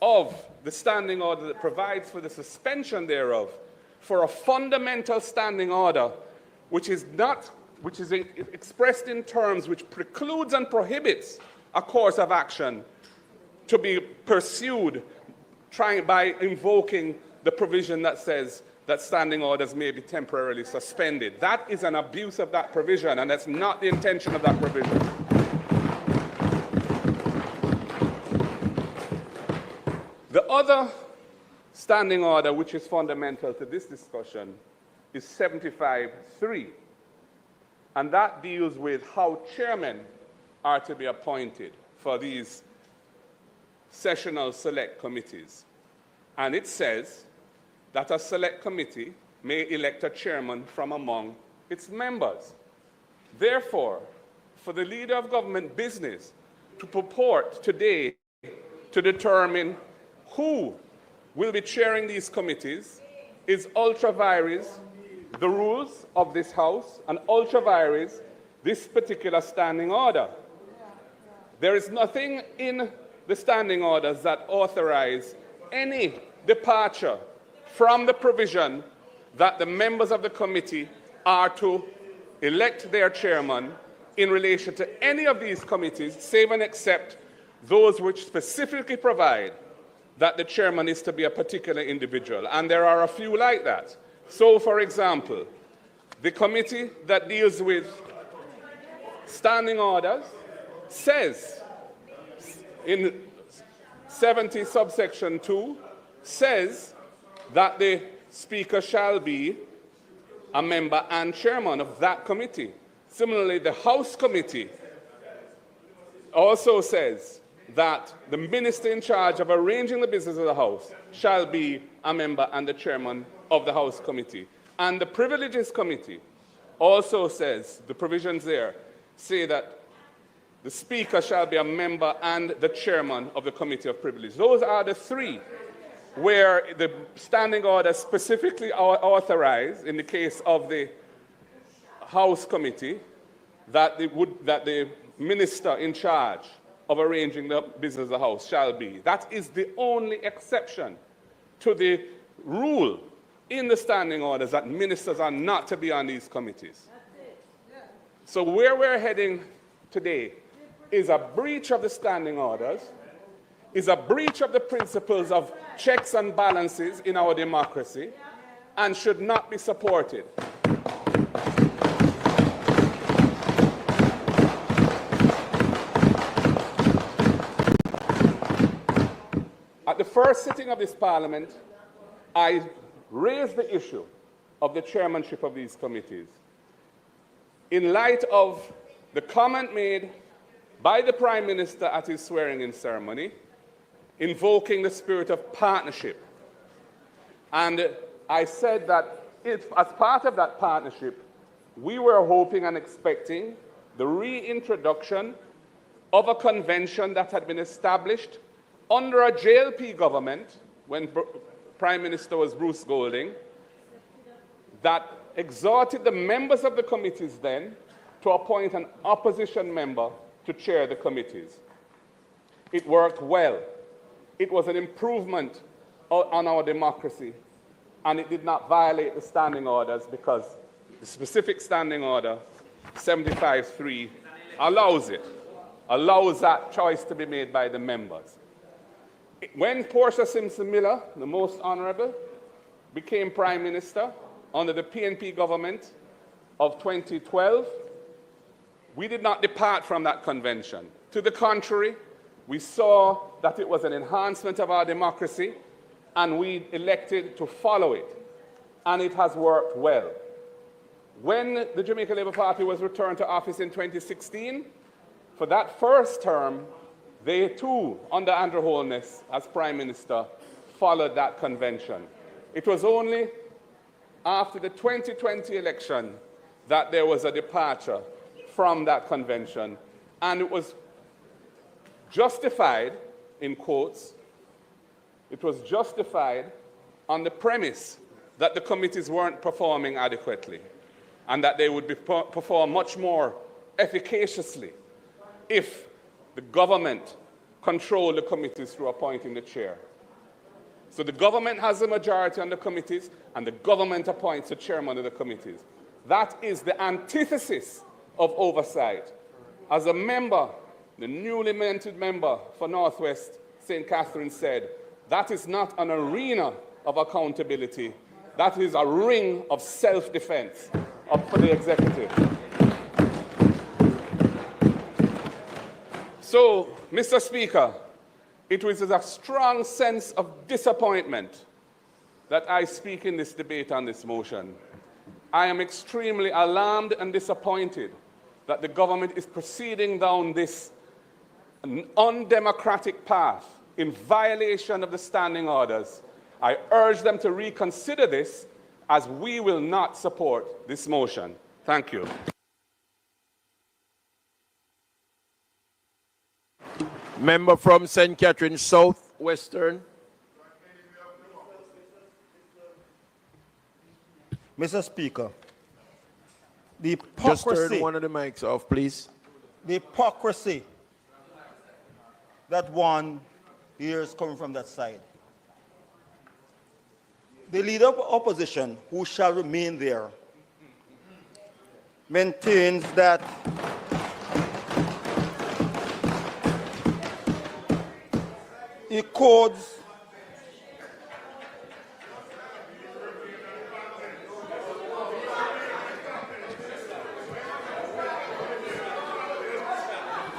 of the standing order that provides for the suspension thereof for a fundamental standing order which is expressed in terms which precludes and prohibits a course of action to be pursued by invoking the provision that says that standing orders may be temporarily suspended. That is an abuse of that provision, and that's not the intention of that provision. The other standing order which is fundamental to this discussion is 75.3, and that deals with how chairmen are to be appointed for these sessional select committees. And it says that a select committee may elect a chairman from among its members. Therefore, for the leader of government business to purport today to determine who will be chairing these committees is ultra vires the rules of this House and ultra vires this particular standing order. There is nothing in the standing orders that authorize any departure from the provision that the members of the committee are to elect their chairman in relation to any of these committees, save and except those which specifically provide that the chairman is to be a particular individual. And there are a few like that. So, for example, the committee that deals with standing orders says in 70 subsection 2 says that the Speaker shall be a member and chairman of that committee. Similarly, the House committee also says that the minister in charge of arranging the business of the House shall be a member and the chairman of the House committee. And the Privileges Committee also says, the provisions there say that the Speaker shall be a member and the chairman of the Committee of Privilege. Those are the three where the standing order specifically authorized, in the case of the House committee, that the minister in charge of arranging the business of the House shall be. That is the only exception to the rule in the standing orders that ministers are not to be on these committees. So where we're heading today is a breach of the standing orders, is a breach of the principles of checks and balances in our democracy, and should not be supported. At the first sitting of this Parliament, I raised the issue of the chairmanship of these committees in light of the comment made by the Prime Minister at his swearing-in ceremony, invoking the spirit of partnership. And I said that if, as part of that partnership, we were hoping and expecting the reintroduction of a convention that had been established under a JLP government when Prime Minister was Bruce Golding, that exhorted the members of the committees then to appoint an opposition member to chair the committees. It worked well. It was an improvement on our democracy, and it did not violate the standing orders because the specific standing order, 75.3, allows that choice to be made by the members. When Portia Simpson Miller, the most honorable, became Prime Minister under the PNP government of 2012, we did not depart from that convention. To the contrary, we saw that it was an enhancement of our democracy, and we elected to follow it. And it has worked well. When the Jamaica Labour Party was returned to office in 2016, for that first term, they too, under Andrew Holness as Prime Minister, followed that convention. It was only after the 2020 election that there was a departure from that convention, and it was justified, in quotes, it was justified on the premise that the committees weren't performing adequately and that they would perform much more efficaciously if the government controlled the committees through appointing the chair. So the government has a majority on the committees, and the government appoints the chairman of the committees. That is the antithesis of oversight. As a member, the newly minted member for Northwest St. Catherine said, that is not an arena of accountability. That is a ring of self-defense for the executive. So, Mr. Speaker, it was with a strong sense of disappointment that I speak in this debate on this motion. I am extremely alarmed and disappointed that the government is proceeding down this undemocratic path in violation of the standing orders. I urge them to reconsider this, as we will not support this motion. Thank you. Member from St. Catherine South Western. Mr. Speaker, the Just turn hypocrisy, one of the mics off, please. the hypocrisy that one hears coming from that side. The leader of opposition, who shall remain there, maintains that he codes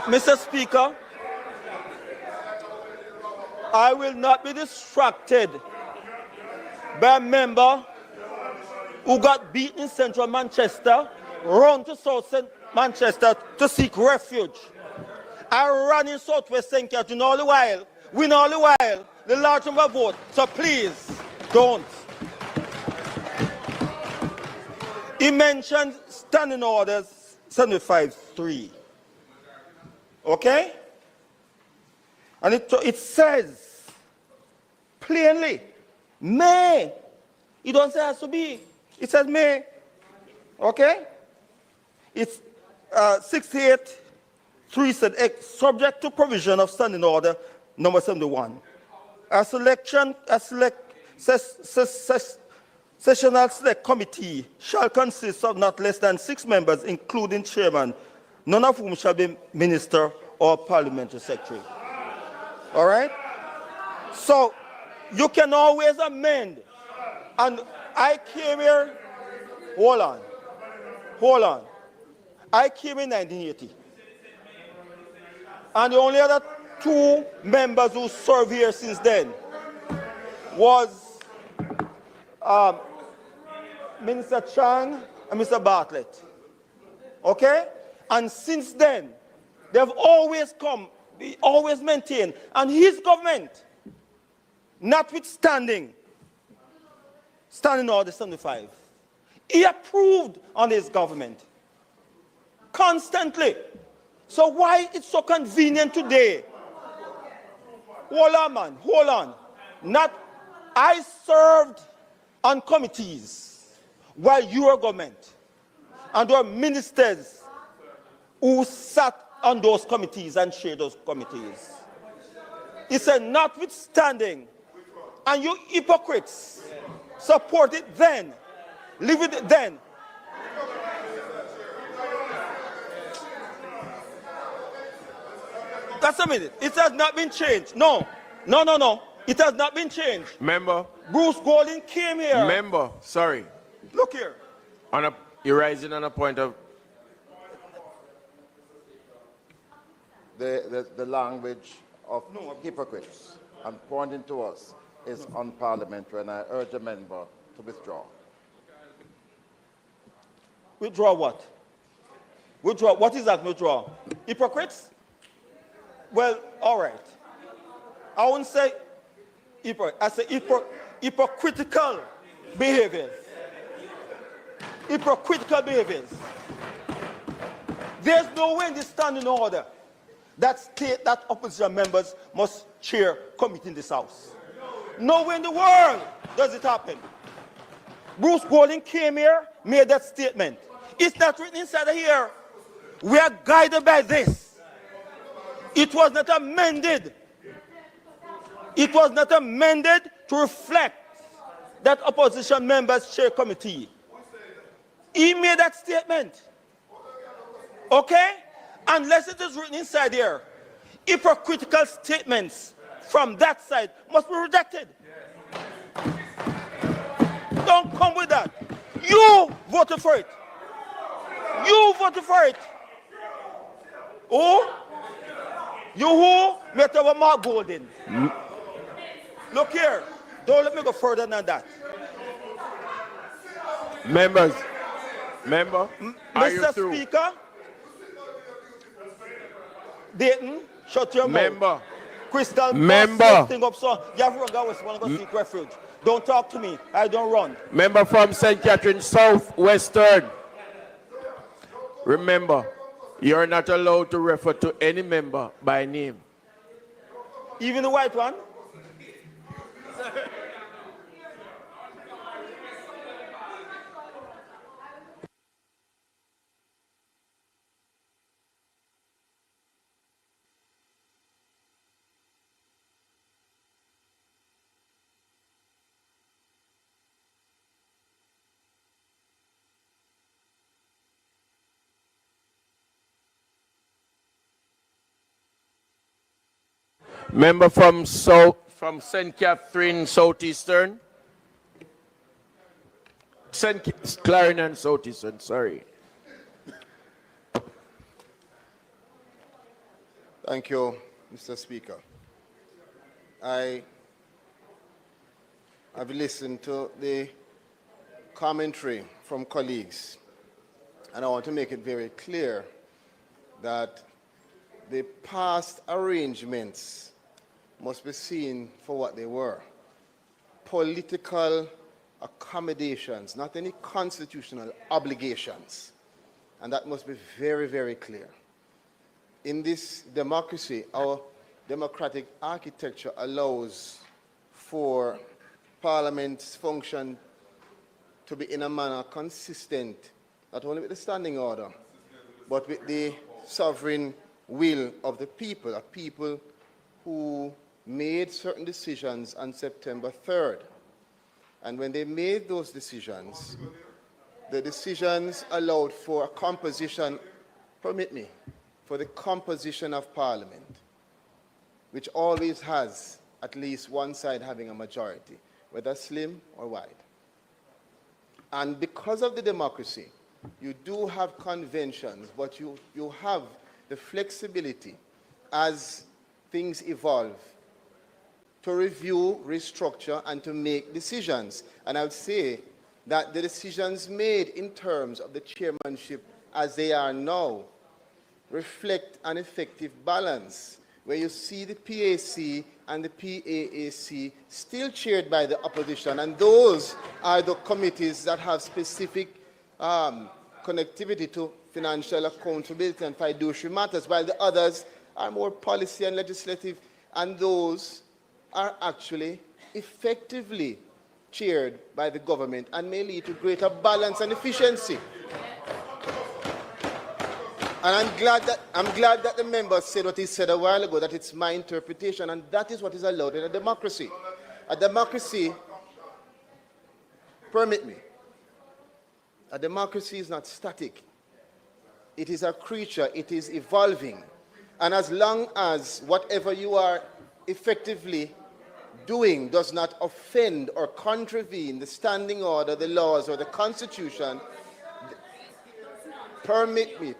Mr. Speaker, I will not be distracted by a member who got beaten in central Manchester, run to south Manchester to seek refuge. I ran in southwest St. Catherine all the while, win all the while, the large number of votes. So please, don't. He mentioned standing orders 75-3. Okay? And it says plainly, may. It don't say it has to be. It says may. Okay? It's 68-3 said, subject to provision of standing order number 71. A sessional select committee shall consist of not less than 6 members, including chairman, none of whom shall be minister or parliamentary secretary. All right? So you can always amend. And I came here, hold on. I came in 1980. And the only other 2 members who served here since then was Minister Chang and Mr. Bartlett. Okay? And since then, they've always come, they always maintained, and his government, notwithstanding Standing Order 75, he approved on his government constantly. So why it's so convenient today? Hold on, man, hold on. I served on committees while you were government, and there were ministers who sat on those committees and chaired those committees. He said, notwithstanding, and you hypocrites support it then, leave it then. That's a minute. It has not been changed. No. It has not been changed. Member. Bruce Golding came here. Member, sorry. Look here. You're rising on a point of... The language of hypocrites and pointing to us is unparliamentary, and I urge a member to withdraw. Withdraw what? Withdraw. What is that withdraw? Hypocrites? Well, all right. I wouldn't say hypocrite. I say hypocritical behavior. hypocritical behaviors. There's no way in the standing order that state that opposition members must chair committee in this house. Nowhere in the world does it happen. Bruce Golding came here, made that statement. It's not written inside of here. We are guided by this. It was not amended. It was not amended to reflect that opposition members chair committee. He made that statement. Okay? Unless it is written inside here, hypocritical statements from that side must be rejected. Don't come with that. You voted for it. You voted for it. Who? You who? Met over Mark Golden. Look here. Don't let me go further than that. Members. Are you Mr. through? Speaker, Dayton, shut your mouth. Crystal, Member. thing up, so you have run go west, want to go seek refuge. Don't talk to me. I don't run. Member from St. Catherine South Western. Remember, you're not allowed to refer to any member by name. Even the white one? Member from St. Catherine Southeastern. St. Clarendon Southeastern, sorry. Thank you, Mr. Speaker. I've listened to the commentary from colleagues, and I want to make it very clear that the past arrangements must be seen for what they were. Political accommodations, not any constitutional obligations. And that must be very, very clear. In this democracy, our democratic architecture allows for Parliament's function to be in a manner consistent, not only with the standing order, but with the sovereign will of the people, a people who made certain decisions on September 3rd. And when they made those decisions, the decisions allowed for a composition, permit me, for the composition of Parliament, which always has at least one side having a majority, whether slim or wide. And because of the democracy, you do have conventions, but you have the flexibility as things evolve to review, restructure, and to make decisions. And I would say that the decisions made in terms of the chairmanship as they are now reflect an effective balance, where you see the PAC and the PAAC still chaired by the opposition, and those are the committees that have specific connectivity to financial accountability and fiduciary matters, while the others are more policy and legislative, and those are actually effectively chaired by the government and may lead to greater balance and efficiency. And I'm glad that the members said what he said a while ago, that it's my interpretation, and that is what is allowed in a democracy. A democracy, permit me, a democracy is not static. It is a creature, it is evolving. And as long as whatever you are effectively doing does not offend or contravene the standing order, the laws, or the Constitution, permit me.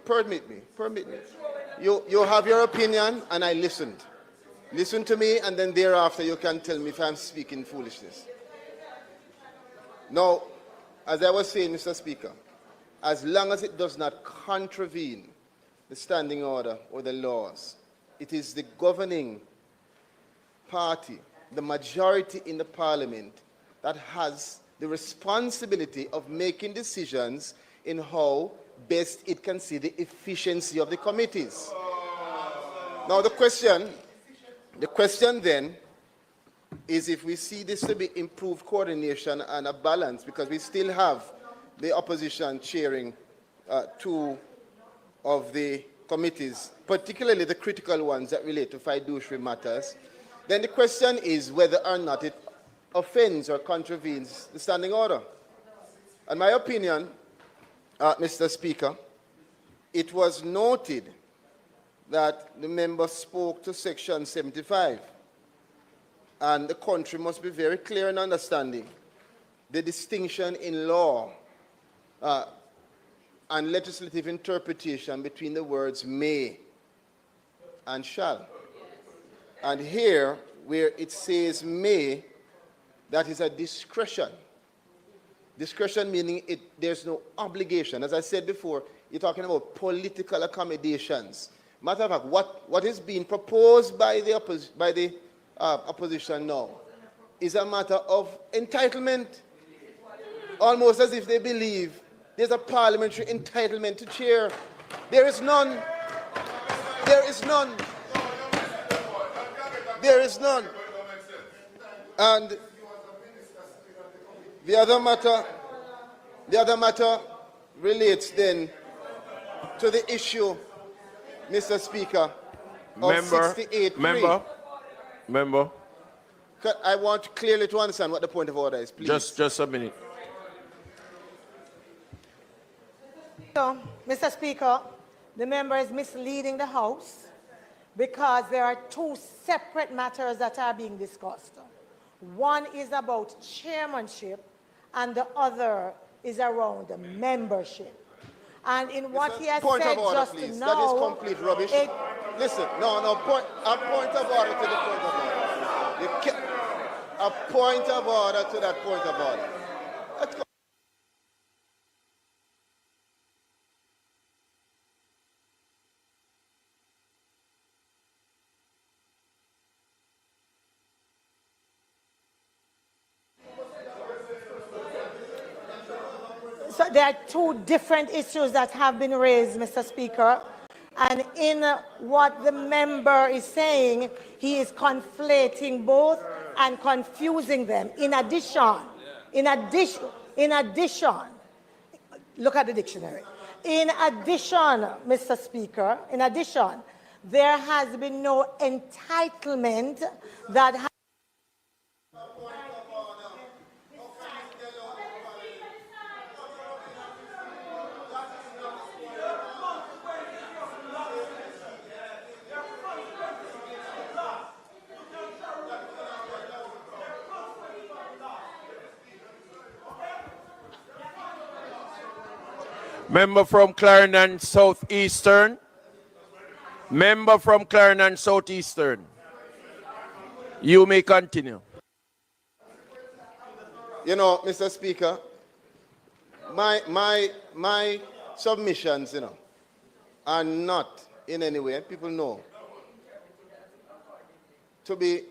You have your opinion, and I listened. Listen to me, and then thereafter you can tell me if I'm speaking foolishness. Now, as I was saying, Mr. Speaker, as long as it does not contravene the standing order or the laws, it is the governing party, the majority in the Parliament, that has the responsibility of making decisions in how best it can see the efficiency of the committees. Now the question then is if we see this to be improved coordination and a balance, because we still have the opposition chairing two of the committees, particularly the critical ones that relate to fiduciary matters, then the question is whether or not it offends or contravenes the standing order. In my opinion, Mr. Speaker, it was noted that the member spoke to Section 75, and the country must be very clear in understanding the distinction in law and legislative interpretation between the words may and shall. And here, where it says may, that is a discretion. Discretion meaning there's no obligation. As I said before, you're talking about political accommodations. Matter of fact, what is being proposed by the opposition now is a matter of entitlement, almost as if they believe there's a parliamentary entitlement to chair. There is none. There is none. There is none. And the other matter relates then to the issue, Mr. Speaker, of 68.3. Member. I want clearly to understand what the point of order is, please. Just a minute. So, Mr. Speaker, the member is misleading the House because there are two separate matters that are being discussed. One is about chairmanship and the other is around the membership. And in what he has point said of order, just please. now... That is complete rubbish. Listen, a point of order to the point of order. A point of order to that point of order. So there are two different issues that have been raised, Mr. Speaker. And in what the member is saying, he is conflating both and confusing them. In addition, look at the dictionary. In addition, Mr. Speaker, there has been no entitlement that has Member from Clarendon Southeastern. Member from Clarendon Southeastern. You may continue. You know, Mr. Speaker, my submissions, are not in any way, people know, to be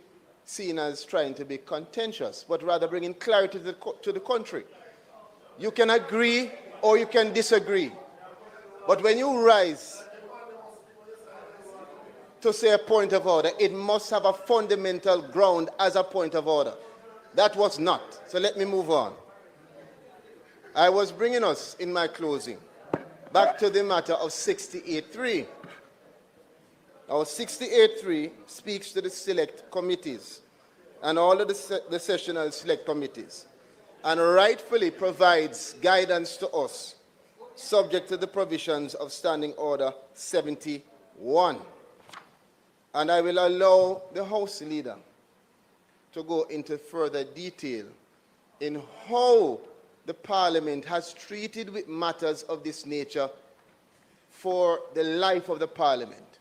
seen as trying to be contentious, but rather bringing clarity to the country. You can agree or you can disagree. But when you rise to say a point of order, it must have a fundamental ground as a point of order. That was not. So let me move on. I was bringing us, in my closing, back to the matter of 68.3. Our 68.3 speaks to the select committees and all of the sessional select committees, and rightfully provides guidance to us, subject to the provisions of Standing Order 71. And I will allow the House Leader to go into further detail in how the Parliament has treated with matters of this nature for the life of the Parliament,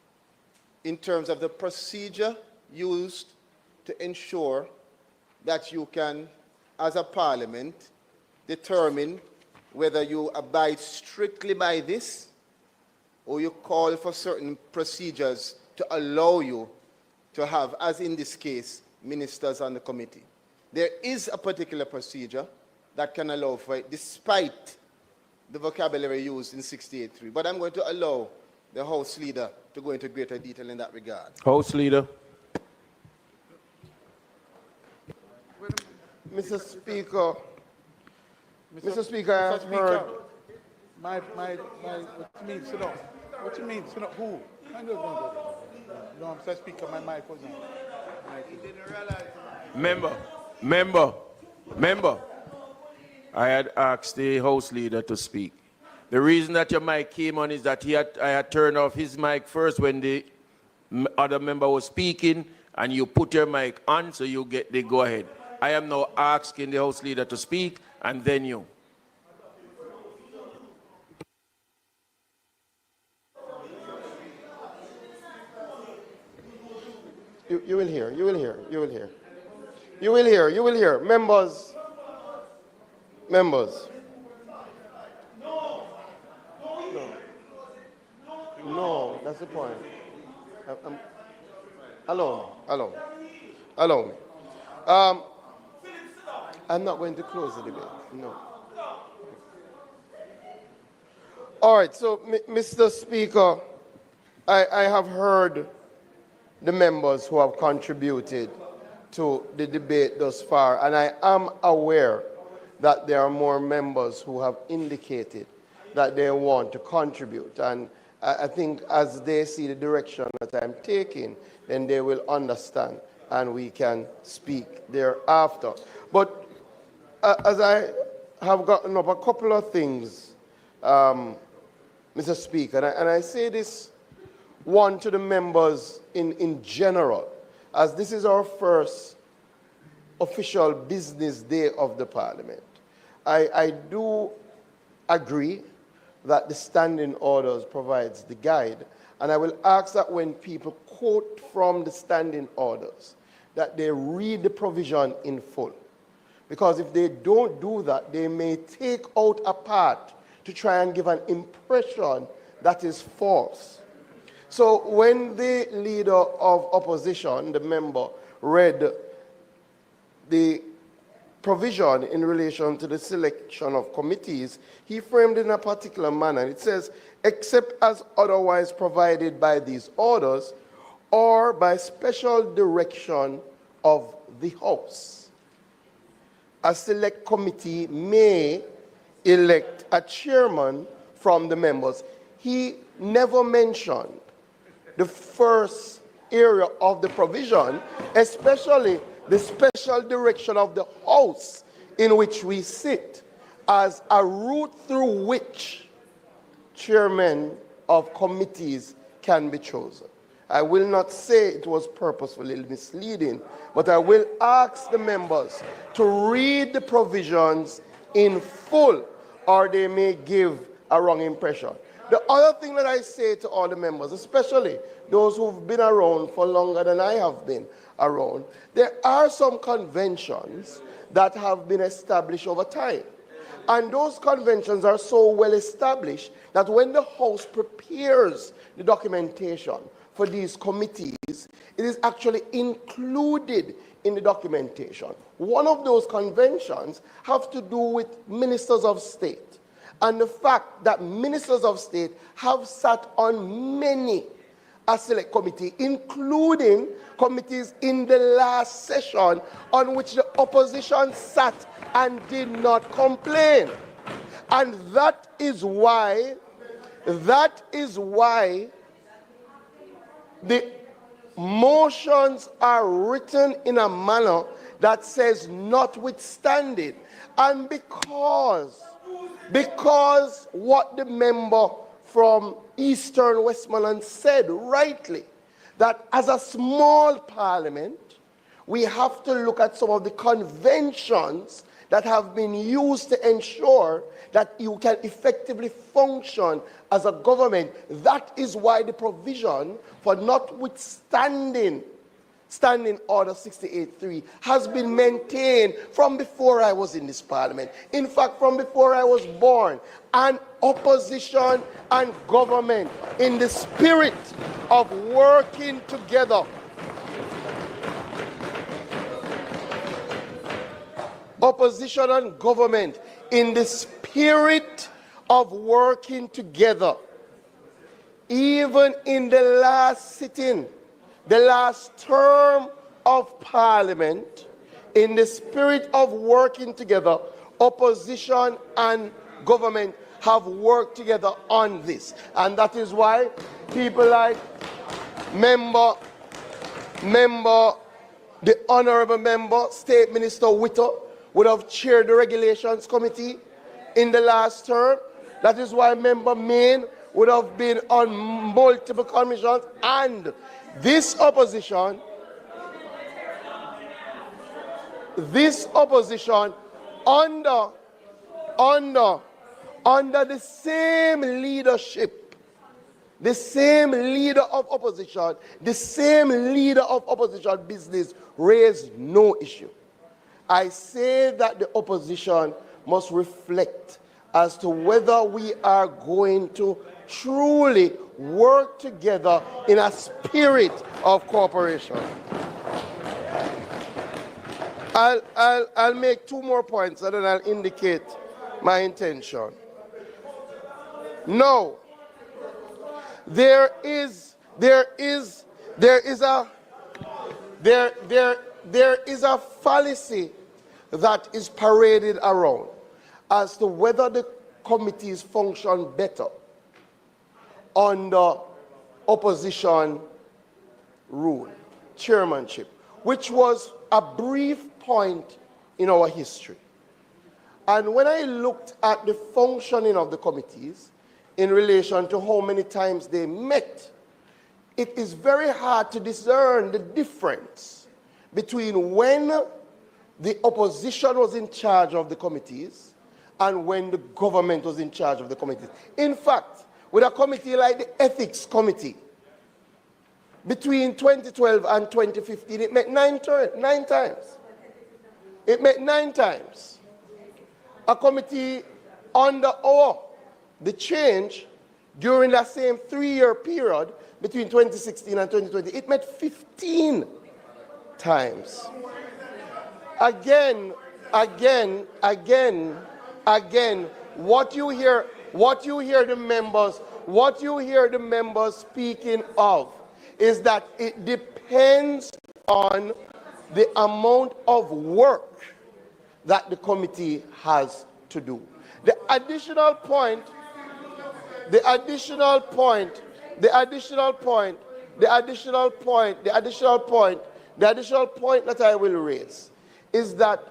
in terms of the procedure used to ensure that you can, as a Parliament, determine whether you abide strictly by this or you call for certain procedures to allow you to have, as in this case, ministers on the committee. There is a particular procedure that can allow for it, despite the vocabulary used in 68.3. But I'm going to allow the House Leader to go into greater detail in that regard. House Leader. Mr. Speaker, Mr. Speaker, I have heard. What you mean, sit down? What you mean, sit down? Who? No, Mr. Speaker, my mic was on. Member. I had asked the House Leader to speak. The reason that your mic came on is that I had turned off his mic first when the other member was speaking, and you put your mic on, so you get the go-ahead. I am now asking the House Leader to speak, and then you. You will hear. Members. No, that's the point. Allow me. I'm not going to close the debate. No. All right, so, Mr. Speaker, I have heard the members who have contributed to the debate thus far, and I am aware that there are more members who have indicated that they want to contribute. And I think as they see the direction that I'm taking, then they will understand and we can speak thereafter. But as I have gotten up a couple of things, Mr. Speaker, and I say this one to the members in general, as this is our first official business day of the Parliament. I do agree that the standing orders provides the guide, and I will ask that when people quote from the standing orders, that they read the provision in full. Because if they don't do that, they may take out a part to try and give an impression that is false. So when the leader of opposition, the member, read the provision in relation to the selection of committees, he framed it in a particular manner. It says, except as otherwise provided by these orders or by special direction of the House, a select committee may elect a chairman from the members. He never mentioned the first area of the provision, especially the special direction of the House in which we sit, as a route through which chairmen of committees can be chosen. I will not say it was purposefully misleading, but I will ask the members to read the provisions in full, or they may give a wrong impression. The other thing that I say to all the members, especially those who've been around for longer than I have been around, there are some conventions that have been established over time. And those conventions are so well established that when the House prepares the documentation for these committees, it is actually included in the documentation. One of those conventions have to do with ministers of state, and the fact that ministers of state have sat on many a select committee, including committees in the last session on which the opposition sat and did not complain. And that is why the motions are written in a manner that says notwithstanding. And because what the member from Eastern Westmoreland said rightly, that as a small parliament, we have to look at some of the conventions that have been used to ensure that you can effectively function as a government. That is why the provision for notwithstanding Standing Order 68.3 has been maintained from before I was in this parliament. In fact, from before I was born. And opposition and government, in the spirit of working together, opposition and government, in the spirit of working together, even in the last sitting, the last term of Parliament, in the spirit of working together, opposition and government have worked together on this. And that is why people like the Honourable Member, State Minister Witter, would have chaired the Regulations Committee in the last term. That is why Member Main would have been on multiple commissions, and this opposition under the same leadership, the same leader of opposition, the same leader of opposition business raised no issue. I say that the opposition must reflect as to whether we are going to truly work together in a spirit of cooperation. I'll make two more points and then I'll indicate my intention. No, there is a fallacy that is paraded around as to whether the committees function better under opposition rule, chairmanship, which was a brief point in our history. And when I looked at the functioning of the committees in relation to how many times they met, it is very hard to discern the difference between when the opposition was in charge of the committees and when the government was in charge of the committees. In fact, with a committee like the Ethics Committee, between 2012 and 2015, it met nine times. It met 9 times. A committee under the change during that same 3-year period between 2016 and 2020, it met 15 times. Again, what you hear the members speaking of is that it depends on the amount of work that the committee has to do. The additional point that I will raise is that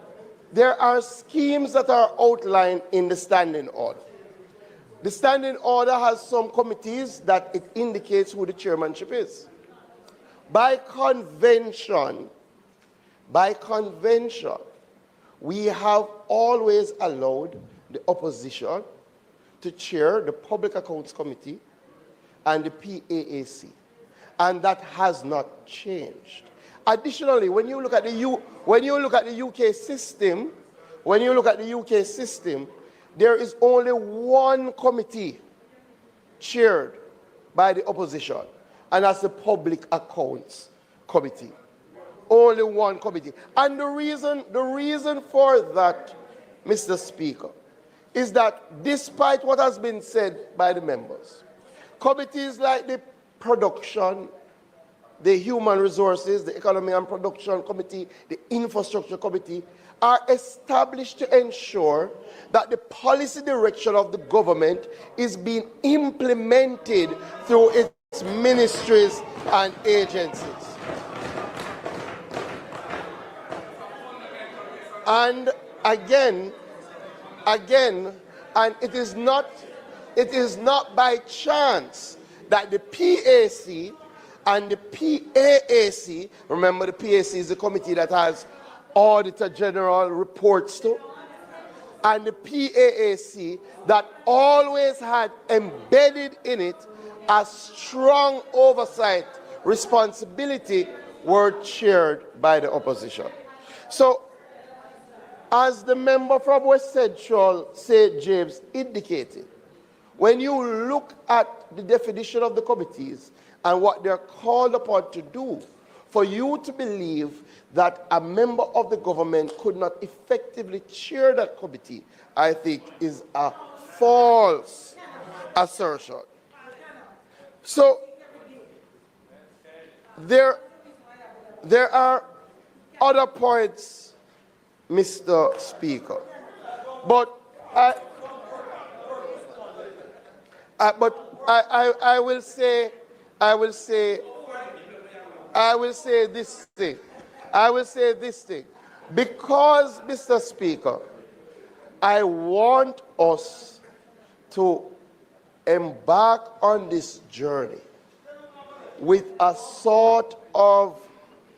there are schemes that are outlined in the standing order. The standing order has some committees that it indicates who the chairmanship is. By convention, we have always allowed the opposition to chair the Public Accounts Committee and the PAAC, and that has not changed. Additionally, when you look at the UK system, there is only one committee chaired by the opposition, and that's the Public Accounts Committee. Only one committee. And the reason for that, Mr. Speaker, is that despite what has been said by the members, committees like the Production, the Human Resources, the Economy and Production Committee, the Infrastructure Committee, are established to ensure that the policy direction of the government is being implemented through its ministries and agencies. And again, and it is not by chance that the PAC and the PAAC, remember the PAC is the committee that has Auditor General reports to, and the PAAC that always had embedded in it a strong oversight responsibility, were chaired by the opposition. So, as the member from West Central, St. James, indicated, when you look at the definition of the committees and what they're called upon to do, for you to believe that a member of the government could not effectively chair that committee, I think is a false assertion. So there are other points, Mr. Speaker, but I will say this thing. Because, Mr. Speaker, I want us to embark on this journey with a sort of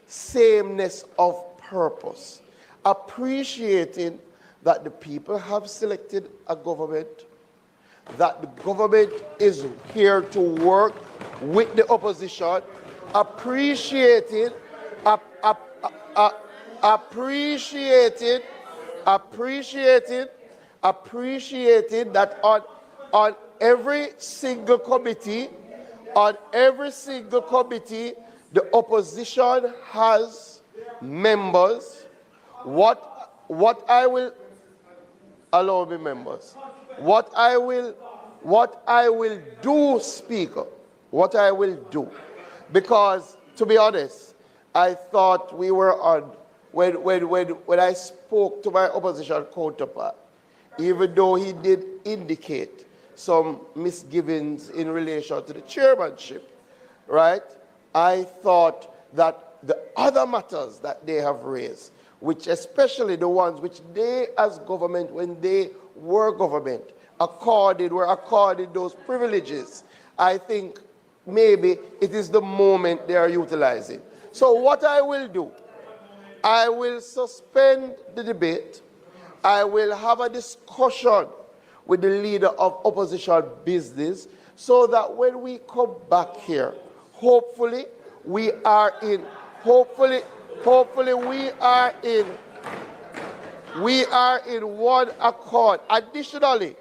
sameness of purpose, appreciating that the people have selected a government, that the government is here to work with the opposition, appreciating that on every single committee, the opposition has members. What I will allow me, members. What I will do, Speaker. What I will do, because to be honest, I thought we were on when I spoke to my opposition counterpart, even though he did indicate some misgivings in relation to the chairmanship, right? I thought that the other matters that they have raised, which especially the ones which they as government, when they were government, were accorded those privileges, I think maybe it is the moment they are utilizing. So what I will do, I will suspend the debate. I will have a discussion with the leader of opposition business so that when we come back here, hopefully we are in one accord. Additionally,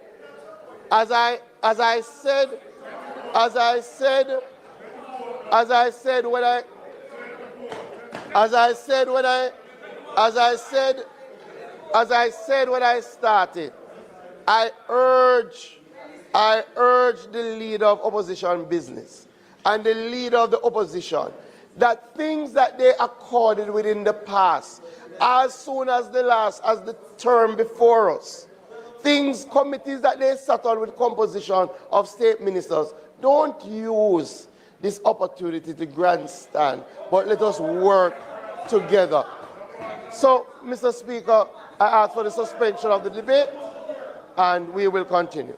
as I said when I started, I urge the leader of opposition business and the leader of the opposition that things that they accorded within the past, as soon as the term before us, committees that they sat on with composition of state ministers, don't use this opportunity to grandstand, but let us work together. So, Mr. Speaker, I ask for the suspension of the debate, and we will continue.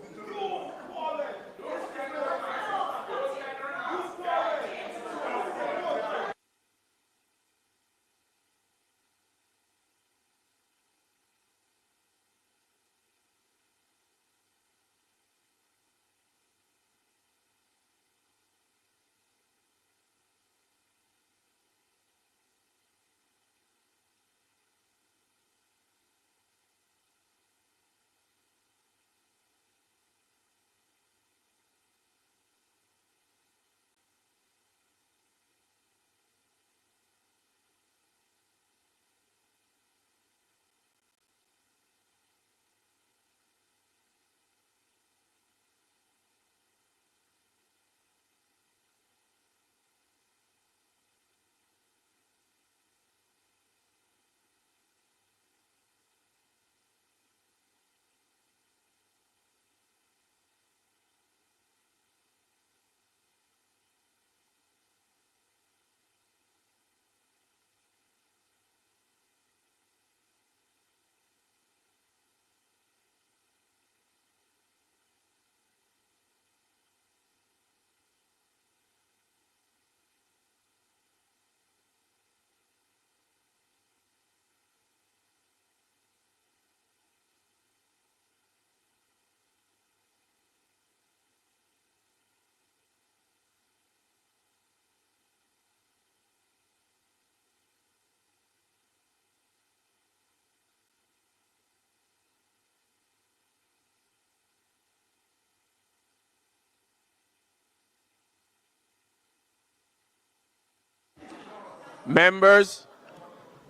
Members,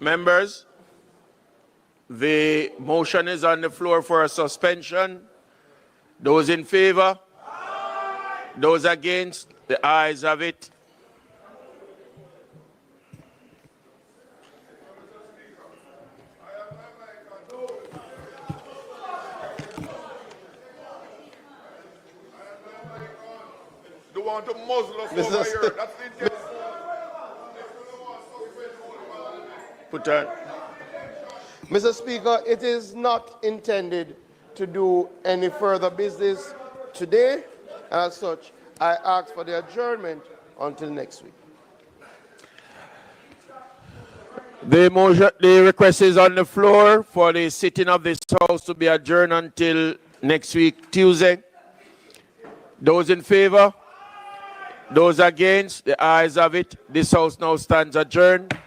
Members, the motion is on the floor for a suspension. Those in favor? Those against? The ayes have it. They want to muzzle us over here. That's the intent. Put on. Mr. Speaker, it is not intended to do any further business today. As such, I ask for the adjournment until next week. The request is on the floor for the sitting of this House to be adjourned until next week, Tuesday. Those in favor? Those against? The ayes have it. This House now stands adjourned.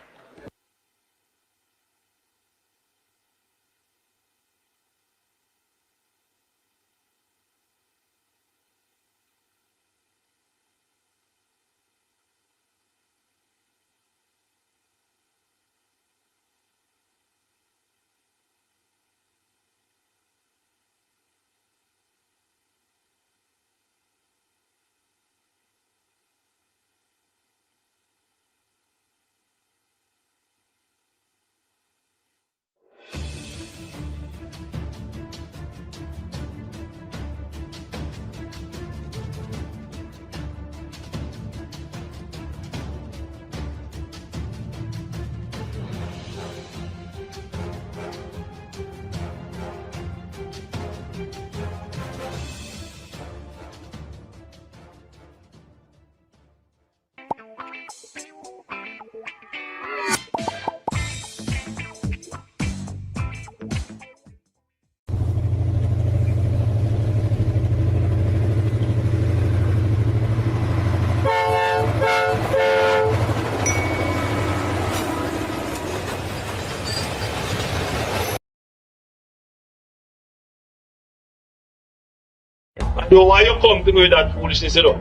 So why you come to me with that foolishness, you know?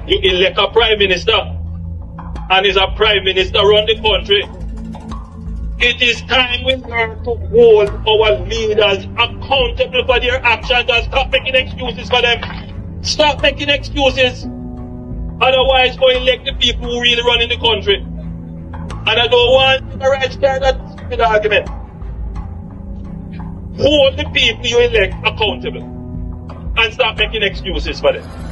You elect a prime minister, and is a prime minister run the country. It is time we learn to hold our leaders accountable for their actions and stop making excuses for them. Stop making excuses. Otherwise, go elect the people who really run in the country. And I don't want the right start that stupid argument. Hold the people you elect accountable and stop making excuses for them.